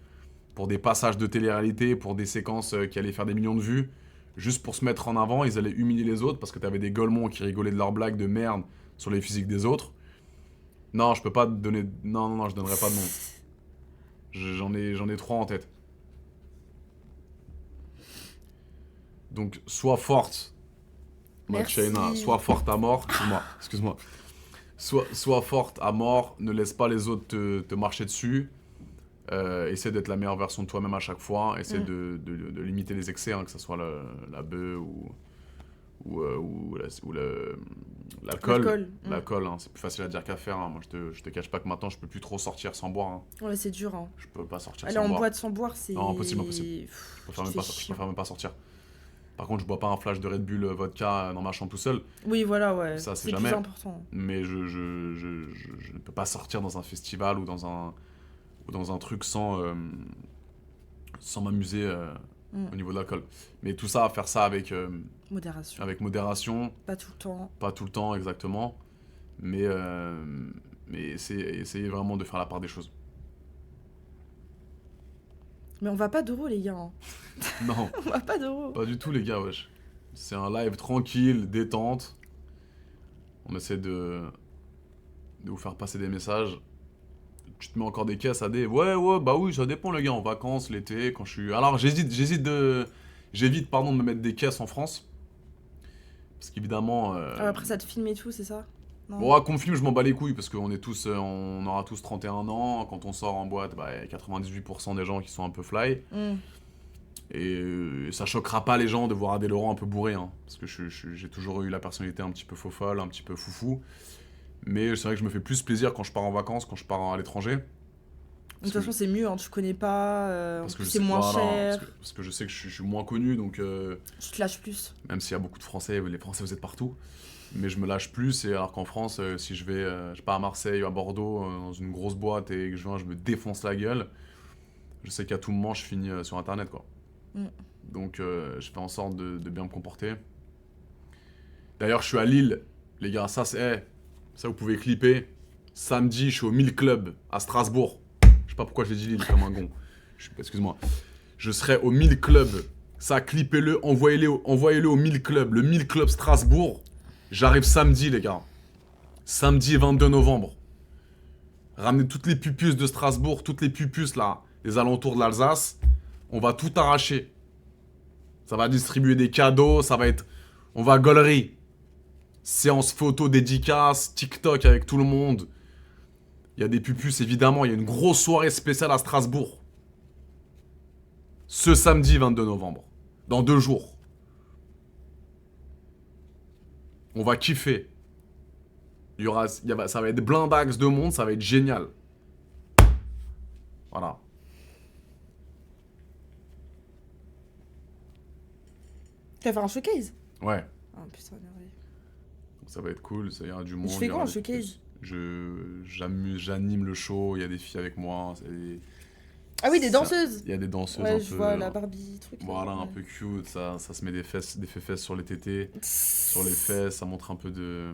pour des passages de télé-réalité, pour des séquences qui allaient faire des millions de vues. Juste pour se mettre en avant, ils allaient humilier les autres parce que t'avais des golemons qui rigolaient de leurs blagues de merde sur les physiques des autres. Non, je peux pas te donner... Non, je donnerai pas de nom. J'en ai 3 en tête. Donc, sois forte, Shaina, sois forte à mort. Excuse-moi. Sois forte à mort, ne laisse pas les autres te marcher dessus. Essaie d'être la meilleure version de toi-même à chaque fois. Essaie de limiter les excès, hein, que ce soit la bœuf ou l'alcool. L'alcool, hein, c'est plus facile à dire qu'à faire. Hein. Moi, je te cache pas que maintenant, je peux plus trop sortir sans boire. Hein. Ouais, c'est dur. Hein. Je peux pas sortir Aller sans en boire. boîte sans boire, c'est... Non, impossible. Je préfère même pas sortir. Par contre, je bois pas un flash de Red Bull vodka dans ma chambre tout seul. Oui, voilà, ouais. Ça, c'est jamais plus important. Mais je ne peux pas sortir dans un festival ou dans un truc sans m'amuser au niveau de l'alcool. Mais tout ça, faire ça avec modération. Avec modération. Pas tout le temps. Pas tout le temps, exactement. Mais essayez vraiment de faire la part des choses. Mais on va pas d'euro, les gars. Hein. Non. On va pas d'euro. Pas du tout, les gars, wesh. C'est un live tranquille, détente. On essaie de vous faire passer des messages. Tu te mets encore des caisses à des... Ouais, bah oui, ça dépend, les gars, en vacances, l'été, quand je suis... Alors, j'évite de me mettre des caisses en France. Parce qu'évidemment... après, ça te filme et tout, c'est ça? Non. Qu'on me filme, je m'en bats les couilles parce qu'on est tous, on aura tous 31 ans. Quand on sort en boîte, bah, y a 98% des gens qui sont un peu fly. Et ça choquera pas les gens de voir Adé Laurent un peu bourré, hein, parce que j'ai toujours eu la personnalité un petit peu faux-folle, un petit peu foufou. Mais c'est vrai que je me fais plus plaisir quand je pars en vacances, quand je pars à l'étranger. De toute façon, c'est mieux, hein, tu connais pas, parce que c'est moins cher. Parce que je sais que je suis moins connu, donc... Tu te lâches plus. Même s'il y a beaucoup de Français, les Français vous êtes partout. Mais je me lâche plus, et alors qu'en France, si je vais, je pars à Marseille ou à Bordeaux, dans une grosse boîte, et que je me défonce la gueule, je sais qu'à tout moment, je finis sur Internet, quoi. Donc je fais en sorte de bien me comporter. D'ailleurs, je suis à Lille, les gars, ça vous pouvez clipper. Samedi, je suis au 1000 Club à Strasbourg. Je sais pas pourquoi j'ai dit Lille comme un gon. Excuse-moi. Je serai au 1000 Club. Ça, clippez-le, envoyez-le au 1000 Club. Le 1000 Club Strasbourg. J'arrive samedi, les gars. Samedi 22 novembre. Ramenez toutes les pupus de Strasbourg, toutes les pupus là, les alentours de l'Alsace. On va tout arracher. Ça va distribuer des cadeaux, ça va être... On va gaulerie. Séance photo, dédicace, TikTok avec tout le monde. Il y a des pupus, évidemment. Il y a une grosse soirée spéciale à Strasbourg. Ce samedi 22 novembre. Dans 2 jours. On va kiffer. Ça va être blindax de monde, ça va être génial. Voilà. Tu vas faire un showcase? Ouais. Ah putain, merveilleux. Ça va être cool, ça ira du monde. Tu fais quoi en showcase? J'anime le show, il y a des filles avec moi. Ah oui, des danseuses. Il y a des danseuses ouais, un je peu... vois la Barbie truc. Voilà, là, un peu cute, ça se met des fesses sur les tétés, sur les fesses, ça montre un peu de...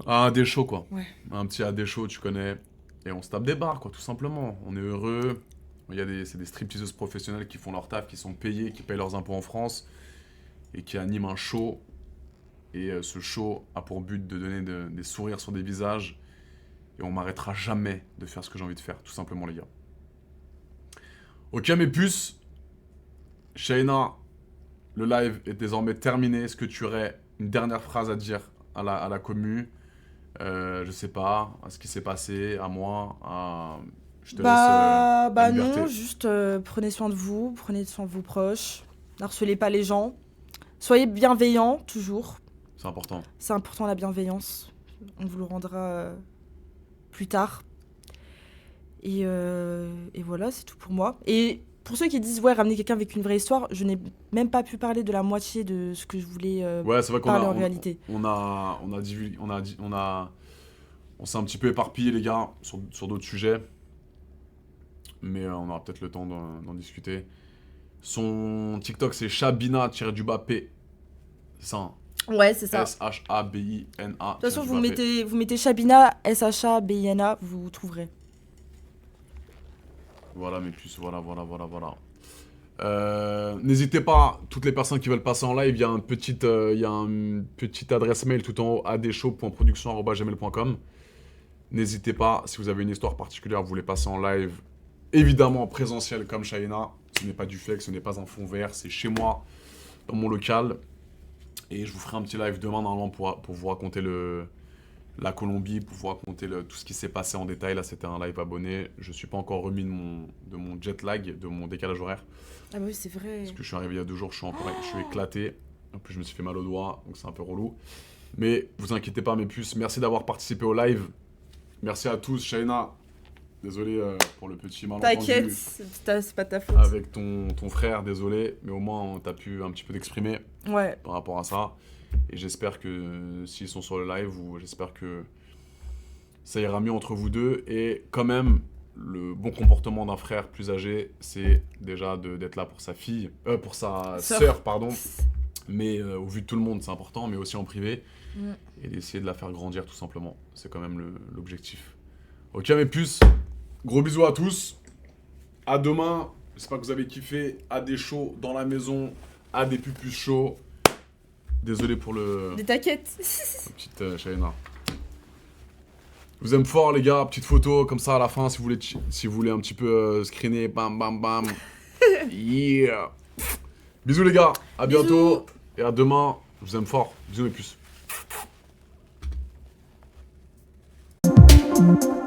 Ah, des shows, quoi. Ouais. Un petit des shows, tu connais. Et on se tape des bars, quoi, tout simplement. On est heureux. C'est des stripteaseuses professionnelles qui font leur taf, qui sont payées, qui payent leurs impôts en France et qui animent un show. Et ce show a pour but de donner des sourires sur des visages. Et on m'arrêtera jamais de faire ce que j'ai envie de faire, tout simplement, les gars. Ok, mes puces. Shaina, le live est désormais terminé. Est-ce que tu aurais une dernière phrase à dire à la commu? Je sais pas, à ce qui s'est passé, à moi, je te laisse la liberté. Non, juste prenez soin de vous, prenez soin de vos proches, n'harcelez pas les gens, soyez bienveillants toujours. C'est important. C'est important la bienveillance, on vous le rendra plus tard. Et voilà, c'est tout pour moi. Et pour ceux qui disent ouais, ramener quelqu'un avec une vraie histoire, je n'ai même pas pu parler de la moitié de ce que je voulais c'est vrai parler en réalité. On s'est un petit peu éparpillé, les gars, sur d'autres sujets. Mais on aura peut-être le temps d'en discuter. Son TikTok, c'est Shabina-P. C'est ça, hein? Ouais, c'est ça. Shabina. De toute façon, vous mettez Shabina, Shabina, vous trouverez. Voilà mes puces, voilà. N'hésitez pas, toutes les personnes qui veulent passer en live, il y a une petite adresse mail tout en haut, adshow.production@gmail.com. N'hésitez pas, si vous avez une histoire particulière, vous voulez passer en live, évidemment en présentiel comme Shaina. Ce n'est pas du flex, ce n'est pas un fond vert, c'est chez moi, dans mon local. Et je vous ferai un petit live demain normalement pour vous raconter la Colombie, pour vous raconter tout ce qui s'est passé en détail. Là, c'était un live abonné. Je suis pas encore remis de mon jet lag, de mon décalage horaire. Ah bah oui, c'est vrai. Parce que je suis arrivé il y a 2 jours, je suis éclaté. En plus, je me suis fait mal au doigt, donc c'est un peu relou. Mais vous inquiétez pas, mes puces. Merci d'avoir participé au live. Merci à tous. Shaina, désolé pour le petit malentendu. T'inquiète, c'est pas ta faute. Avec ton frère, désolé. Mais au moins, t'as pu un petit peu t'exprimer par rapport à ça. Et j'espère que s'ils sont sur le live, j'espère que ça ira mieux entre vous deux. Et quand même, le bon comportement d'un frère plus âgé, c'est déjà d'être là pour sa fille, pour sa sœur, pardon. Mais au vu de tout le monde, c'est important, mais aussi en privé. Et d'essayer de la faire grandir tout simplement. C'est quand même l'objectif. Ok mes puces, gros bisous à tous. À demain. J'espère que vous avez kiffé. À des shows dans la maison. À des pupus chauds. Désolé pour des taquettes. Petite Shaina. Je vous aime fort les gars, petite photo comme ça à la fin si vous voulez un petit peu screener, bam bam bam. Yeah. Bisous les gars, à bientôt et à demain. Je vous aime fort. Bisous mes puces. Ciao.